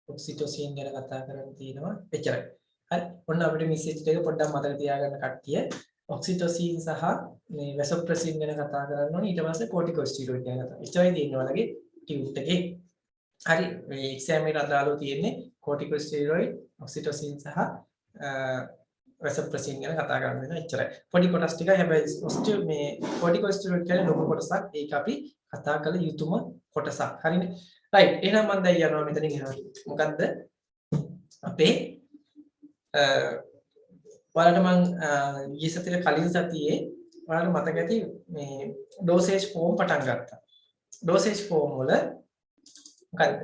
ඔක්සිටොසින් ගැන කතා කරන් තියෙනවා. එච්චරයි. හරි. ඔන්න අපිට මෙසේජ් එක පොඩ්ඩක් මතක තියාගන්න කට්ටිය. ඔක්සිටොසින් සහ මේ වෙසොප්‍රෙසින් ගැන කතා කරන්න ඕනේ. ඊට පස්සේ කෝටිකොස්ටිරොයිඩ් ගැන කතා. එච්චරයි තියෙන්නේ ඔයාලගේ ටියුට් එකේ. හරි. මේ එක්සෑම් එකට අදාළව තියෙන්නේ කෝටිකොස්ටිරොයිඩ්, ඔක්සිටොසින් සහ වෙසොප්‍රෙසින් ගැන කතා කරන්න වෙනවා. එච්චරයි. පොඩි කොටස් ටිකයි. හැබැයි මේ කෝටිකොස්ටිරොයිඩ් කියන්නේ ලොකු කොටසක්. ඒක අපි කතා කළ යුතුම කොටසක්. හරිනේ. රයිට්. එහෙනම් මම දැන් යනවා මෙතනින් එහාට. මොකද්ද? අපේ ඔයාලට මම ඊයේ සතියේ කලින් සතියේ ඔයාලට මතක ඇති මේ ඩෝසේජ් ෆෝම් පටන් ගත්තා. ඩෝසේජ් ෆෝම් වල මොකද්ද?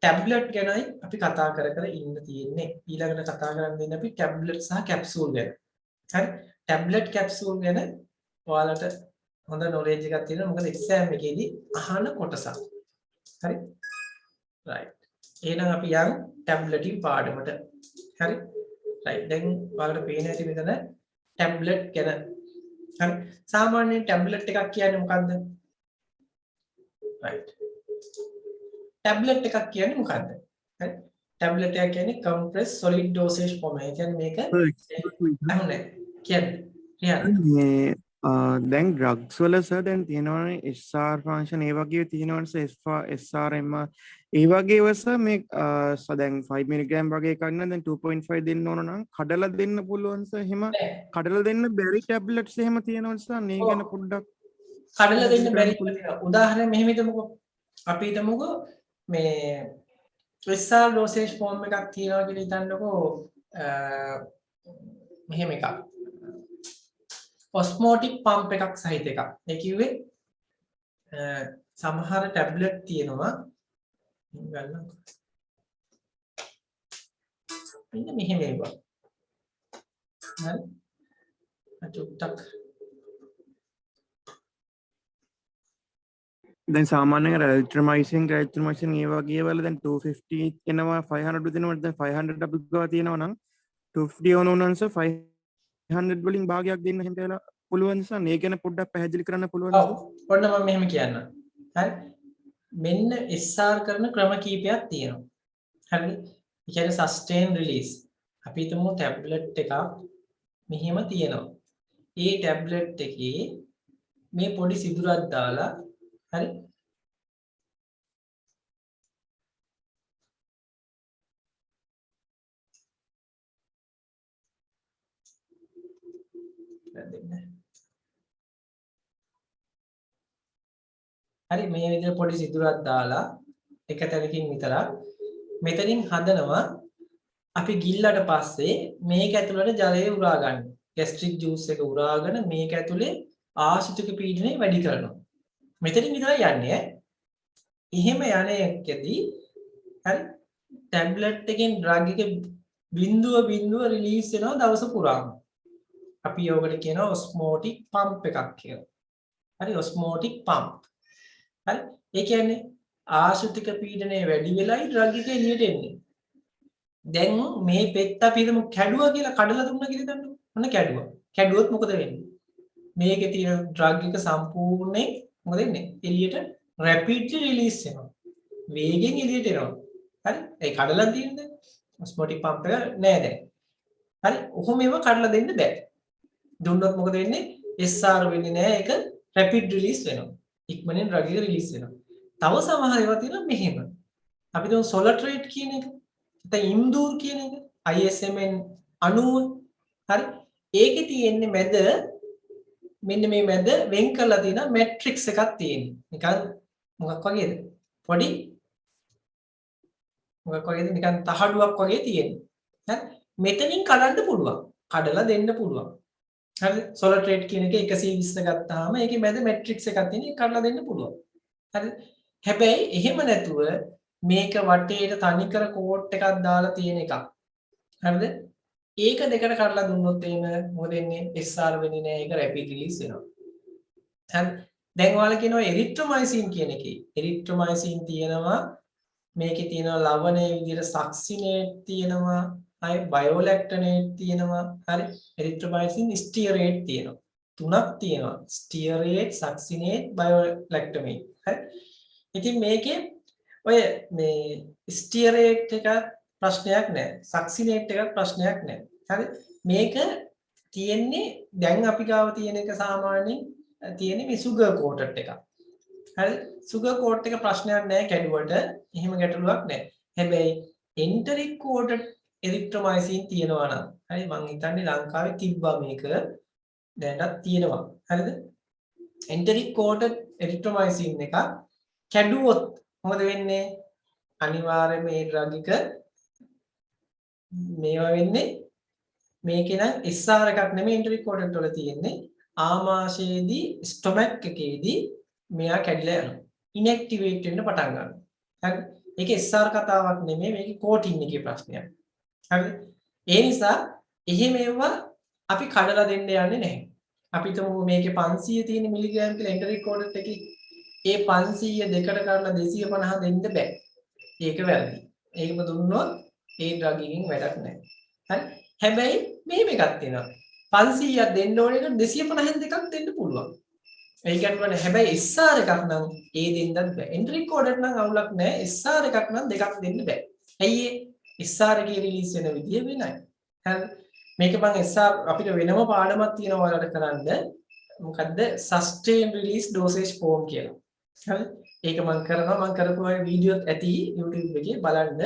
ටැබ්ලට් ගැනයි අපි කතා කර ඉන්න තියෙන්නේ. ඊළඟට කතා කරන්න දෙන්නේ අපි ටැබ්ලට් සහ කැප්සූල් ගැන. හරි? ටැබ්ලට් කැප්සූල් ගැන ඔයාලට හොඳ නොලෙජ් එකක් තියෙනවා. මොකද එක්සෑම් එකේදී අහන කොටසක්. හරි? රයිට්. එහෙනම් අපි යන් ටැබ්ලටින් පාඩමට. හරි? රයිට්. දැන් ඔයාලට පේන ඇති මෙතන ටැබ්ලට් ගැන. හරි? සාමාන්‍යයෙන් ටැබ්ලට් එකක් කියන්නේ මොකද්ද? රයිට්. ටැබ්ලට් එකක් කියන්නේ මොකද්ද? හරි? ටැබ්ලට් එක කියන්නේ compressed solid dosage form. ඒ කියන්නේ මේක අහන්නේ. කියන්නේ දැන් ඩ්‍රග්ස් වල සර් දැන් තියෙනවනේ SR ෆන්ක්ෂන් ඒ වගේ තියෙනවනේ SRM ඒ වගේ වස මේ දැන් 5 mg වගේ එකක් නම් දැන් 2.5 දෙන්න ඕන නම් කඩලා දෙන්න පුළුවන් සර්. එහෙම කඩලා දෙන්න බැරි ටැබ්ලට්ස් එහෙම තියෙනවද සර්? මේ ගැන පොඩ්ඩක් කඩලා දෙන්න බැරි කියලා. උදාහරණයක් මෙහෙම හිතමුකෝ. අපි හිතමුකෝ මේ SR dosage form එකක් තියෙනවා කියලා හිතන්නකෝ. මෙහෙම එකක්. ඔස්මෝටික් පම්ප් එකක් සහිත එකක්. ඒ කිව්වේ සමහර ටැබ්ලට් තියෙනවා. ගන්න. මෙන්න මෙහෙම ඒවා. හරි. අචුට්ටක්. දැන් සාමාන්‍යයෙන් එරිත්‍රොමයිසින් ඒ වගේ වල දැන් 250 එනවා 500 දෙනවා. දැන් 500 අපි ගාව තියෙනවා නම් 250 ඕනෝනන් සර් 500 වලින් භාගයක් දෙන්න එහෙම කියලා පුළුවන් සර්. මේ ගැන පොඩ්ඩක් පැහැදිලි කරන්න පුළුවන්ද? ඔව්. ඔන්න මම මෙහෙම කියන්නම්. හරි. මෙන්න SR කරන ක්‍රම කීපයක් තියෙනවා. හරිද? ඒ කියන්නේ sustain release. අපි හිතමු ටැබ්ලට් එකක් මෙහෙම තියෙනවා. ඒ ටැබ්ලට් එකේ මේ පොඩි සිදුරක් දාලා හරි හරි මේ විදිහට පොඩි සිදුරක් දාලා එක තැනකින් විතරක් මෙතනින් හදනවා අපි ගිල්ලට පස්සේ මේක ඇතුළට ජලය උරා ගන්න. ગેස්ට්‍රික් ජූස් එක උරාගෙන මේක ඇතුලේ ආශ්‍රිතක පීඩනය වැඩි කරනවා. මෙතනින් විතරයි යන්නේ. එහෙම යන්නේකදී හරි ටැබ්ලට් එකෙන් ඩ්‍රග් එක බිඳුව රිලීස් වෙනවා දවස පුරාම. අපි යෝගට කියනවා ඔස්මෝටික් පම්ප් එකක් කියලා. හරි ඔස්මෝටික් පම්ප්. හරි ඒ කියන්නේ ආශ්‍රිතක පීඩනය වැඩි වෙලයි ඩ්‍රග් එක එළියට එන්නේ. දැන් මේ පෙත්ත අපි හිතමු කැඩුවා කියලා කඩලා දුන්නා කියලා හිතන්නකො. ඔන්න කැඩුවා. කැඩුවොත් මොකද වෙන්නේ? මේකේ තියෙන ඩ්‍රග් එක සම්පූර්ණයෙන් මොකද වෙන්නේ? එළියට රැපිඩ්ලි රිලීස් වෙනවා. වේගෙන් එළියට එනවා. හරි? ඒ කඩලා තියෙනද? ඔස්මෝටික් පම්ප් එක නෑ දැන්. හරි? ඔහොම ඒවා කඩලා දෙන්න බෑ. දුන්නොත් මොකද වෙන්නේ? SR වෙන්නේ නෑ. ඒක රැපිඩ් රිලීස් වෙනවා. ඉක්මනින් ඩ්‍රග් එක රිලීස් වෙනවා. තව සමහර ඒවා තියෙනවා මෙහෙම. අපි දුන් සොලට්‍රේට් කියන එක. නැත්නම් ඉම්දූර් කියන එක. ISMN 90. හරි? ඒකේ තියෙන්නේ මැද මෙන්න මේ මැද වෙන් කරලා තියෙන මැට්‍රික්ස් එකක් තියෙනවා. නිකන් මොකක් වගේද? පොඩි මොකක් වගේද? නිකන් තහඩුවක් වගේ තියෙනවා. හරි? මෙතනින් කඩන්න පුළුවන්. කඩලා දෙන්න පුළුවන්. හරි? සොලට්‍රේට් කියන එක 120 ගත්තාම ඒකේ මැද මැට්‍රික්ස් එකක් තියෙන එක කඩලා දෙන්න පුළුවන්. හරි? හැබැයි එහෙම නැතුව මේක වටේට තනිකර කෝට් එකක් දාලා තියෙන එකක්. හරිද? ඒක දෙකට කඩලා දුන්නොත් එහෙම මොකද වෙන්නේ? SR වෙන්නේ නැහැ. ඒක රැපිඩ් රිලීස් වෙනවා. හරි. දැන් ඔයාලා කියනවා එරිත්‍රොමයිසින් කියන එකේ. එරිත්‍රොමයිසින් තියෙනවා මේකේ තියෙනවා ලවණයේ විදිහට සක්සිනේට් තියෙනවා. ආයි බයෝලැක්ටනේට් තියෙනවා. හරි. එරිත්‍රොමයිසින් ස්ටියරේට් තියෙනවා. තුනක් තියෙනවා. ස්ටියරේට්, සක්සිනේට්, බයෝලැක්ටමේට්. හරි. ඉතින් මේකේ ඔය මේ ස්ටියරේට් එක ප්‍රශ්නයක් නැහැ. සක්සිනේට් එකක් ප්‍රශ්නයක් නැහැ. හරි. මේක තියෙන්නේ දැන් අපි ගාව තියෙන එක සාමාන්‍යයෙන් තියෙන්නේ මේ සුගර් කෝටඩ් එකක්. හරි. සුගර් කෝට් එක ප්‍රශ්නයක් නැහැ කැඩුවට. එහෙම ගැටලුවක් නැහැ. හැබැයි එන්ටරික් කෝටඩ් එරිත්‍රොමයිසින් තියෙනවා නම් හරි මං හිතන්නේ ලංකාවේ තිබ්බා මේක දැනටත් තියෙනවා. හරිද? එන්ටරික් කෝටඩ් එරිත්‍රොමයිසින් එක කැඩුවොත් මොකද වෙන්නේ? අනිවාර්යයෙන් මේ ඩ්‍රග් එක මේවා වෙන්නේ මේකේ නම් SR එකක් නෙමෙයි එන්ටරික් කෝටඩ් වල තියෙන්නේ ආමාශයේදී ස්ටොමක් එකේදී මෙයා කැඩිලා යනවා. ඉන්ඇක්ටිවේට් වෙන්න පටන් ගන්නවා. හරි. ඒක SR කතාවක් නෙමෙයි මේකේ කෝටින් එකේ ප්‍රශ්නයක්. හරි. ඒ නිසා එහෙම ඒවා අපි කඩලා දෙන්න යන්නේ නැහැ. අපි තුමු මේකේ 500 තියෙන මිලිග්‍රෑම් කියලා එන්ටරික් කෝඩඩ් එකේ ඒ 500 දෙකට කරලා 250 දෙන්න බෑ. ඒක වැරදි. ඒකම දුන්නොත් ඒ ඩ්‍රග් එකකින් වැඩක් නැහැ. හරි. හැබැයි මෙහෙම එකක් තියෙනවා. 500ක් දෙන්න ඕනේ නම් 250න් දෙකක් දෙන්න පුළුවන්. ඒ කියන්නේ හැබැයි SR එකක් නම් ඒ දෙන්නත් බෑ. එන්ටරික් කෝඩඩ් නම් අවුලක් නැහැ. SR එකක් නම් දෙකක් දෙන්න බෑ. ඇයි ඒ SR එකේ රිලීස් වෙන විදිය වෙනයි. හරි. මේක මම SR අපිට වෙනම පාඩමක් තියෙනවා ඔයාලට කරන්න. මොකද්ද? Sustained release dosage form කියලා. හරි. ඒක මම කරනවා. මම කරපු අය වීඩියෝත් ඇති YouTube එකේ බලන්න.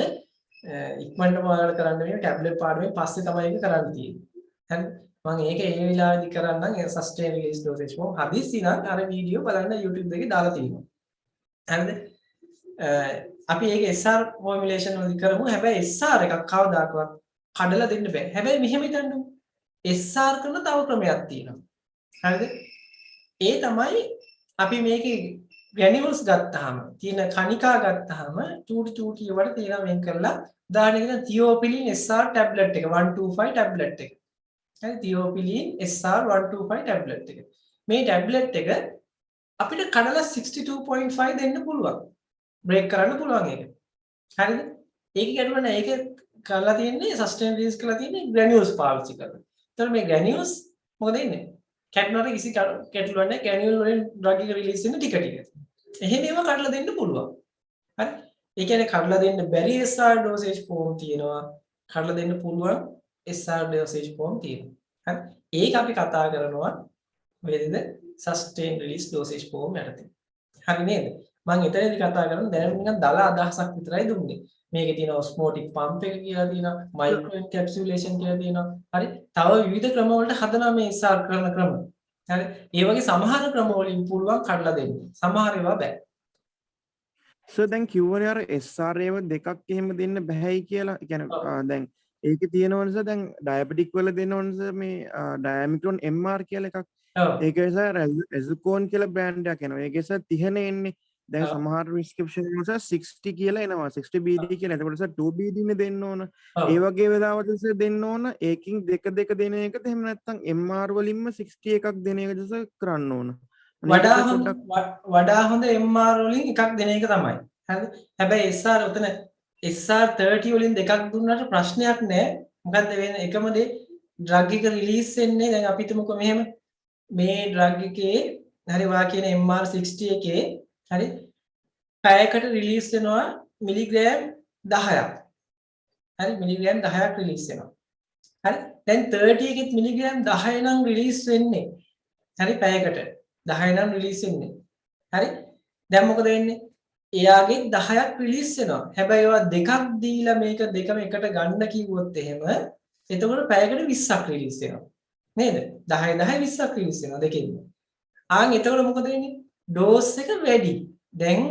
ඉක්මනටම ඔයාලට කරන්න මේ ටැබ්ලට් පාඩමෙන් පස්සේ තමයි ඒක කරන්න තියෙන්නේ. හරි. මම ඒක ඒ වෙලාවේදී කරන්නම් ඒ Sustained release dosage form. හදිස්සි නම් අර වීඩියෝ බලන්න YouTube එකේ දාලා තියෙනවා. හරිද? අපි ඒක SR formulation වලදී කරමු. හැබැයි SR එකක් කවදාකවත් කඩලා දෙන්න බෑ. හැබැයි මෙහෙම හිතන්න. SR කරන තව ක්‍රමයක් තියෙනවා. හරිද? ඒ තමයි අපි මේකේ granules ගත්තාම තියෙන කණිකා ගත්තාම චූටි ඒවට තියෙනවා වෙන් කරලා උදාහරණයකට තියෝපිලින් SR ටැබ්ලට් එක 125 ටැබ්ලට් එක. හරි තියෝපිලින් SR 125 ටැබ්ලට් එක. මේ ටැබ්ලට් එක අපිට කඩලා 62.5 දෙන්න පුළුවන්. බ්‍රේක් කරන්න පුළුවන් ඒක. හරිද? ඒක ගැටුම නෑ. ඒක කරලා තියෙන්නේ සස්ටේන් රිලීස් කරලා තියෙන්නේ ග්‍රැනියුල්ස් පාවිච්චි කරලා. ඒතර මේ ග්‍රැනියුල්ස් මොකද ඉන්නේ? කැඩුනට කිසි ගැටලුවක් නෑ. ග්‍රැනියුල් වලින් ඩ්‍රග් එක රිලීස් වෙන ටික ටික. එහෙම ඒවා කඩලා දෙන්න පුළුවන්. හරි? ඒ කියන්නේ කඩලා දෙන්න බැරි SR dosage form තියෙනවා. කඩලා දෙන්න පුළුවන් SR dosage form තියෙනවා. හරි? ඒක අපි කතා කරනවා මොකේද? Sustained release dosage form යටතේ. හරි නේද? මම එතනදී කතා කරන්නේ දැන් නිකන් දල අදහසක් විතරයි දුන්නේ. මේකේ තියෙන ඔස්මෝටික් පම්ප් එක කියලා තියෙනවා, මයික්‍රෝ එන්කැප්සුලේෂන් කියලා තියෙනවා. හරි. තව විවිධ ක්‍රම වලට හදනවා මේ SR කරන ක්‍රම. හරි. ඒ වගේ සමහර ක්‍රම වලින් පුළුවන් කඩලා දෙන්න. සමහර ඒවා බෑ. සර් දැන් කිව්වනේ අර SR ඒව දෙකක් එහෙම දෙන්න බෑයි කියලා. ඒ කියන්නේ දැන් ඒකේ තියෙනවනේ සර් දැන් ඩයබටික් වල දෙනවනේ සර් මේ ඩයමික්‍රොන් MR කියලා එකක්. ඒකේ සර් එසුකෝන් කියලා බ්‍රෑන්ඩ් එකක් එනවා. ඒකේ සර් 30 එන්නේ. දැන් සමහර ප්‍රිස්ක්‍රිප්ෂන් වල සර් 60 කියලා එනවා 60 BD කියලා. එතකොට සර් 2 BD නේ දෙන්න ඕන. ඒ වගේ වෙලාවට සර් දෙන්න ඕන. ඒකින් දෙක දෙන එකද එහෙම නැත්නම් MR වලින්ම 60 එකක් දෙන එකද සර් කරන්න ඕන. වඩා හොඳ MR වලින් එකක් දෙන එක තමයි. හරිද? හැබැයි SR උතන SR 30 වලින් දෙකක් දුන්නාට ප්‍රශ්නයක් නැහැ. මොකද්ද වෙන්නේ? එකම දේ ඩ්‍රග් එක රිලීස් වෙන්නේ දැන් අපි හිතමුකෝ මෙහෙම මේ ඩ්‍රග් එකේ හරි වා කියන MR 60 එකේ හරි පැයකට රිලීස් වෙනවා මිලිග්‍රෑම් 10ක්. හරි මිලිග්‍රෑම් 10ක් රිලීස් වෙනවා. හරි දැන් 30 එකෙත් මිලිග්‍රෑම් 10 නම් රිලීස් වෙන්නේ. හරි පැයකට 10 නම් රිලීස් වෙන්නේ. හරි දැන් මොකද වෙන්නේ? එයාගේ 10ක් රිලීස් වෙනවා. හැබැයි ඒවා දෙකක් දීලා මේක දෙකම එකට ගන්න කිව්වොත් එහෙම එතකොට පැයකට 20ක් රිලීස් වෙනවා. නේද? 10 20ක් රිලීස් වෙනවා දෙකෙන්ම. එතකොට මොකද වෙන්නේ? ඩෝස් එක වැඩි. දැන්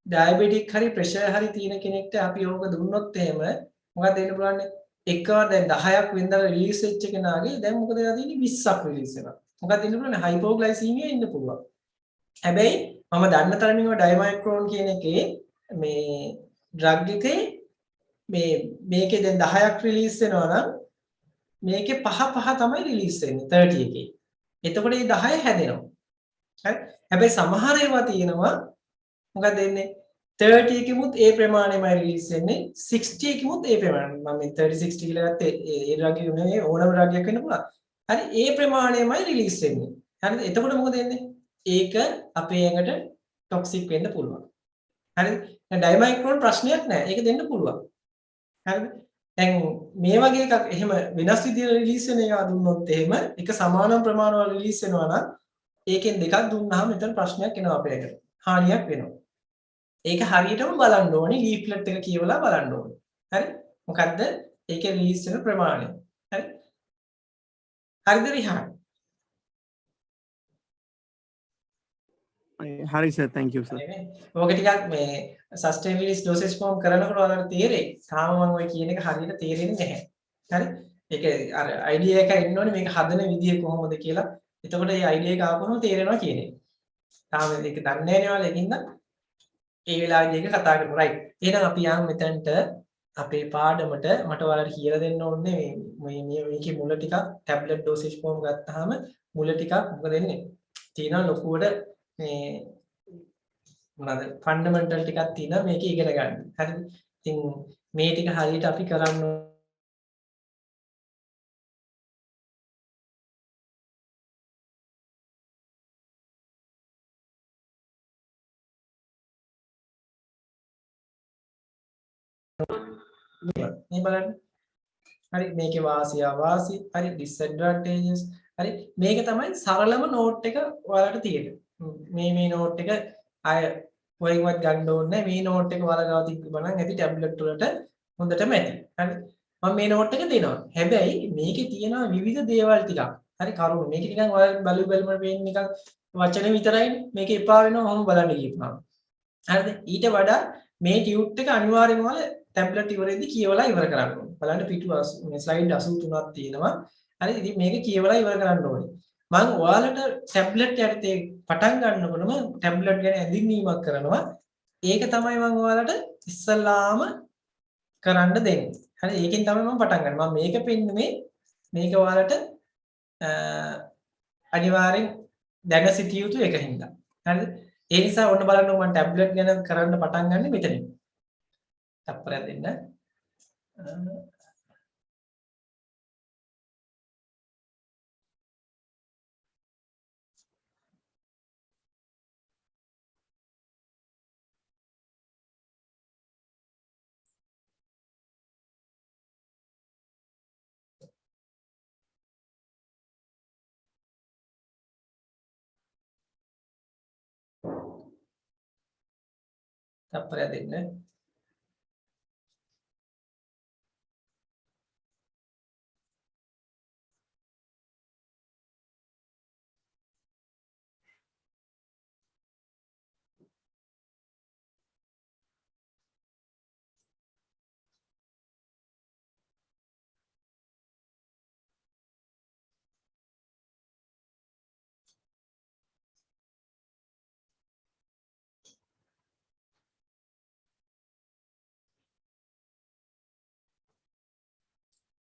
ඩයබටික් හරි ප්‍රෙෂර් හරි තියෙන කෙනෙක්ට අපි ඕක දුන්නොත් එහෙම මොකක්ද වෙන්න පුළුවන්? එකවර දැන් 10ක් වෙනදා රිලීස් වෙච්ච කෙනාගේ දැන් මොකද වෙලා තියෙන්නේ 20ක් රිලීස් වෙනවා. මොකක්ද වෙන්න පුළුවන්? හයිපෝග්ලයිසීමියා ඉන්න පුළුවන්. හැබැයි මම දන්න තරමින් ඔය ඩයිමයික්‍රෝන් කියන එකේ මේ ඩ්‍රග් එකේ මේකේ දැන් 10ක් රිලීස් වෙනවා නම් මේකේ 5 තමයි රිලීස් වෙන්නේ 30 එකේ. එතකොට මේ 10 හැදෙනවා. හරි? හැබැයි සමහර ඒවා තියෙනවා මොකක්ද වෙන්නේ? 30 එකෙමුත් ඒ ප්‍රමාණයමයි රිලීස් වෙන්නේ 60 එකෙමුත් ඒ ප්‍රමාණය මම මේ 30 60 කියලා ගත්තේ ඒ රග්ගය නෙවෙයි ඕනම රග්ගයක් වෙන්න පුළුවන් හරි ඒ ප්‍රමාණයමයි රිලීස් වෙන්නේ හරිද එතකොට මොකද වෙන්නේ ඒක අපේ ඇඟට ටොක්සික් වෙන්න පුළුවන් හරිද දැන් ඩයිමයික්‍රෝන් ප්‍රශ්නයක් නෑ ඒක දෙන්න පුළුවන් හරිද දැන් මේ වගේ එකක් එහෙම වෙනස් විදිහට රිලීස් වෙන එක දුන්නොත් එහෙම එක සමාන ප්‍රමාණවල රිලීස් වෙනවා නම් ඒකෙන් දෙකක් දුන්නාම මෙතන ප්‍රශ්නයක් එනවා අපේ ඇඟට හානියක් වෙනවා ඒක හරියටම බලන්න ඕනේ ලීෆ්ලට් එක කියවලා බලන්න ඕනේ. හරි? මොකද්ද? ඒකේ රිලීස් වෙන ප්‍රමාණය. හරි? හරිද රිහාන්? හරි සර් thank you sir. ඔක ටිකක් මේ සස්ටේන් රිලීස් ඩෝසේජ් ෆෝම් කරනකොට ඔයාලට තේරෙයි. තාම මම ඔය කියන එක හරියට තේරෙන්නේ නැහැ. හරි? ඒක අර අයිඩියා එක එන්න ඕනේ මේක හදන විදිය කොහොමද කියලා. එතකොට මේ අයිඩියා එක ආවම තේරෙනවා කියන එක. තාම ඒක දන්නේ නැහැ නේ ඔයාලා ඒකින්ද ඒ වෙලාවේදී ඒක කතා කරමු රයිට් එහෙනම් අපි යන් මෙතනට අපේ පාඩමට මට ඔයාලට කියලා දෙන්න ඕනේ මේ මේකේ මුල ටිකක් ටැබ්ලට් ඩෝසේජ් ෆෝම් ගත්තාම මුල ටිකක් මොකද වෙන්නේ තියෙනවා ලොකුවට මේ මොනවාද ෆන්ඩමෙන්ටල් ටිකක් තියෙනවා මේක ඉගෙන ගන්න හරිද ඉතින් මේ ටික හරියට අපි කරන්න මේ බලන්න හරි මේකේ වාසිය අවාසි හරි disadvantages හරි මේක තමයි සරලම නෝට් එක ඔයාලට තියෙන්නේ මේ නෝට් එක අය කොහෙන්වත් ගන්න ඕනේ නැහැ මේ නෝට් එක ඔයාලා ගාව තිබ්බනම් ඇති ටැබ්ලට් වලට හොඳටම ඇති හරි මම මේ නෝට් එක දෙනවා හැබැයි මේකේ තියෙන විවිධ දේවල් ටිකක් හරි කරුණු මේක නිකන් ඔයාලා බලමු වෙන්නේ නිකන් වචන විතරයි මේක එපා වෙනවා ඔහොම බලන්න කියපුවා හරිද ඊට වඩා මේ ටියුට් එක අනිවාර්යෙන්ම ඔයාලා ටැබ්ලට් ඉවරෙද්දී කියවලා ඉවර කරන්න ඕනේ. බලන්න පිටු මේ ස්ලයිඩ් 83ක් තියෙනවා. හරි ඉතින් මේක කියවලා ඉවර කරන්න ඕනේ. මම ඔයාලට ටැබ්ලට් යටතේ පටන් ගන්නකොටම ටැබ්ලට් ගැන ඇඳින්වීමක් කරනවා. ඒක තමයි මම ඔයාලට ඉස්සල්ලාම කරන්න දෙන්නේ. හරි ඒකෙන් තමයි මම පටන් ගන්නේ. මම මේක පෙන්නුනේ මේක ඔයාලට අනිවාර්යෙන් දැන සිටිය යුතු එකකින්ද. හරිද? ඒ නිසා ඔන්න බලන්න මම ටැබ්ලට් ගැන කරන්න පටන් ගන්නේ මෙතනින්. තප්පරයක් දෙන්න. තප්පරයක් දෙන්න.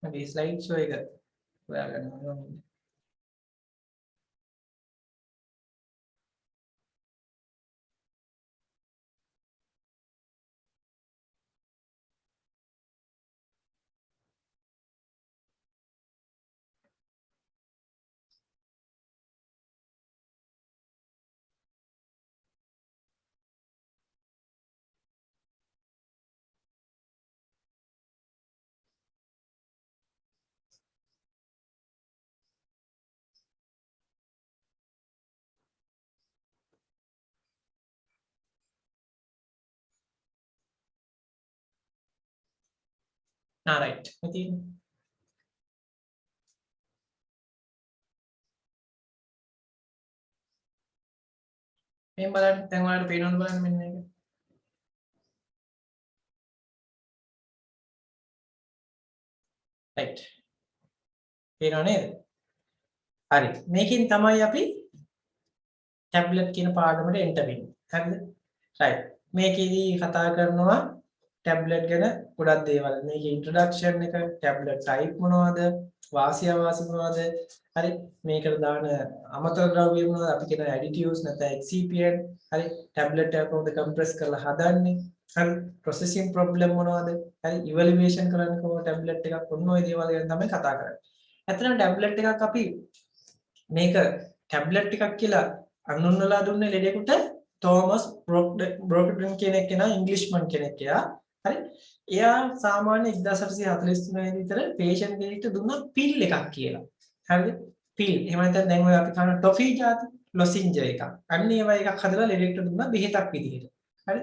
මගේ ස්ලයිඩ් ෂෝ එක හොයාගන්න ඕනේ. right. ඉතින් මේ බලන්න දැන් ඔයාලට පේනවද බලන්න මෙන්න මේක. right. පේනව නේද? හරි. මේකෙන් තමයි අපි ටැබ්ලට් කියන පාඩමට එන්ටර් වෙන්නේ. හරිද? right. මේකෙදී කතා කරනවා ටැබ්ලට් ගැන ගොඩක් දේවල්. මේකේ ඉන්ට්‍රොඩක්ෂන් එක, ටැබ්ලට් ටයිප් මොනවද, වාසිය අවාසි මොනවද, හරි මේකට දාන අමතර ද්‍රව්‍ය මොනවද අපි කියන additives නැත්නම් excipient හරි ටැබ්ලට් එක කොහොමද කම්ප්‍රෙස් කරලා හදන්නේ හරි processing problem මොනවද හරි evaluation කරන්න කොහොමද ටැබ්ලට් එකක් ඔන්න ඔය දේවල් ගැන තමයි කතා කරන්නේ. ඇත්තටම ටැබ්ලට් එකක් අපි මේක ටැබ්ලට් එකක් කියලා අඳුන්වලා දුන්නේ ලෙඩෙකුට තෝමස් බ්‍රොක්ඩන් කියන කෙනා ඉංග්‍රීසිමන් කෙනෙක් එයා. හරි එයා සාමාන්‍ය 1843 විතර patient කෙනෙක්ට දුන්න පිල් එකක් කියලා. හරිද? පිල්. එහෙම නැත්නම් දැන් ඔය අපි කන ටොෆී જાති ලොසින්ජර් එකක්. අන්න ඒ වගේ එකක් හදලා ලෙඩෙක්ට දුන්නා බෙහෙතක් විදිහට. හරි?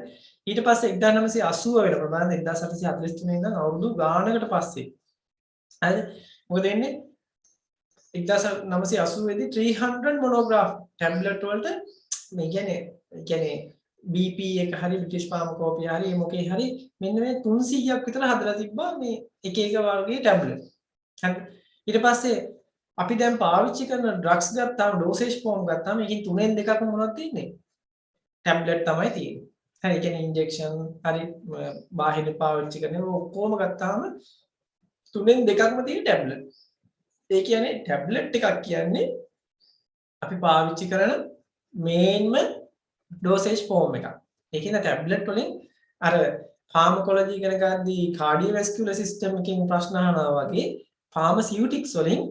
ඊට පස්සේ 1980 වෙනකොට බලන්න 1843 ඉඳන් අවුරුදු ගානකට පස්සේ. හරිද? මොකද වෙන්නේ? 1980 දී 300 මොනෝග්‍රාෆ් ටැබ්ලට් වලට මේ කියන්නේ BP එක හරි බ්‍රිටිෂ් ෆාමකෝපිය හරි මොකේ හරි මෙන්න මේ 300ක් විතර හදලා තිබ්බා මේ එක එක වර්ගයේ ටැබ්ලට්. හරි. ඊට පස්සේ අපි දැන් පාවිච්චි කරන ඩ්‍රග්ස් ගත්තාම ඩෝසේජ් ෆෝම් ගත්තාම එකකින් තුනෙන් දෙකක් මොනවද තියෙන්නේ? ටැබ්ලට් තමයි තියෙන්නේ. හරි. ඒ කියන්නේ ඉන්ජෙක්ෂන් හරි බාහිර පාවිච්චි කරන ඔක්කොම ගත්තාම තුනෙන් දෙකක්ම තියෙන ටැබ්ලට්. ඒ කියන්නේ ටැබ්ලට් එකක් කියන්නේ අපි පාවිච්චි කරන මේන්ම ඩෝසේජ් ෆෝම් එකක්. ඒ කියන්නේ ටැබ්ලට් වලින් අර ෆාමකොලොජි ඉගෙන ගන්නදී කාඩියෝවැස්කියුලර් සිස්ටම් එකකින් ප්‍රශ්න අහනවා වගේ ෆාමසියුටික්ස් වලින්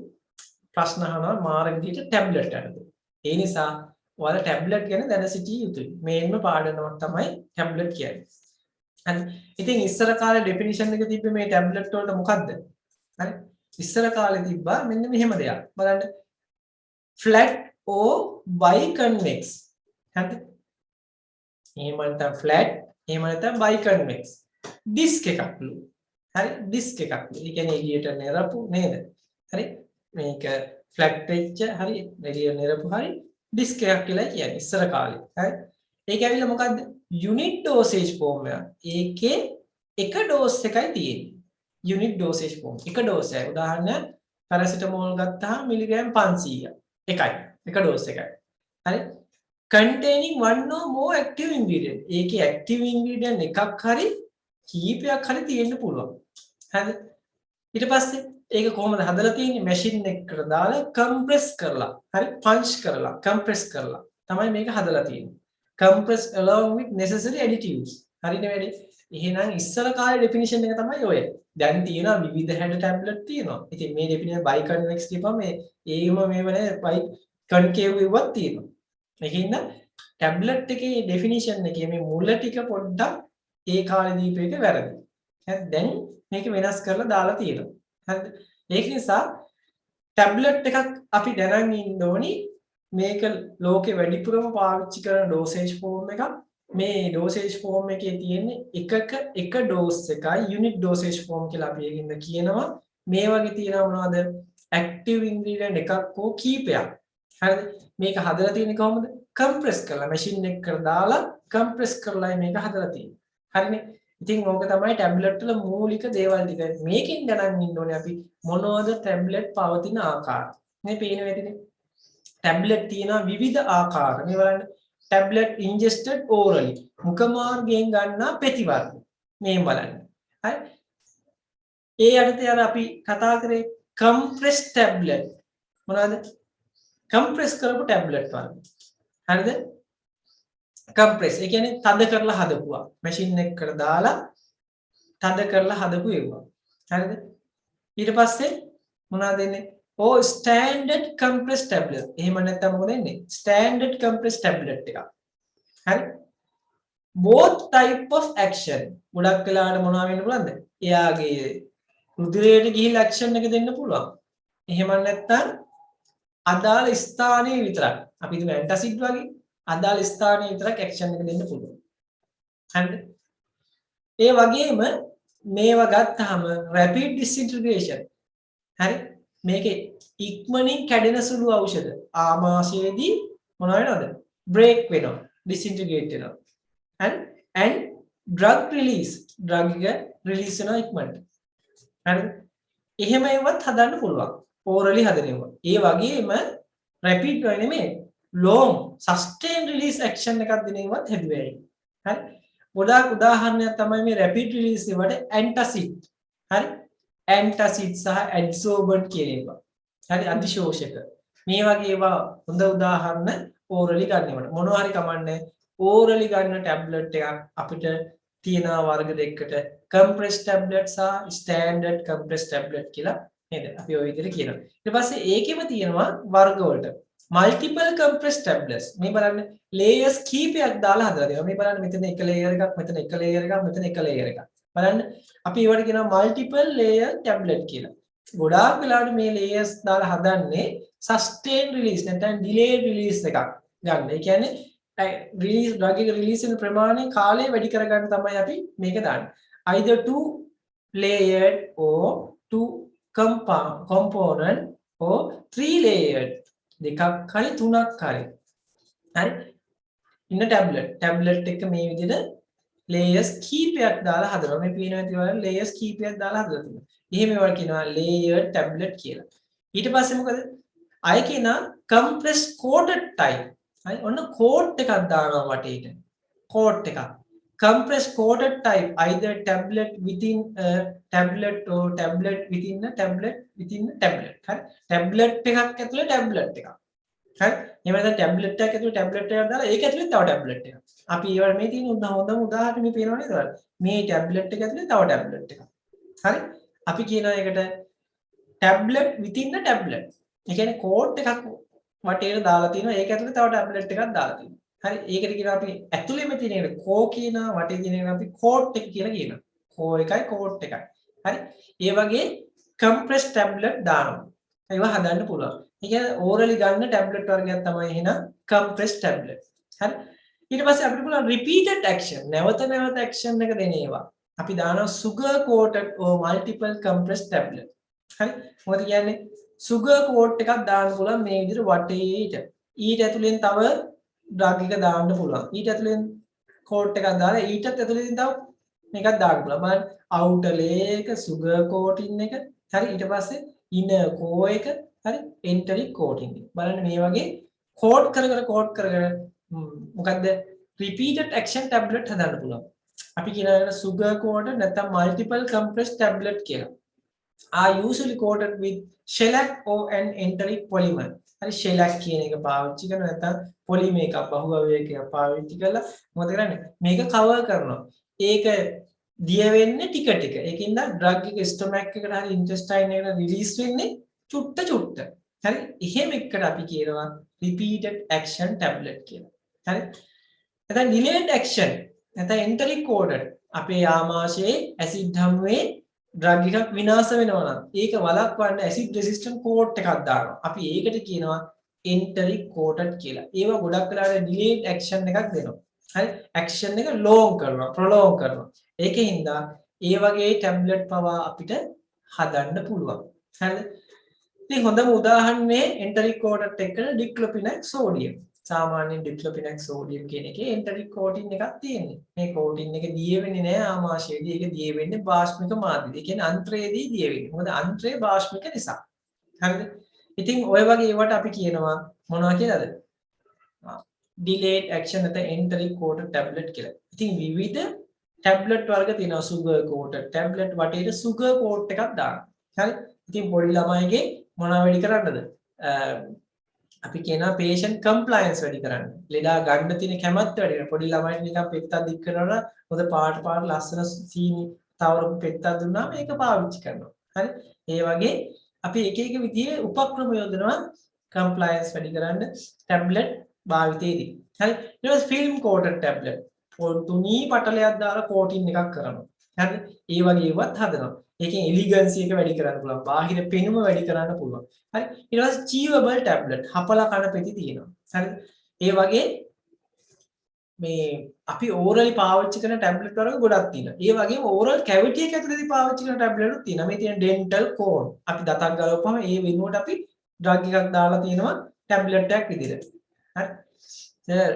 ප්‍රශ්න අහනවා මාර විදිහට ටැබ්ලට් යනද. ඒ නිසා ඔයාලා ටැබ්ලට් ගැන දැන සිටිය යුතුයි. මේන්ම පාඩමක් තමයි ටැබ්ලට් කියන්නේ. හරි. ඉතින් ඉස්සර කාලේ ඩෙෆිනිෂන් එක තිබ්බේ මේ ටැබ්ලට් වලට මොකද්ද? හරි. ඉස්සර කාලේ තිබ්බා මෙන්න මෙහෙම දෙයක්. බලන්න. flat or biconvex. හරිද? එහෙම නැත්නම් flat, එහෙම නැත්නම් biconvex. disk එකක්ලු. හරි? disk එකක්ලු. ඒ කියන්නේ එළියට නෙරපු නේද? හරි? මේක flat වෙච්ච හරි එළිය නෙරපු හරි disk එකක් කියලා කියන්නේ ඉස්සර කාලේ. හරි? ඒක ඇවිල්ලා මොකද්ද? unit dosage form එක. ඒකේ එක dose එකයි තියෙන්නේ. unit dosage form. එක dose එකයි. උදාහරණයක් paracetamol ගත්තාම මිලිග්‍රෑම් 500ක්. එකයි. එක dose එකයි. හරි? containing one or more active ingredient. ඒකේ active ingredient එකක් හරි කීපයක් හරි තියෙන්න පුළුවන්. හරිද? ඊට පස්සේ ඒක කොහොමද හදලා තියෙන්නේ? මැෂින් එකකට දාලා compress කරලා, හරි punch කරලා, compress කරලා තමයි මේක හදලා තියෙන්නේ. compress along with necessary additives. හරිනේ වැඩි. එහෙනම් ඉස්සර කාලේ definition එක තමයි ඔය. දැන් තියෙනවා විවිධ හැඩ ටැබ්ලට් තියෙනවා. ඉතින් මේ definition biconvex කියපුවම ඒකම මේව නේද concave එකක් තියෙනවා. ඒකින්ද ටැබ්ලට් එකේ definition එකේ මේ මුල ටික පොඩ්ඩක් ඒ කාලේ දීපේක වැරදි. හරි දැන් මේක වෙනස් කරලා දාලා තියෙනවා. හරිද? ඒක නිසා ටැබ්ලට් එකක් අපි දැනන් ඉන්න ඕනි මේක ලෝකේ වැඩිපුරම පාවිච්චි කරන ඩෝසේජ් ෆෝම් එකක්. මේ ඩෝසේජ් ෆෝම් එකේ තියෙන්නේ එක ඩෝස් එකයි යුනිට් ඩෝසේජ් ෆෝම් කියලා අපි ඒකින්ද කියනවා. මේ වගේ තියෙනවා මොනවද? ඇක්ටිව් ඉන්ග්‍රීඩියන්ට් එකක් හෝ කීපයක්. හරිද? මේක හදලා තියෙන්නේ කොහොමද? කම්ප්‍රෙස් කරලා මැෂින් එකකට දාලා කම්ප්‍රෙස් කරලා මේක හදලා තියෙන්නේ. හරිනේ? ඉතින් ඕක තමයි ටැබ්ලට් වල මූලික දේවල් ටික. මේකෙන් ගණන් ඉන්න ඕනේ අපි මොනවද ටැබ්ලට් පවතින ආකාර. මේ පේන වෙදිනේ. ටැබ්ලට් තියෙනවා විවිධ ආකාර. මේ බලන්න. tablet ingested orally මුඛ මාර්ගයෙන් ගන්නා පෙති වර්ග මේ බලන්න. හරි. ඒ යටතේ අර අපි කතා කරේ compressed tablet මොනවාද? compress කරපු tablet වර්ග. හරිද? compress ඒ කියන්නේ තද කරලා හදපුවා. මැෂින් එකකට දාලා තද කරලා හදපු ඒවා. හරිද? ඊට පස්සේ මොනවද දෙන්නේ? Oh standard compressed tablet. එහෙම නැත්නම් මොකද වෙන්නේ? standard compressed tablet එකක්. හරි? both type of action. ගොඩක් වෙලාවට මොනවා වෙන්න පුළුවන්ද? එයාගේ රුධිරයට ගිහිල්ලා action එක දෙන්න පුළුවන්. එහෙම නැත්නම් අදාළ ස්ථානයේ විතරක්. අපි හිතමු ඇන්ටැසිඩ් වගේ අදාළ ස්ථානයේ විතරක් action එක දෙන්න පුළුවන්. හරිද? ඒ වගේම මේවා ගත්තාම rapid disintegration. හරි? මේකේ ඉක්මනින් කැඩෙන සුළු ඖෂධ ආමාශයේදී මොනවා වෙනවද? බ්‍රේක් වෙනවා, disintegrate වෙනවා. and drug release drug එක release වෙනවා ඉක්මනට. හරිද? එහෙම ඒවත් හදන්න පුළුවන්. orally හදනවා. ඒ වගේම rapid නෙමෙයි long sustained release action එකක් දෙන ඒවත් හැදුවේ. හරි? ගොඩාක් උදාහරණයක් තමයි මේ rapid release ඒවට antacid. හරි? antacid සහ adsorbent කියන ඒවා. හරි අතිශෝෂක. මේ වගේ ඒවා හොඳ උදාහරණ ඕරලි ගන්නවට. මොනවා හරි කමන්නේ ඕරලි ගන්න ටැබ්ලට් එකක් අපිට තියෙනවා වර්ග දෙකකට compressed tablet සහ standard compressed tablet කියලා නේද? අපි ওই විදිහට කියනවා. ඊට පස්සේ ඒකෙම තියෙනවා වර්ග වලට multiple compressed tablets. මේ බලන්න layers කීපයක් දාලා හදලා තියෙනවා. මේ බලන්න මෙතන එක layer එකක්, මෙතන එක layer එකක්, මෙතන එක layer එකක්. බලන්න අපි ඒවට කියනවා multiple layer tablet කියලා. ගොඩාක් වෙලාවට මේ layers දාලා හදන්නේ sustain release නැත්නම් delayed release එකක් ගන්න. ඒ කියන්නේ release drug එක release වෙන ප්‍රමාණය කාලය වැඩි කරගන්න තමයි අපි මේක දාන්නේ. Either two layered or two component or three layered දෙකක් හරි තුනක් හරි. හරි? ඉන්න ටැබ්ලට් එක මේ විදිහට layers කීපයක් දාලා හදනවා. මේ පේන ඇති වල layers කීපයක් දාලා හදලා තියෙනවා. එහෙම ඒවා කියනවා layered tablet කියලා. ඊට පස්සේ මොකද? අය කියනවා compressed coated type. හරි? ඔන්න coat එකක් දානවා වටේට. coat එකක්. compressed coated type either tablet within a tablet or tablet within a tablet within a tablet. හරි? tablet එකක් ඇතුලේ tablet එකක්. හරි? එහෙම නැත්නම් tablet එකක් ඇතුලේ tablet එකක් දාලා ඒක ඇතුලේ තව tablet එකක්. අපි ඒවට මේ තියෙන හොඳම උදාහරණ මේ පේනව නේද? මේ tablet එක ඇතුලේ තව tablet එකක්. හරි? අපි කියනවා ඒකට tablet within a tablet. ඒ කියන්නේ coat එකක් වටේට දාලා තිනවා ඒක ඇතුලේ තව tablet එකක් දාලා තිනවා. හරි? ඒකට කියනවා අපි ඇතුලේම තියෙන එක co කියනවා වටේ තියෙන එක අපි coat එක කියලා කියනවා. co එකයි coat එකයි. හරි? ඒ වගේ compressed tablet දානවා. ඒවා හදන්න පුළුවන්. ඒ කියන්නේ orally ගන්න tablet වර්ගයක් තමයි එහෙනම් compressed tablet. හරි? ඊට පස්සේ අපිට පුළුවන් repeated action නැවත නැවත action එක දෙන ඒවා. අපි දානවා sugar coated or multiple compressed tablet. හරි? මොකද කියන්නේ sugar coat එකක් දාන්න පුළුවන් මේ විදිහට වටේට. ඊට ඇතුලෙන් තව drug එක දාන්න පුළුවන්. ඊට ඇතුලෙන් coat එකක් දාලා ඊටත් ඇතුලෙන් තව මේකක් දාන්න පුළුවන්. බලන්න outer layer එක sugar coating එක. හරි? ඊට පස්සේ inner core එක. හරි? enteric coating එක. බලන්න මේ වගේ coat කර මොකද්ද repeated action tablet හදන්න පුළුවන්. අපි කියනවා sugar coated නැත්නම් multiple compressed tablet කියලා. Are usually coated with shellac or an enteric polymer. හරි shellac කියන එක පාවිච්චි කරනවා නැත්නම් polymer එකක් බහුවවයක පාවිච්චි කරලා මොකද කරන්නේ? මේක cover කරනවා. ඒක දිය වෙන්නේ ටික ටික. ඒකින්ද drug එක stomach එකට හරි intestine එකට release වෙන්නේ චුට්ට. හරි? එහෙම එකට අපි කියනවා repeated action tablet කියලා. හරි? නැත්නම් delayed action නැත්නම් enteric coated අපේ ආමාශයේ ඇසිඩ් හමුවේ ඩ්‍රග් එකක් විනාශ වෙනවා නම් ඒක වළක්වන්න ඇසිඩ් රෙසිස්ටන්ට් කෝට් එකක් දානවා. අපි ඒකට කියනවා enteric coated කියලා. ඒවා ගොඩක් වෙලාවට delayed action එකක් දෙනවා. හරි? action එක long කරනවා, prolong කරනවා. ඒකෙන්ද ඒ වගේ ටැබ්ලට් පවා අපිට හදන්න පුළුවන්. හරිද? ඉතින් හොඳම උදාහරණේ enteric coated එක්ක diclofenac sodium. සාමාන්‍යයෙන් diclofenac sodium කියන එකේ enteric coating එකක් තියෙන්නේ. මේ coating එක දිය වෙන්නේ නැහැ ආමාශයේදී. ඒක දිය වෙන්නේ බාෂ්මික මාධ්‍යයේදී. ඒ කියන්නේ අන්ත්‍රයේදී දිය වෙන්නේ. මොකද අන්ත්‍රය බාෂ්මික නිසා. හරිද? ඉතින් ඔය වගේ ඒවට අපි කියනවා මොනවා කියලාද? delayed action නැත්නම් enteric coated tablet කියලා. ඉතින් විවිධ tablet වර්ග තියෙනවා. sugar coated tablet වටේට sugar coat එකක් දානවා. හරි? ඉතින් පොඩි ළමයිගේ මොනවා වැඩි කරන්නද? අපි කියනවා patient compliance වැඩි කරන්න. ලෙඩා ගන්න තියෙන කැමැත්ත වැඩි කරන්න. පොඩි ළමයිට නිකන් පෙත්තක් දික් කරනවා හොඳ පාට ලස්සන සීනි තවරපු පෙත්තක් දුන්නාම ඒක පාවිච්චි කරනවා. හරි? ඒ වගේ අපි එක විදිහේ උපක්‍රම යොදනවා compliance වැඩි කරන්න tablet භාවිතයේදී. හරි? ඊට පස්සේ film coated tablet. තුනී පටලයක් දාලා coating එකක් කරනවා. හරි? ඒ වගේ ඒවත් හදනවා. ඒකෙන් එලිගන්සි එක වැඩි කරන්න පුළුවන්. බාහිර පෙනුම වැඩි කරන්න පුළුවන්. හරි? ඊට පස්සේ chewable tablet හපලා කන පෙති තියෙනවා. හරි? ඒ වගේ මේ අපි orally පාවිච්චි කරන tablet වර්ග ගොඩක් තියෙනවා. ඒ වගේම oral cavity එක ඇතුළේදී පාවිච්චි කරන tablet උත් තියෙනවා. මේ තියෙන dental cone. අපි දතක් ගලවපුවම ඒ වෙනුවට අපි drug එකක් දාලා තියෙනවා tablet එකක් විදිහට. හරි? සර්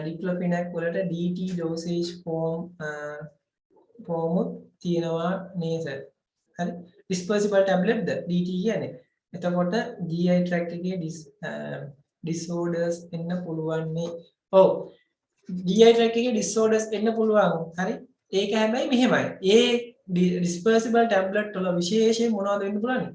diclofenac වලට DT dosage form තියෙනවා නේද? හරි? dispersible tablet ද DT කියන්නේ. එතකොට GI tract එකේ disorders එන්න පුළුවන් නේ. ඔව්. GI tract එකේ disorders එන්න පුළුවන්. හරි? ඒක හැබැයි මෙහෙමයි. ඒ dispersible tablet වල විශේෂයෙන් මොනවද වෙන්න පුළුවන්?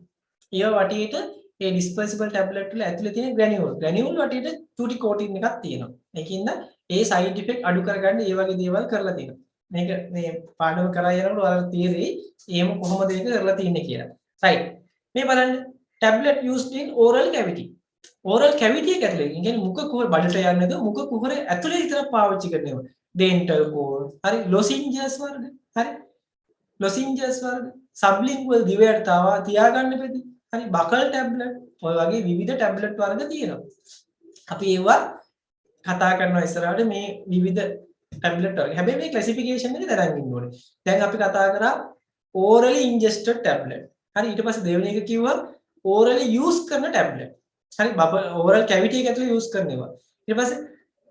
ඒවා වටියට ඒ dispersible tablet වල ඇතුලේ තියෙන granule වටේට චූටි coating එකක් තියෙනවා. ඒකින්ද ඒ side effect අඩු කරගන්න ඒ වගේ දේවල් කරලා තියෙනවා. මේක මේ පාඩම කරා යනකොට ඔයාලට තීරෙයි එහෙම කොහොමද ඒක කරලා තින්නේ කියලා. right. මේ බලන්න tablet used in oral cavity. oral cavity එක ඇතුලේ කියන්නේ මුඛ කුහර බඩට යන්නේ නැතුව මුඛ කුහර ඇතුලේ විතරක් පාවිච්චි කරනවා. dental core හරි lozenges වර්ග හරි lozenges වර්ග sublingual දිවයට තියාගන්න බෙදි හරි buccal tablet ඔය වගේ විවිධ tablet වර්ග තියෙනවා. අපි ඒවා කතා කරනවා ඉස්සරහට මේ විවිධ tablet වර්ග. හැබැයි මේ classification එක දරන් ඉන්න ඕනේ. දැන් අපි කතා කරා orally ingested tablet. හරි ඊට පස්සේ දෙවෙනි එක කිව්වා orally use කරන tablet. හරි oral cavity එක ඇතුලේ use කරනවා. ඊට පස්සේ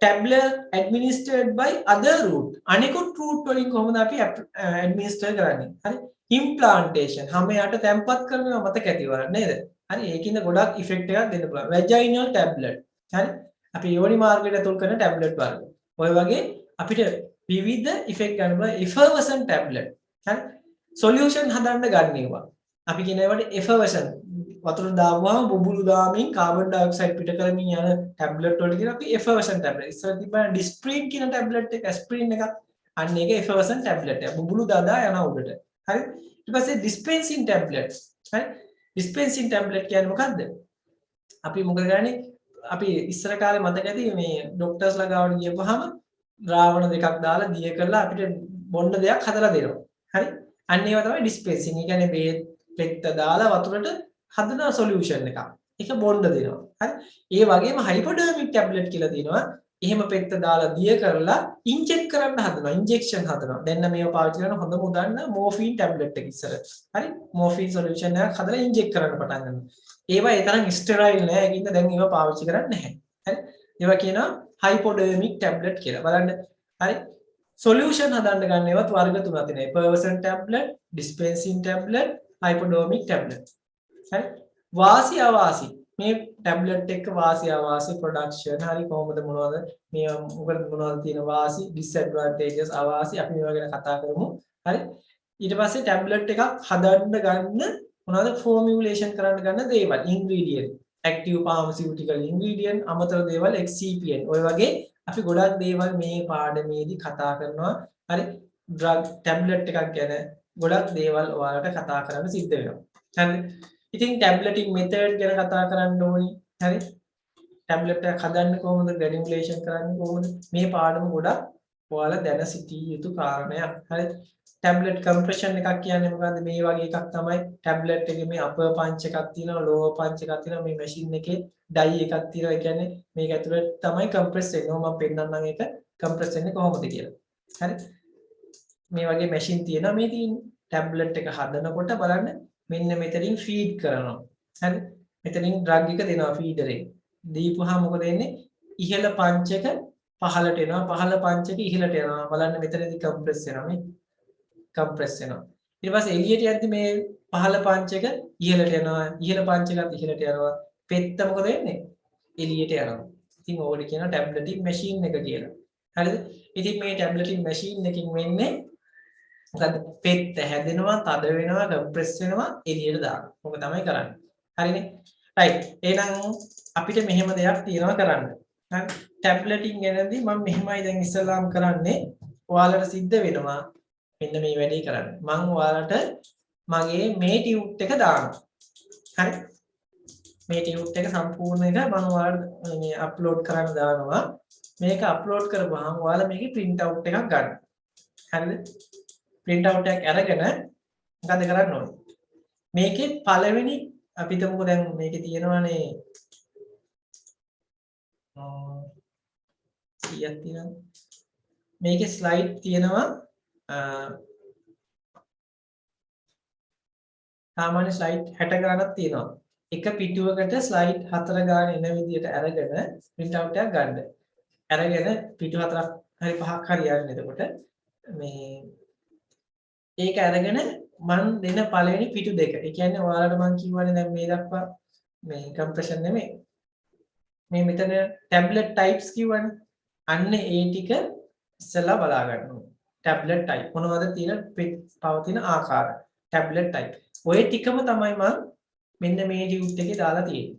tablet administered by other route. අනිකුත් route වලින් කොහොමද අපි administer කරන්නේ? හරි implantation. හැම යට තැම්පත් කරනවා මතක ඇතිවර නේද? හරි ඒකින්ද ගොඩක් effect එකක් දෙන්න පුළුවන්. vaginal tablet. හරි අපි යෝනි මාර්ගයට ඇතුල් කරන tablet වර්ග. ඔය වගේ අපිට විවිධ effect ගන්න පුළුවන් effervescent tablet. හරි solution හදන්න ගන්නවා. අපි කියන ඒවාට effervescent වතුර දාපුවාම බුබුලු දාමින් කාබන් ඩයොක්සයිඩ් පිට කරමින් යන ටැබ්ලට් වලට කියන අපි effervescent tablet. ඉස්සර තිබ්බා Disprin කියන ටැබ්ලට් එක aspirin එකක්. අන්න ඒක effervescent tablet එක. බුබුලු දාදා යන උඩට. හරි. ඊට පස්සේ dispensing tablets. හරි. dispensing tablet කියන්නේ මොකද්ද? අපි මොකද කරන්නේ? අපි ඉස්සර කාලේ මතක ඇති මේ ડોක්ටර්ස්ලා ගාවට ගියපුවාම ද්‍රාවණ දෙකක් දාලා දිය කරලා අපිට බොන්න දෙයක් හදලා දෙනවා. හරි. අන්න ඒවා තමයි dispensing. ඒ කියන්නේ බෙහෙත් පෙත්ත දාලා වතුරට හදන සොලියුෂන් එකක්. ඒක බොන්න දෙනවා. හරි. ඒ වගේම හයිපොඩර්මික් ටැබ්ලට් කියලා තියෙනවා. එහෙම පෙත්ත දාලා දිය කරලා ඉන්ජෙක්ට් කරන්න හදනවා. ඉන්ජෙක්ෂන් හදනවා. දැන් මේව පාවිච්චි කරන හොඳම උදාහරණ මෝෆින් ටැබ්ලට් එක ඉස්සර. හරි. මෝෆින් සොලියුෂන් එකක් හදලා ඉන්ජෙක්ට් කරන්න පටන් ගන්නවා. ඒවා ඒ තරම් ස්ටෙරයිල් නෑ. ඒකින්ද දැන් ඒවා පාවිච්චි කරන්නේ නැහැ. හරි. ඒවා කියනවා හයිපොඩර්මික් ටැබ්ලට් කියලා. බලන්න. හරි. සොලියුෂන් හදන්න ගන්න ඒවත් වර්ග තුනක් තියෙනවා. effervescent tablet, dispensing tablet, hypodermic tablet. හරි වාසි අවාසි මේ ටැබ්ලට් එක වාසි අවාසි ප්‍රොඩක්ෂන් හරි කොහොමද මොනවද මේ මොකද මොනවද තියෙන වාසි disadvantages අවාසි අපි මේවා ගැන කතා කරමු හරි ඊට පස්සේ ටැබ්ලට් එකක් හදන්න ගන්න මොනවද ෆෝමියුලේෂන් කරන්න ගන්න දේවල් ingredient active pharmaceutical ingredient අමතර දේවල් excipient ඔය වගේ අපි ගොඩක් දේවල් මේ පාඩමේදී කතා කරනවා හරි drug tablet එකක් ගැන ගොඩක් දේවල් ඔයාලට කතා කරන්න සිද්ධ වෙනවා හරි ඉතින් ටැබ්ලටින් මෙතඩ් ගැන කතා කරන්න ඕනි. හරි. ටැබ්ලට් එකක් හදන්න කොහොමද? ග්‍රැනියුලේෂන් කරන්නේ කොහොමද? මේ පාඩම ගොඩක් ඔයාලා දැන සිටිය යුතු කාරණයක්. හරි. ටැබ්ලට් කම්ප්‍රෙෂන් එකක් කියන්නේ මොකද්ද? මේ වගේ එකක් තමයි ටැබ්ලට් එකේ මේ අපර් පංච් එකක් තියෙනවා, ලෝවර් පංච් එකක් තියෙනවා. මේ මැෂින් එකේ ඩයි එකක් තියෙනවා. ඒ කියන්නේ මේක ඇතුළේ තමයි කම්ප්‍රෙස් වෙන්නේ. මම පෙන්නන්නම් ඒක කම්ප්‍රෙස් වෙන්නේ කොහොමද කියලා. හරි. මේ වගේ මැෂින් තියෙනවා මේ තියෙන්නේ. ටැබ්ලට් එක හදනකොට බලන්න මෙන්න මෙතනින් ෆීඩ් කරනවා. හරි. මෙතනින් ඩ්‍රග් එක දෙනවා ෆීඩර් එක. දීපුවාම මොකද වෙන්නේ? ඉහළ පංච එක පහළට එනවා. පහළ පංච එක ඉහළට යනවා. බලන්න මෙතනදී කම්ප්‍රෙස් වෙනවා මේ. කම්ප්‍රෙස් වෙනවා. ඊට පස්සේ එළියට යද්දි මේ පහළ පංච එක ඉහළට යනවා. ඉහළ පංච එකත් ඉහළට යනවා. පෙත්ත මොකද වෙන්නේ? එළියට යනවා. ඉතින් ඕකට කියනවා ටැබ්ලටින් මැෂින් එක කියලා. හරිද? ඉතින් මේ ටැබ්ලටින් මැෂින් එකකින් වෙන්නේ මොකද පෙත්ත හැදෙනවා තද වෙනවා කම්ප්‍රෙස් වෙනවා එළියට දානවා. මොක තමයි කරන්නේ. හරිනේ. රයිට්. එහෙනම් අපිට මෙහෙම දෙයක් තියෙනවා කරන්න. හරි. ටැබ්ලටින් ගැනදී මම මෙහෙමයි දැන් ඉස්සලාම් කරන්නේ. ඔයාලට සිද්ධ වෙනවා මෙන්න මේ වැඩේ කරන්න. මම ඔයාලට මගේ මේ ටියුට් එක දානවා. හරි. මේ ටියුට් එක සම්පූර්ණ එක මම ඔයාලට මේ අප්ලෝඩ් කරන්න දානවා. මේක අප්ලෝඩ් කරපුවාම ඔයාලා මේකේ print out එකක් ගන්න. හරිද? print out එකක් අරගෙන මොකද කරන්න ඕනේ? මේකේ පළවෙනි අපි හිතමුකෝ දැන් මේකේ තියෙනවානේ 100ක් තියෙනවා. මේකේ ස්ලයිඩ් තියෙනවා සාමාන්‍ය ස්ලයිඩ් 60 ගණනක් තියෙනවා. එක පිටුවකට ස්ලයිඩ් 4 ගාන එන විදිහට අරගෙන print out එකක් ගන්න. අරගෙන පිටු 4ක් හරි 5ක් හරි යන්නේ එතකොට මේ ඒක අරගෙන මම දෙන පළවෙනි පිටු දෙක. ඒ කියන්නේ ඔයාලට මම කියවනේ දැන් මේ දක්වා මේ කම්ප්‍රෙෂන් නෙමෙයි. මේ මෙතන ටැබ්ලට් ටයිප්ස් කියවනේ. අන්න ඒ ටික ඉස්සලා බලා ගන්න ඕනේ. ටැබ්ලට් ටයිප් මොනවද තියෙන පවතින ආකාර ටැබ්ලට් ටයිප්. ඔය ටිකම තමයි මම මෙන්න මේ ටියුට් එකේ දාලා තියෙන්නේ.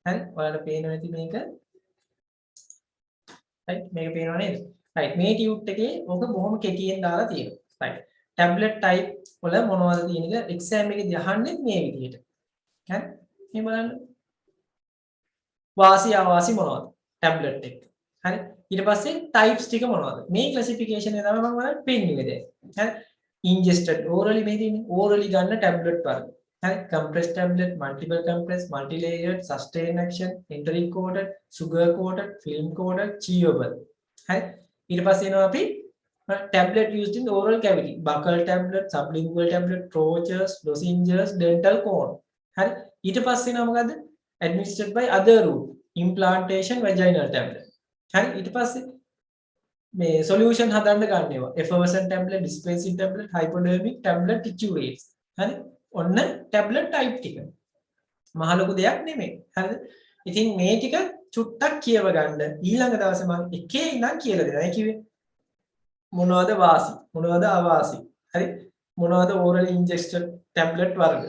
හරි ඔයාලට පේනවා ඇති මේක. right මේක පේනව නේද? right මේ ටියුට් එකේ ඕක බොහොම කෙටියෙන් දාලා තියෙනවා. right ටැබ්ලට් ටයිප් වල මොනවද තියෙන එක එක්සෑම් එකේදී අහන්නේ මේ විදිහට. හරි මේ බලන්න. වාසි අවාසි මොනවද? ටැබ්ලට් එක. හරි ඊට පස්සේ ටයිප්ස් ටික මොනවද? මේ ක්ලාසිෆිකේෂන් එක තමයි මම ඔයාලට පෙන්නුවේ දැන්. හරි ingested orally මේ තියෙන්නේ orally ගන්න ටැබ්ලට් වර්ග. හරි compressed tablet, multiple compressed, multi-layered, sustained action, enteric coated, sugar coated, film coated, chewable. හරි ඊට පස්සේ එනවා අපි tablet used in oral cavity, buccal tablet, sublingual tablet, troches, lozenges, dental cone. හරි ඊට පස්සේ එනවා මොකද්ද? administered by other route, implantation, vaginal tablet. හරි ඊට පස්සේ මේ solution හදන්න ගන්න ඒවා effervescent tablet, dispensing tablet, hypodermic tablet, titurates. හරි ඔන්න ටැබ්ලට් ටයිප් ටික. මහ ලොකු දෙයක් නෙමෙයි. හරිද? ඉතින් මේ ටික චුට්ටක් කියව ගන්න. ඊළඟ දවසේ මම එකේ ඉඳන් කියලා දෙනවා. ඒ කිව්වේ මොනවද වාසි? මොනවද අවාසි? හරි? මොනවද oral ingested tablet වර්ග?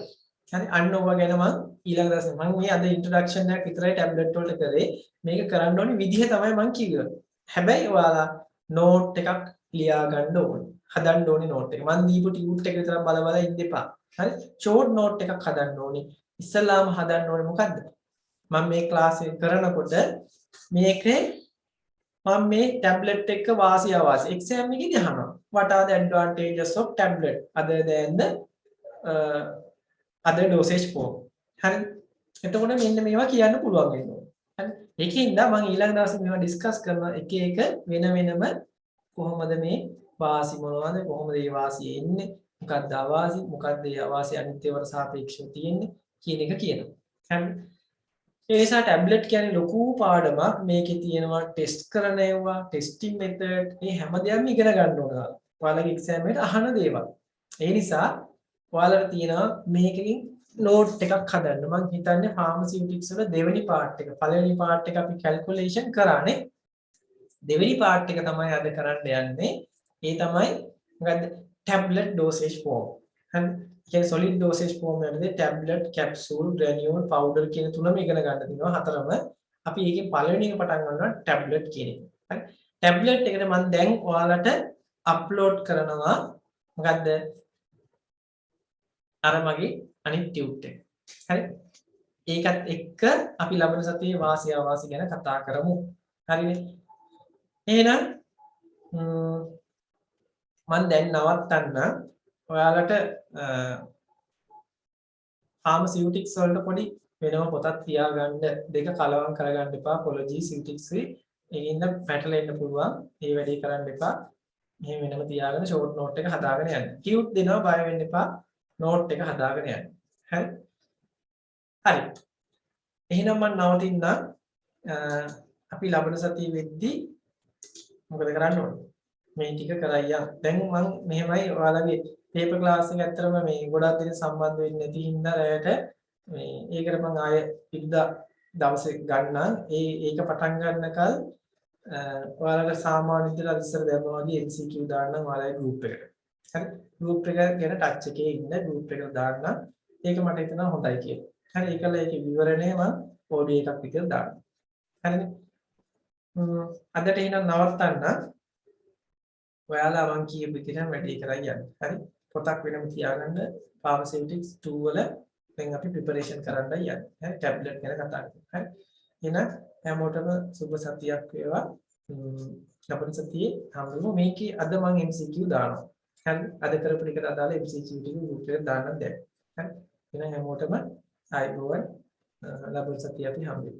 හරි? අන්න ඔවා ගැන මම ඊළඟ දවසේ මම මේ අද ඉන්ට්‍රොඩක්ෂන් එකක් විතරයි ටැබ්ලට් වලට කරේ. මේක කරන්න ඕනේ විදිහ තමයි මම කිව්වේ. හැබැයි ඔයාලා නෝට් එකක් ලියා ගන්න ඕනේ. හදන්න ඕනේ නෝට් එක. මම දීපු ටියුට් එක විතරක් බල බල ඉන්න එපා. හරි ෂෝට් නෝට් එකක් හදන්න ඕනේ. ඉස්සලාම හදන්න ඕනේ මොකද්ද? මම මේ ක්ලාස් එක කරනකොට මේකේ මම මේ ටැබ්ලට් එක වාසි අවාසි එක්සෑම් එකේදී අහනවා. What are the advantages of tablet other than the other dosage form? හරි. එතකොට මෙන්න මේවා කියන්න පුළුවන් වෙනවා. හරි. ඒකින්ද මම ඊළඟ දවසේ මේවා ඩිස්කස් කරනවා එක එක වෙනම කොහොමද මේ වාසි මොනවද කොහොමද මේ වාසිය එන්නේ මොකක්ද අවාසි මොකක්ද ඒ අවාසි අනිත්‍යවට සාපේක්ෂව තියෙන්නේ කියන එක කියනවා. හරි. ඒ නිසා ටැබ්ලට් කියන්නේ ලොකු පාඩමක්. මේකේ තියෙනවා ටෙස්ට් කරන ඒවා, ටෙස්ටිං මෙතඩ්, මේ හැම දෙයක්ම ඉගෙන ගන්න ඕන. ඔයාලගේ එක්සෑම් එකට අහන දේවල්. ඒ නිසා ඔයාලට තියෙනවා මේකකින් නෝට් එකක් හදන්න. මම හිතන්නේ ෆාමසිටික්ස් වල දෙවෙනි පාර්ට් එක. පළවෙනි පාර්ට් එක අපි කැල්කියුලේෂන් කරානේ. දෙවෙනි පාර්ට් එක තමයි අද කරන්න යන්නේ. ඒ තමයි මොකද්ද? tablet dosage form. හරි. කියන්නේ solid dosage form එකේදී tablet, capsule, granule, powder කියන තුනම ඉගෙන ගන්න තියෙනවා. හතරම. අපි ඒකේ පළවෙනි එක පටන් ගන්නවා tablet කියන එක. හරි. tablet එකට මම දැන් ඔයාලට අප්ලෝඩ් කරනවා මොකද්ද? අර මගේ අනිත් ටියුට් එක. හරි. ඒකත් එක්ක අපි ලබන සතියේ වාසි අවාසි ගැන කතා කරමු. හරිනේ. එහෙනම් මම දැන් නවත්තන්න ඔයාලට ෆාමසිටික්ස් වලට පොඩි වෙනම පොතක් තියාගන්න දෙක කලවම් කරගන්න එපා කොලොජි සිටික්ස් ඒකින්ද පැටලෙන්න පුළුවන් ඒ වැඩේ කරන්න එපා මෙහෙම වෙනම තියාගෙන ෂෝට් නෝට් එක හදාගෙන යන්න ටියුට් දෙනවා බය වෙන්න එපා නෝට් එක හදාගෙන යන්න හරි හරි එහෙනම් මම නවතින්න අපි ලබන සතියේ වෙද්දී මොකද කරන්න ඕනේ මේ ටික කරයි යන්න. දැන් මම මෙහෙමයි ඔයාලගේ පේපර් ක්ලාස් එක ඇත්තටම මේ ගොඩක් දෙනෙක් සම්බන්ධ වෙන්නේ නැති හින්දා රැයට මේ ඒකට මම ආයෙ ඉක්දා දවසේ ගන්නම්. ඒක පටන් ගන්නකල් ඔයාලට සාමාන්‍ය විදිහට ඉස්සර දැම්මා වගේ MCQ දාන්නම් ඔයාලගේ group එකට. හරි. group එක ගැන ටච් එකේ ඉන්න group එකට දාන්නම්. ඒක මට හිතෙනවා හොඳයි කියලා. හරි. ඒකල ඒකේ විවරණය මම ඔඩියෝ එකක් විතර දාන්නම්. හරිනේ. අදට එහෙනම් නවත්තන්න. ඔයාලා මම කියපු විදිහට වැඩේ කරලා යන්න. හරි. පොතක් වෙනම තියාගන්න ෆාමසිටික්ස් 2 වල දැන් අපි ප්‍රිපරේෂන් කරන්න යන්නේ. හරි. ටැබ්ලට් ගැන කතා කරමු. හරි. එහෙනම් හැමෝටම සුබ සතියක් වේවා. ලබන සතියේ හම්බෙමු. මේකේ අද මම MCQ දානවා. හරි. අද කරපු ටිකට අදාළ MCQ ටික ගෲප් එකට දාන්නම් දැන්. හරි. එහෙනම් හැමෝටම ආයිබෝවන් ලබන සතියේ අපි හම්බෙමු.